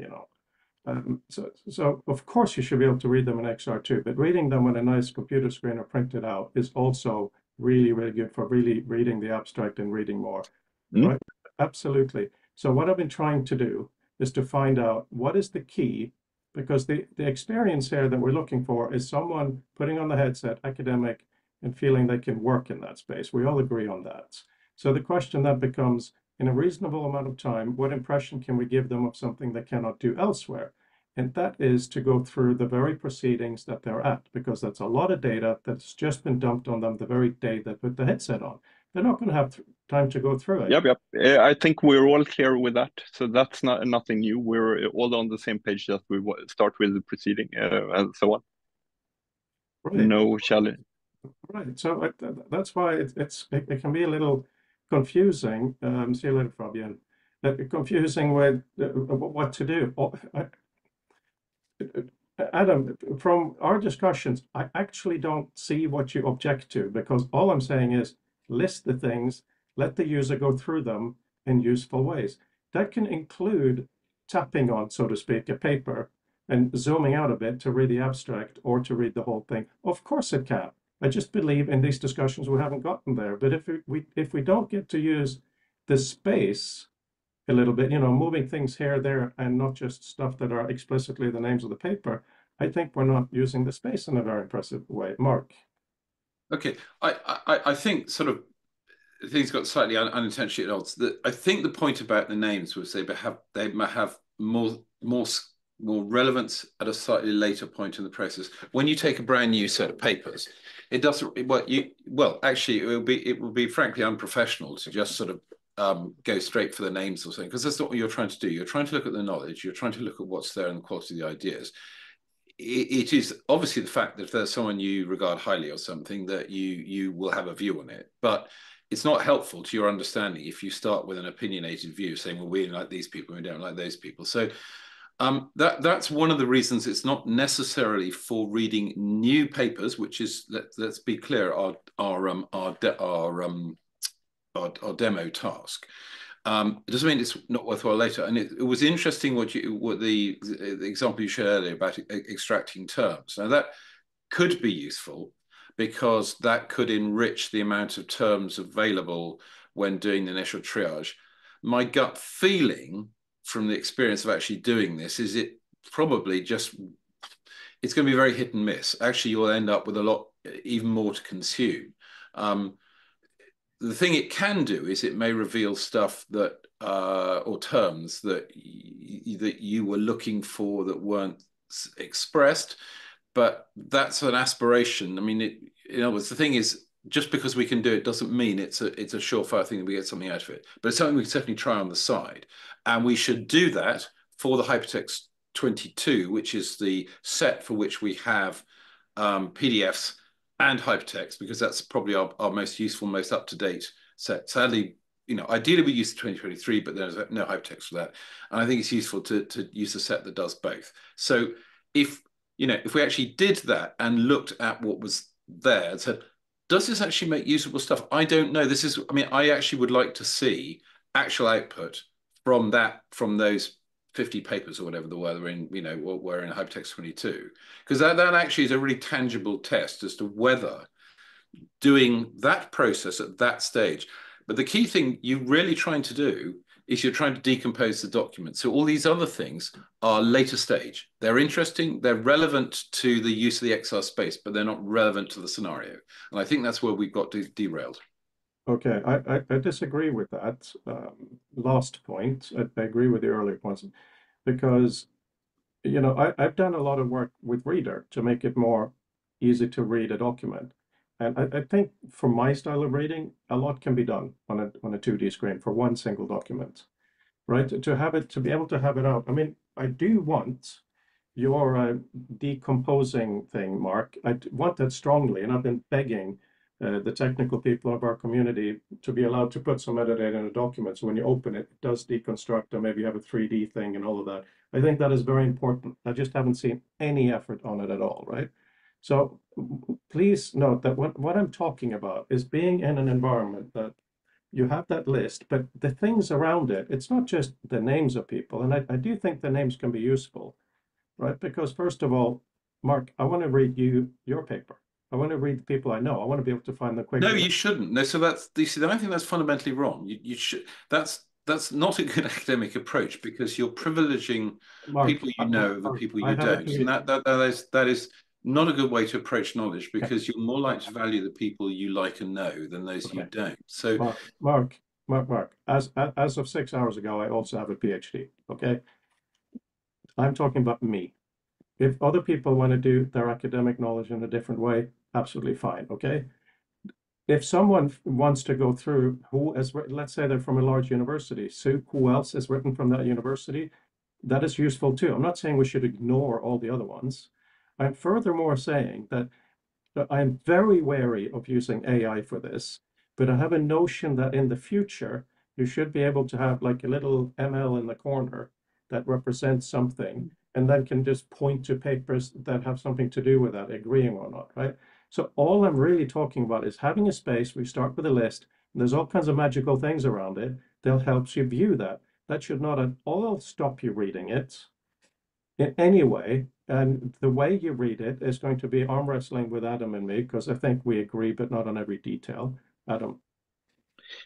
so of course you should be able to read them in XR2, but reading them on a nice computer screen or printed out is also really, really good for really reading the abstract and reading more. Right? Absolutely. So what I've been trying to do is to find out what is the key, because the experience here that we're looking for is someone putting on the headset, academic, and feeling they can work in that space. We all agree on that. So the question then becomes, in a reasonable amount of time, what impression can we give them of something they cannot do elsewhere? And that is to go through the very proceedings that they're at, because that's a lot of data that's just been dumped on them the very day they put the headset on. They're not going to have time to go through it. Yep. I think we're all clear with that. So that's nothing new. We're all on the same page that we start with the proceeding and so on. Right. No challenge. Right. So that's why it can be a little confusing. See you later, Fabian. Confusing with what to do. Adam, from our discussions, I actually don't see what you object to, because all I'm saying is list the things, let the user go through them in useful ways. That can include tapping on, so to speak, a paper and zooming out a bit to read the abstract or to read the whole thing. Of course it can. I just believe in these discussions we haven't gotten there. But if we don't get to use the space a little bit, moving things here, there, and not just stuff that are explicitly the names of the paper, I think we're not using the space in a very impressive way. Mark. Okay, I think sort of things got slightly unintentionally at odds. I think the point about the names was they might have more relevance at a slightly later point in the process. When you take a brand new set of papers, it doesn't. Actually, it will be frankly unprofessional to just sort of go straight for the names or something, because that's not what you're trying to do. You're trying to look at the knowledge. You're trying to look at what's there and the quality of the ideas. It is obviously the fact that if there's someone you regard highly or something, that you will have a view on it, but it's not helpful to your understanding if you start with an opinionated view saying, well, we like these people, we don't like those people. So that's one of the reasons it's not necessarily for reading new papers, which is, let's be clear, our demo task. It doesn't mean it's not worthwhile later. And it was interesting what the example you shared earlier about extracting terms. Now that could be useful, because that could enrich the amount of terms available when doing the initial triage. My gut feeling from the experience of actually doing this is it's going to be very hit and miss. Actually, you'll end up with a lot, even more to consume. The thing it can do is it may reveal stuff that, or terms that you were looking for that weren't expressed, but that's an aspiration. I mean, in other words, the thing is, just because we can do it doesn't mean it's a surefire thing that we get something out of it. But it's something we can certainly try on the side, and we should do that for the Hypertext 22, which is the set for which we have PDFs and hypertext, because that's probably our most useful, most up-to-date set. Sadly, ideally we use the 2023, but there's no hypertext for that. And I think it's useful to use a set that does both. So if we actually did that and looked at what was there and said, does this actually make usable stuff? I don't know. I actually would like to see actual output from those 50 papers or whatever were in Hypertext 22, because that actually is a really tangible test as to whether doing that process at that stage. But the key thing you're really trying to do is you're trying to decompose the document. So all these other things are later stage. They're interesting, they're relevant to the use of the XR space, but they're not relevant to the scenario. And I think that's where we've got derailed. Okay, I disagree with that last point. I agree with the earlier points, because I've done a lot of work with Reader to make it more easy to read a document. And I think for my style of reading, a lot can be done on a 2D screen for one single document, right? To be able to have it out. I mean, I do want your decomposing thing, Mark. I want that strongly, and I've been begging the technical people of our community to be allowed to put some metadata in a document. So when you open it, it does deconstruct, and maybe you have a 3D thing and all of that. I think that is very important. I just haven't seen any effort on it at all, right? So please note that what I'm talking about is being in an environment that you have that list, but the things around it, it's not just the names of people. And I do think the names can be useful, right? Because first of all, Mark, I want to read your paper. I want to read the people I know. I want to be able to find them quickly. No, you shouldn't. No, so I think that's fundamentally wrong. You should. That's not a good academic approach, because you're privileging Mark, people you know over people you don't, and that is not a good way to approach knowledge, because you're more likely to value the people you like and know than those you don't. So, Mark, as of 6 hours ago, I also have a PhD. Okay, I'm talking about me. If other people want to do their academic knowledge in a different way, absolutely fine. Okay. If someone wants to go through who has written, let's say they're from a large university, so who else has written from that university, that is useful too. I'm not saying we should ignore all the other ones. I'm furthermore saying that I'm very wary of using AI for this, but I have a notion that in the future, you should be able to have like a little ML in the corner that represents something, and then can just point to papers that have something to do with that, agreeing or not, right? So all I'm really talking about is having a space. We start with a list, and there's all kinds of magical things around it that helps you view that. That should not at all stop you reading it in any way. And the way you read it is going to be arm wrestling with Adam and me, because I think we agree, but not on every detail. Adam.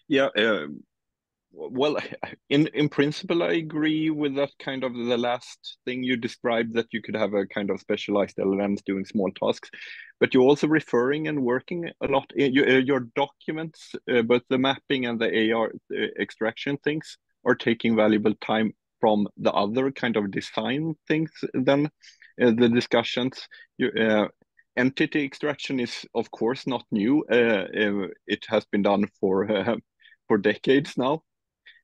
Yeah, Well, in principle, I agree with that kind of the last thing you described, that you could have a kind of specialized LLMs doing small tasks, but you're also referring and working a lot in your documents, both the mapping and the AR extraction things are taking valuable time from the other kind of design things than the discussions. Entity extraction is, of course, not new. It has been done for decades now.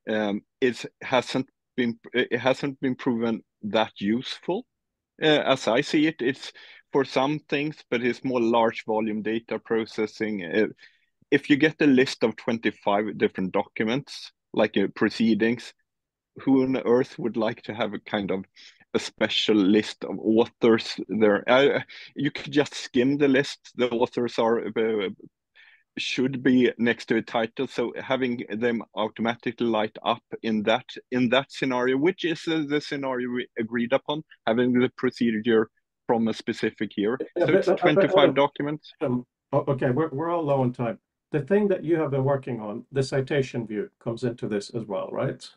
It hasn't been proven that useful. As I see it, it's for some things, but it's more large volume data processing. If you get a list of 25 different documents, like proceedings, who on earth would like to have a kind of a special list of authors there? You could just skim the list. The authors should be next to a title, so having them automatically light up in that scenario, which is the scenario we agreed upon, having the procedure from a specific year. Yeah, so it's 25 documents. Okay, we're all low on time. The thing that you have been working on, the citation view, comes into this as well, right?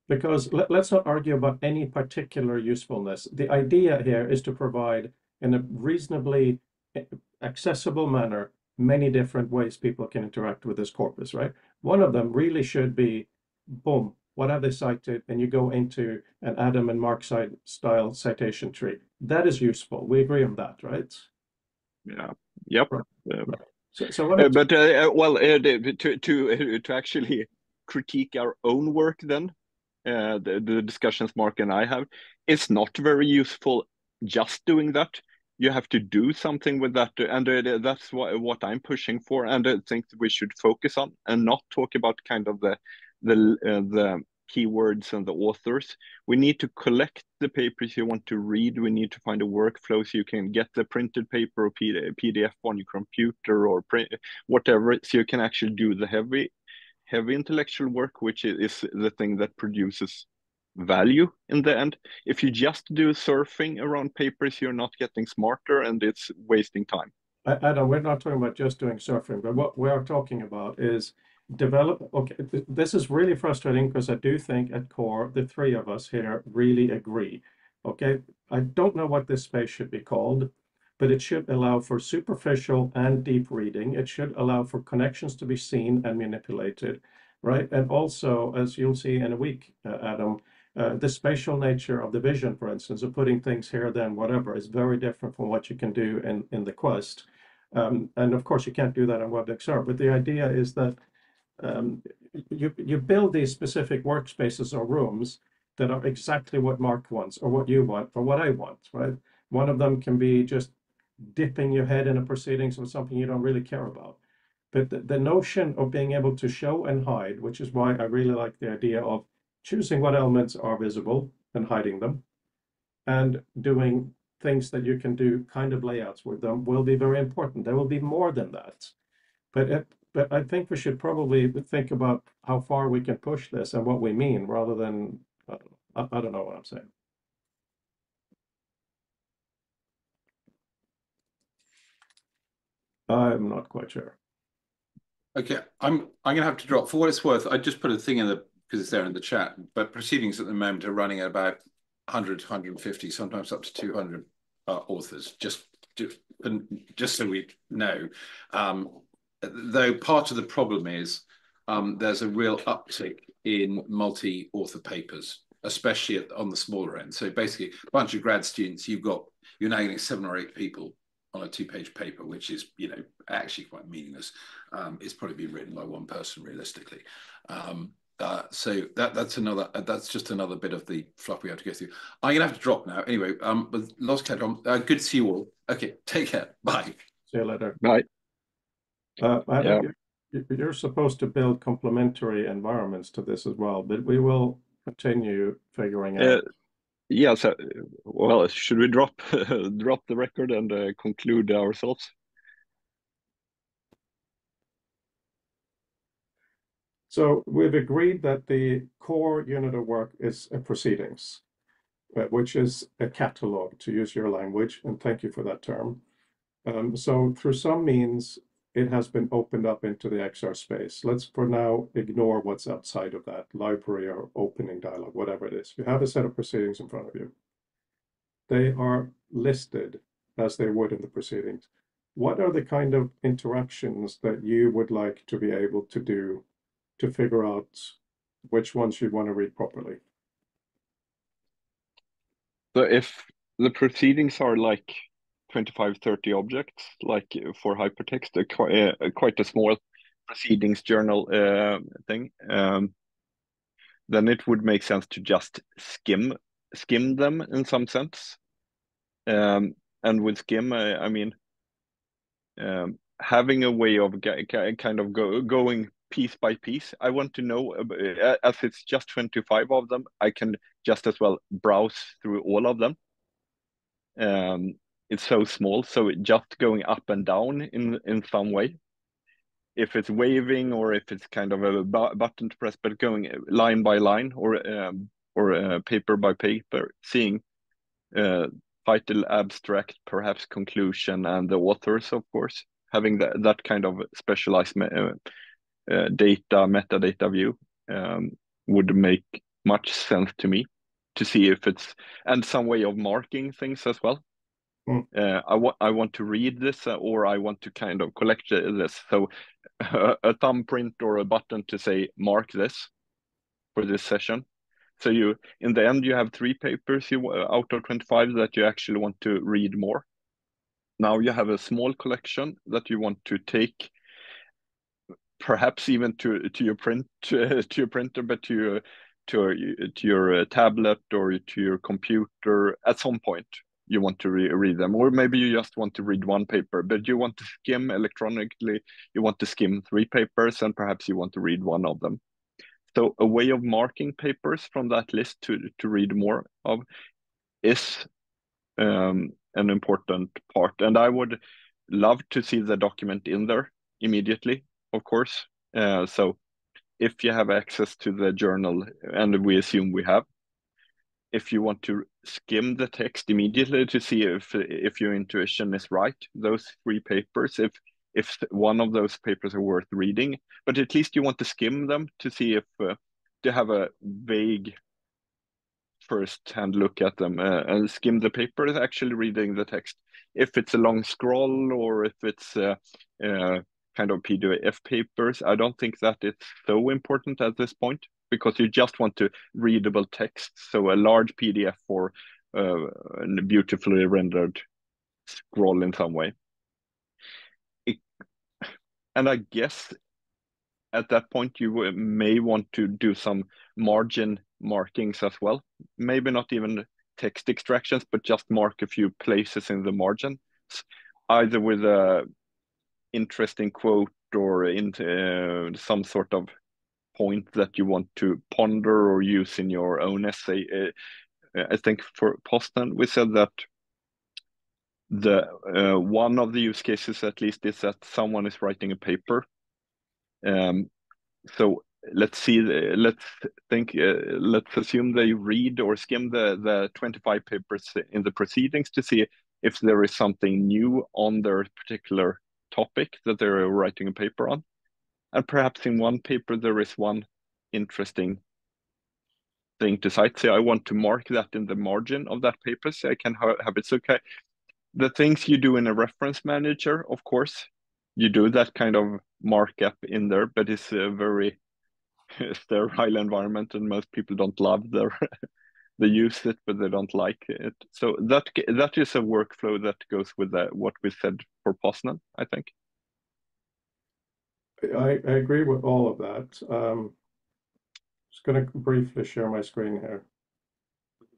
Because let's not argue about any particular usefulness. The idea here is to provide, in a reasonably accessible manner, many different ways people can interact with this corpus, right? One of them really should be, boom, what have they cited? And you go into an Adam and Mark style citation tree. That is useful. We agree on that, right? Yeah. Yep. Right. So what but to actually critique our own work, then the discussions Mark and I have, it's not very useful just doing that. You have to do something with that, and that's what I'm pushing for, and I think we should focus on and not talk about kind of the keywords and the authors. We need to collect the papers you want to read. We need to find a workflow so you can get the printed paper or PDF on your computer or print whatever, so you can actually do the heavy intellectual work, which is the thing that produces value in the end. If you just do surfing around papers, you're not getting smarter and it's wasting time. Adam, we're not talking about just doing surfing, but what we are talking about is develop. Okay, this is really frustrating because I do think at core, the three of us here really agree. Okay, I don't know what this space should be called, but it should allow for superficial and deep reading. It should allow for connections to be seen and manipulated, right? And also, as you'll see in a week, Adam, the spatial nature of the vision, for instance, of putting things here, then whatever, is very different from what you can do in the Quest. And of course, you can't do that on WebXR, but the idea is that you build these specific workspaces or rooms that are exactly what Mark wants or what you want or what I want, right? One of them can be just dipping your head in a proceedings of something you don't really care about. But the notion of being able to show and hide, which is why I really like the idea of choosing what elements are visible and hiding them, and doing things that you can do kind of layouts with them, will be very important. There will be more than that. But I think we should probably think about how far we can push this and what we mean, rather than, I don't know what I'm saying. I'm not quite sure. Okay, I'm gonna have to drop. For what it's worth, I just put a thing in the, because it's there in the chat, but proceedings at the moment are running at about 100 to 150, sometimes up to 200 authors, just so we know. Though part of the problem is there's a real uptick in multi-author papers, especially on the smaller end. So basically, a bunch of grad students, you're now getting 7 or 8 people on a 2-page paper, which is, actually quite meaningless. It's probably been written by one person realistically. So that's just another bit of the fluff we have to go through. I'm gonna have to drop now. Anyway, with Lost Cat, good to see you all. Okay, take care. Bye. See you later. Bye. Adam, you're supposed to build complementary environments to this as well, but we will continue figuring out. Yeah, so, well, should we drop the record and conclude ourselves? So we've agreed that the core unit of work is a proceedings, which is a catalog, to use your language, and thank you for that term. So through some means, it has been opened up into the XR space. Let's for now ignore what's outside of that, library or opening dialogue, whatever it is. You have a set of proceedings in front of you. They are listed as they would in the proceedings. What are the kind of interactions that you would like to be able to do to figure out which ones you want to read properly? So if the proceedings are like 25, 30 objects, like for hypertext, quite a small proceedings journal thing, then it would make sense to just skim them in some sense. And with skim, I mean, having a way of kind of going piece by piece. I want to know, as it's just 25 of them, I can just as well browse through all of them. It's so small, so just going up and down in some way. If it's waving or if it's kind of a button to press, but going line by line or paper by paper, seeing title, abstract, perhaps conclusion, and the authors, of course, having that kind of specialized metadata view would make much sense to me, to see if it's, and some way of marking things as well. I want to read this or I want to kind of collect this. So a thumbprint or a button to say mark this for this session. So you, in the end, you have 3 papers out of 25 that you actually want to read more. Now you have a small collection that you want to take, perhaps even to your printer, but to your tablet or to your computer at some point. You want to read them, or maybe you just want to read 1 paper, but you want to skim electronically. You want to skim 3 papers, and perhaps you want to read 1 of them. So a way of marking papers from that list to read more of is an important part. And I would love to see the document in there immediately, of course. So if you have access to the journal, and we assume we have, if you want to skim the text immediately to see if your intuition is right, those 3 papers, if one of those papers are worth reading, but at least you want to skim them to see if to have a vague first-hand look at them, and skim the paper is actually reading the text. If it's a long scroll or if it's kind of PDF papers, I don't think that it's so important at this point, because you just want to readable text. So a large PDF or a beautifully rendered scroll in some way. And I guess at that point you may want to do some margin markings as well. Maybe not even text extractions, but just mark a few places in the margin, either with a interesting quote or into some sort of point that you want to ponder or use in your own essay. I think for Poznan, we said that the one of the use cases, at least, is that someone is writing a paper. So let's see, let's assume they read or skim the 25 papers in the proceedings to see if there is something new on their particular topic that they're writing a paper on. And perhaps in one paper, there is one interesting thing to cite. Say, I want to mark that in the margin of that paper, so I can have it. Okay. The things you do in a reference manager, of course, you do that kind of markup in there, but it's a very sterile environment, and most people don't love they use it, but they don't like it. So that is a workflow that goes with what we said for Poznan, I think. I agree with all of that. Just going to briefly share my screen here.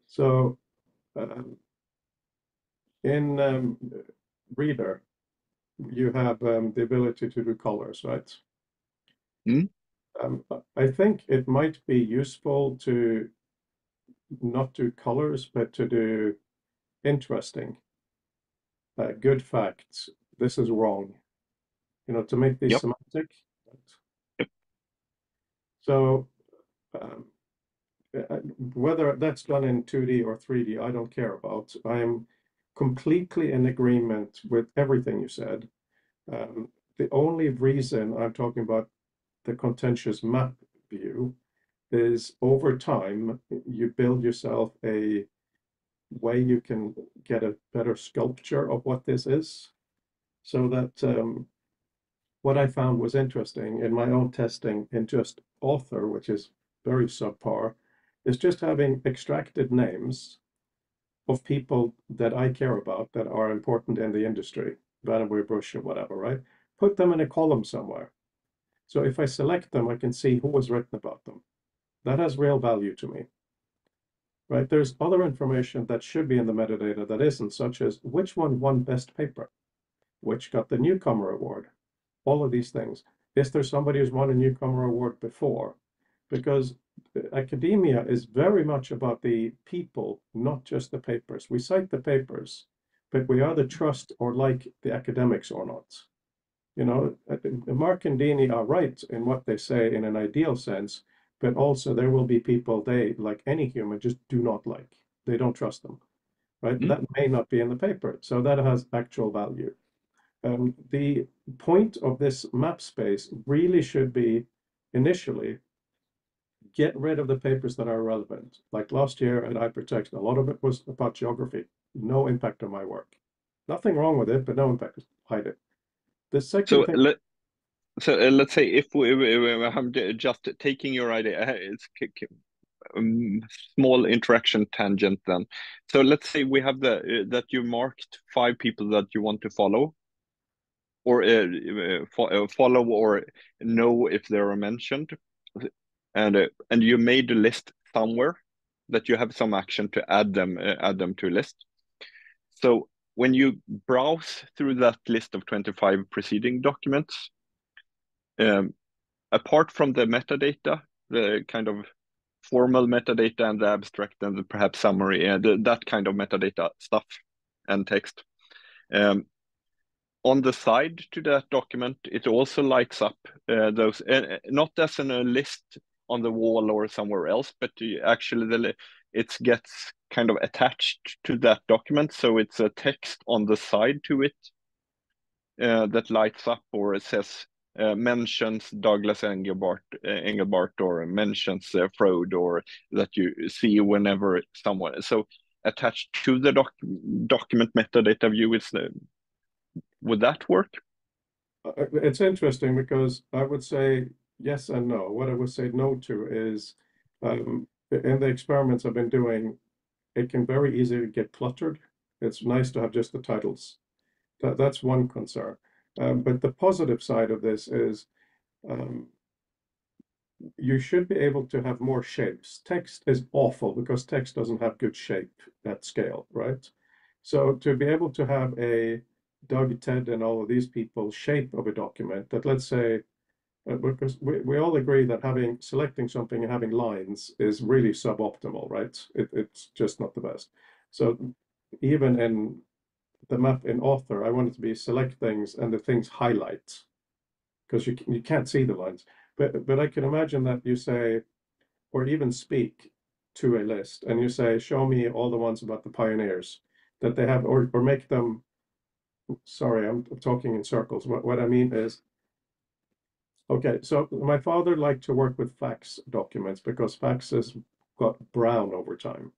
So in Reader, you have the ability to do colors, right? I think it might be useful to not do colors, but to do interesting, good facts. This is wrong. You know, to make these semantic. Yep. So whether that's done in 2D or 3D, I don't care about. I'm completely in agreement with everything you said. the only reason I'm talking about the contentious map view is over time, you build yourself a way you can get a better sculpture of what this is. So that what I found was interesting in my own testing in just author, which is very subpar, is just having extracted names of people that I care about that are important in the industry, Vannevar Bush or whatever, right? Put them in a column somewhere. So if I select them, I can see who was written about them. That has real value to me, right? There's other information that should be in the metadata that isn't, such as which one won best paper, which got the newcomer award, all of these things. Is there somebody who's won a newcomer award before? Because academia is very much about the people, not just the papers. We cite the papers, but we either trust or like the academics or not. You know, Mark and Dini are right in what they say in an ideal sense, but also there will be people they, like any human, just do not like. They don't trust them, right? That may not be in the paper, so that has actual value. The point of this map space really should be initially get rid of the papers that are relevant. Like last year at Hypertext, a lot of it was about geography. No impact on my work. Nothing wrong with it, but no impact. Hide it. The second thing. Let's say if I'm just taking your idea, it's small interaction tangent then. So let's say we have that you marked 5 people that you want to follow, or follow or know if they are mentioned, and you made a list somewhere that you have some action to add them to a list. So when you browse through that list of 25 preceding documents, apart from the metadata, the kind of formal metadata and the abstract and the perhaps summary, that kind of metadata stuff and text, on the side to that document, it also lights up those, not as in a list on the wall or somewhere else, but actually it gets kind of attached to that document. So it's a text on the side to it that lights up, or it says mentions Douglas Engelbart or mentions Freud, or that you see whenever someone. So attached to the document metadata view is would that work? It's interesting because I would say yes and no. What I would say no to is in the experiments I've been doing, it can very easily get cluttered. It's nice to have just the titles. That's one concern. But the positive side of this is you should be able to have more shapes. Text is awful because text doesn't have good shape at scale, right? So to be able to have a Doug, Ted, and all of these people shape of a document that, let's say, because we all agree that selecting something and having lines is really suboptimal, right? It's just not the best. So even in the map in author, I want it to be select things and the things highlight, because you can't see the lines. But I can imagine that you say, or even speak to a list and you say, show me all the ones about the pioneers that they have, or make them. Sorry, I'm talking in circles. What I mean is, okay, so my father liked to work with fax documents because faxes got brown over time.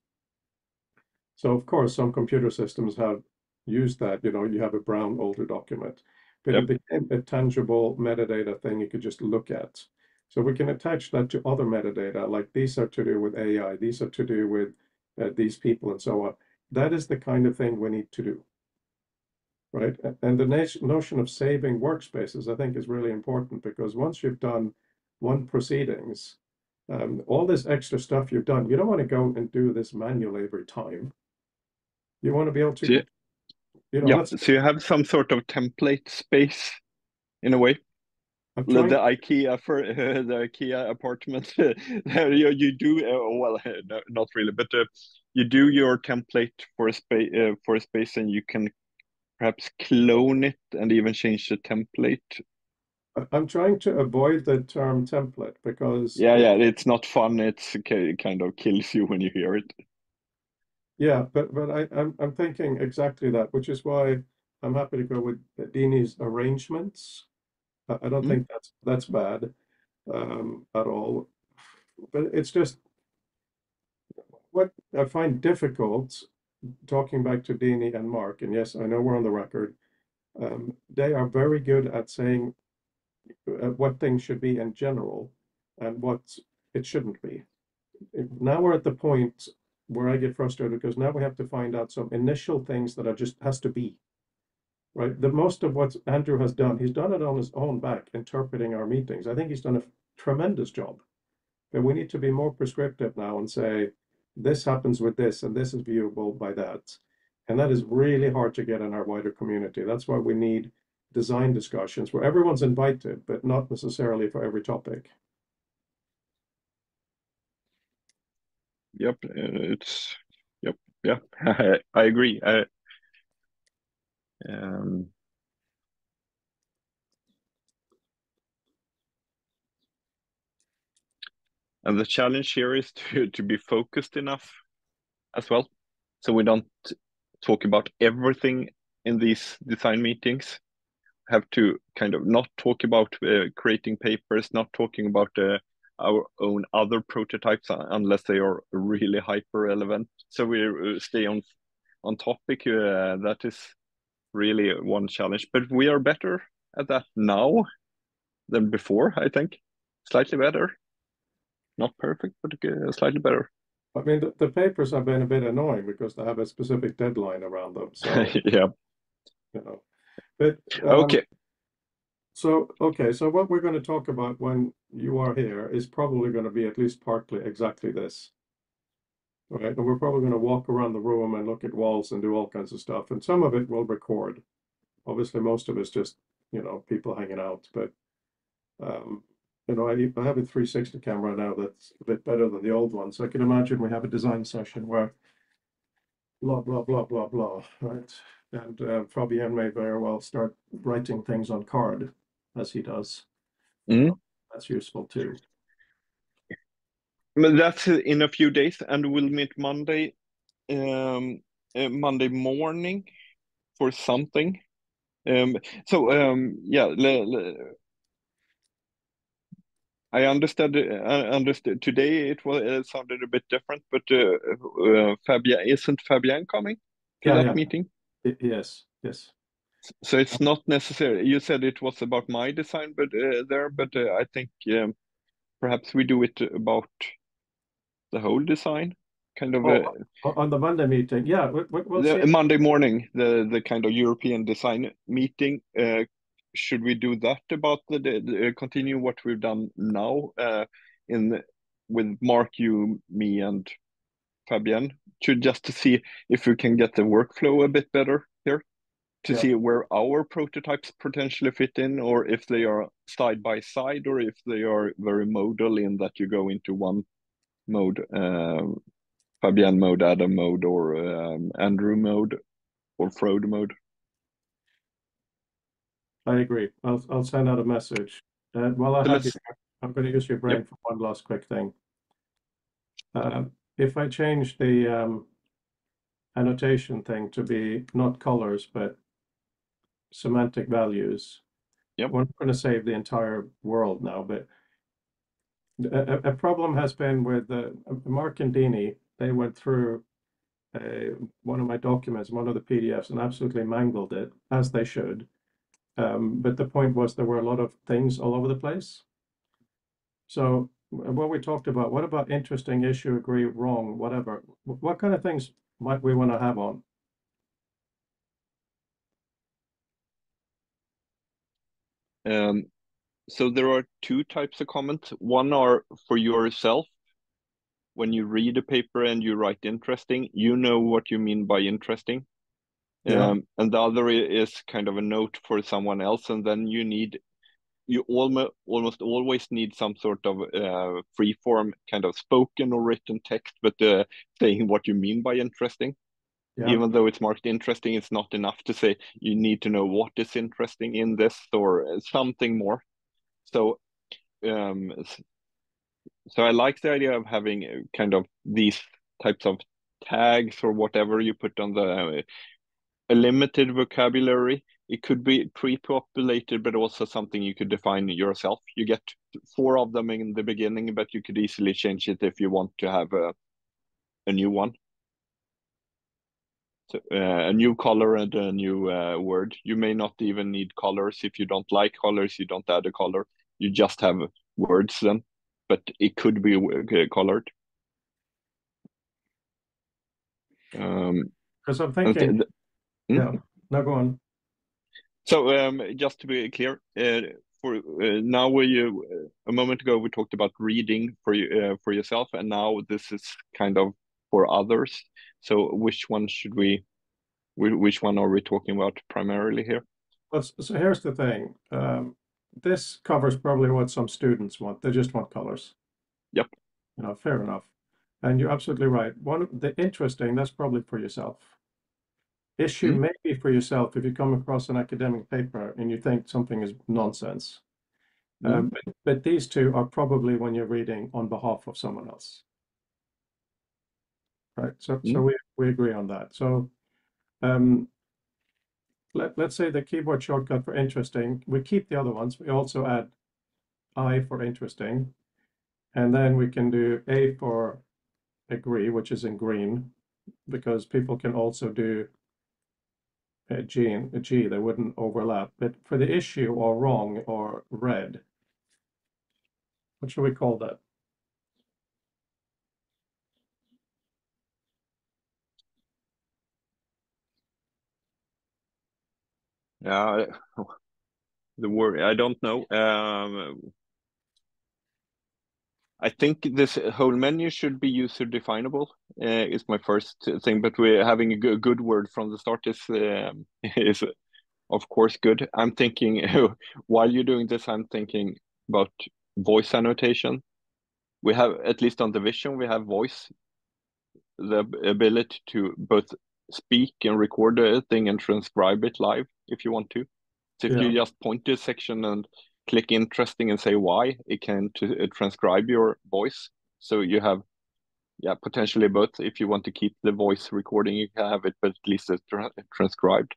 So of course, some computer systems have used that, you have a brown older document, but it became a tangible metadata thing you could just look at. So we can attach that to other metadata, like these are to do with AI, these are to do with these people and so on. That is the kind of thing we need to do. Right. And the notion of saving workspaces, I think, is really important, because once you've done one proceedings, all this extra stuff you've done, you don't want to go and do this manually every time. You want to be able to, So you have some sort of template space in a way. The IKEA for the IKEA apartment. You do well, no, not really, but you do your template for a space, and you can perhaps clone it and even change the template. I'm trying to avoid the term template because it's not fun. It's kind of kills you when you hear it. Yeah, but I'm thinking exactly that, which is why I'm happy to go with Dini's arrangements. I don't think that's bad at all. But it's just what I find difficult, talking back to Dini and Mark, and yes, I know we're on the record. They are very good at saying what things should be in general and what it shouldn't be. Now we're at the point where I get frustrated because now we have to find out some initial things that are just has to be. Right. The most of what Andrew has done, he's done it on his own back, interpreting our meetings. I think he's done a tremendous job. But we need to be more prescriptive now and say, this happens with this, and this is viewable by that. And that is really hard to get in our wider community. That's why we need design discussions where everyone's invited, but not necessarily for every topic. Yep, yep, yeah, I agree. And the challenge here is to be focused enough as well, so we don't talk about everything in these design meetings. Have to kind of not talk about creating papers, not talking about our own other prototypes unless they are really hyper relevant. So we stay on topic. That is really one challenge, but we are better at that now than before. I think slightly better, not perfect, but slightly better. I mean, the papers have been a bit annoying because they have a specific deadline around them. So yeah, you know, but okay. So what we're going to talk about when you are here is probably going to be at least partly exactly this. Right, and we're probably going to walk around the room and look at walls and do all kinds of stuff, and some of it we'll record. Obviously, most of it's just people hanging out, but I have a 360 camera now that's a bit better than the old one, so I can imagine we have a design session where blah blah blah blah blah, right? And Fabian may very well start writing things on card as he does. That's useful too. But that's in a few days, and we'll meet Monday, Monday morning for something. Yeah, I understood. Today it sounded a bit different, but isn't Fabian coming to that meeting? Yes. So it's not necessary. You said it was about my design, but I think perhaps we do it about the whole design, kind of. On the Monday meeting, yeah, we'll see. Monday morning, the kind of European design meeting. Should we do that about the continue what we've done now with Mark, you, me, and Fabienne, just to see if we can get the workflow a bit better here, to see where our prototypes potentially fit in, or if they are side by side, or if they are very modal in that you go into one mode, Fabienne mode, Adam mode, or Andrew mode, or Frode mode. I agree. I'll send out a message. While I have you, I'm going to use your brain for one last quick thing. If I change the annotation thing to be not colors but semantic values, we're not going to save the entire world now. But a problem has been with Mark and Dini. They went through one of my documents, one of the PDFs, and absolutely mangled it, as they should. But the point was there were a lot of things all over the place. So what we talked about, what about interesting, issue, agree, wrong, whatever? What kind of things might we want to have on? So there are two types of comments. One are for yourself. When you read a paper and you write interesting, you know what you mean by interesting. And the other is kind of a note for someone else, and then you almost always need some sort of free form, kind of spoken or written text, but saying what you mean by interesting. Even though it's marked interesting, it's not enough to say you need to know what is interesting in this or something more. So I like the idea of having kind of these types of tags or whatever you put on a limited vocabulary it could be pre-populated, but also something you could define yourself. You get 4 of them in the beginning, but you could easily change it if you want to have a new one. So, a new color and a new word. You may not even need colors. If you don't like colors, you don't add a color. You just have words then, but it could be colored. Because I'm thinking, yeah, no, go on. So just to be clear, for now, a moment ago we talked about reading for yourself, and now this is kind of for others. So which one are we talking about primarily here? Well, so here's the thing. This covers probably what some students want. They just want colors. Yep. Fair enough. And you're absolutely right. That's probably for yourself. Issue may be for yourself if you come across an academic paper and you think something is nonsense. But these two are probably when you're reading on behalf of someone else. Right. So we agree on that. So let's say the keyboard shortcut for interesting, we keep the other ones. We also add I for interesting. And then we can do A for agree, which is in green, because people can also do a G, they wouldn't overlap. But for the issue or wrong or red, what should we call that? Yeah, the word, I don't know. I think this whole menu should be user definable. Is my first thing, but we're having a good word from the start is of course good. I'm thinking while you're doing this, I'm thinking about voice annotation. We have, at least on the Vision, we have voice, the ability to both speak and record a thing and transcribe it live if you want to. So if you just point to a section and click interesting and say why, it can transcribe your voice. So you have, potentially both. If you want to keep the voice recording, you can have it, but at least it's transcribed.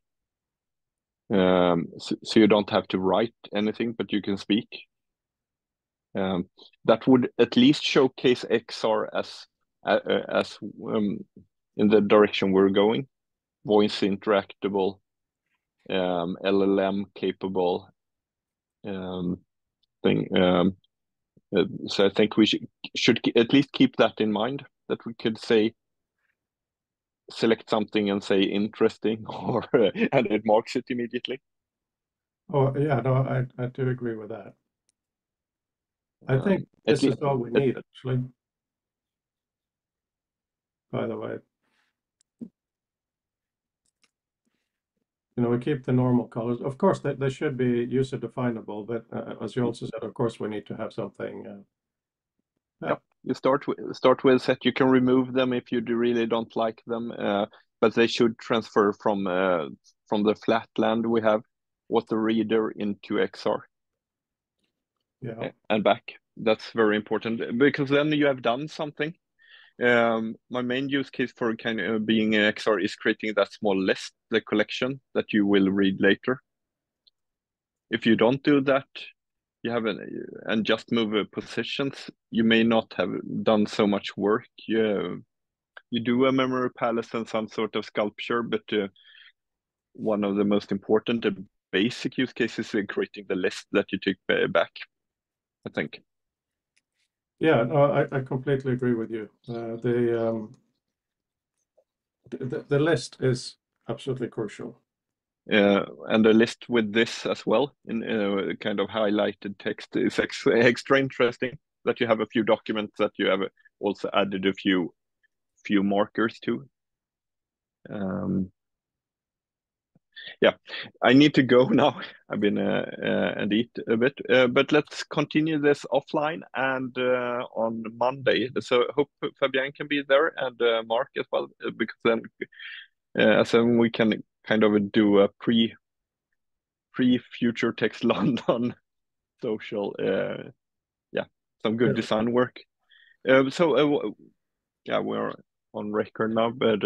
So you don't have to write anything, but you can speak. That would at least showcase XR as in the direction we're going, voice interactable, LLM capable thing. So I think we should at least keep that in mind, that we could say select something and say interesting, or and it marks it immediately. Oh yeah, no, I do agree with that. I think this is all we need, actually. By the way, we keep the normal colors. Of course, they should be user definable, but as you also said, of course, we need to have something. You start with set. You can remove them if you really don't like them, but they should transfer from the flatland we have with the reader into XR. Yeah. And back. That's very important, because then you have done something. My main use case for kind of being an XR is creating that small list, the collection that you will read later. If you don't do that, you have and just move positions, you may not have done so much work. You do a memory palace and some sort of sculpture, but one of the most important basic use cases is creating the list that you took back, I think. Yeah, no, I completely agree with you. The list is absolutely crucial. And a list with this as well in kind of highlighted text is extra interesting, that you have a few documents that you have also added a few markers to. Yeah, I need to go now. I've been and eat a bit, but let's continue this offline and on Monday. So hope Fabienne can be there, and Mark as well, because then we can kind of do a pre Future Text London social. Some good design work. So yeah, we're on record now, but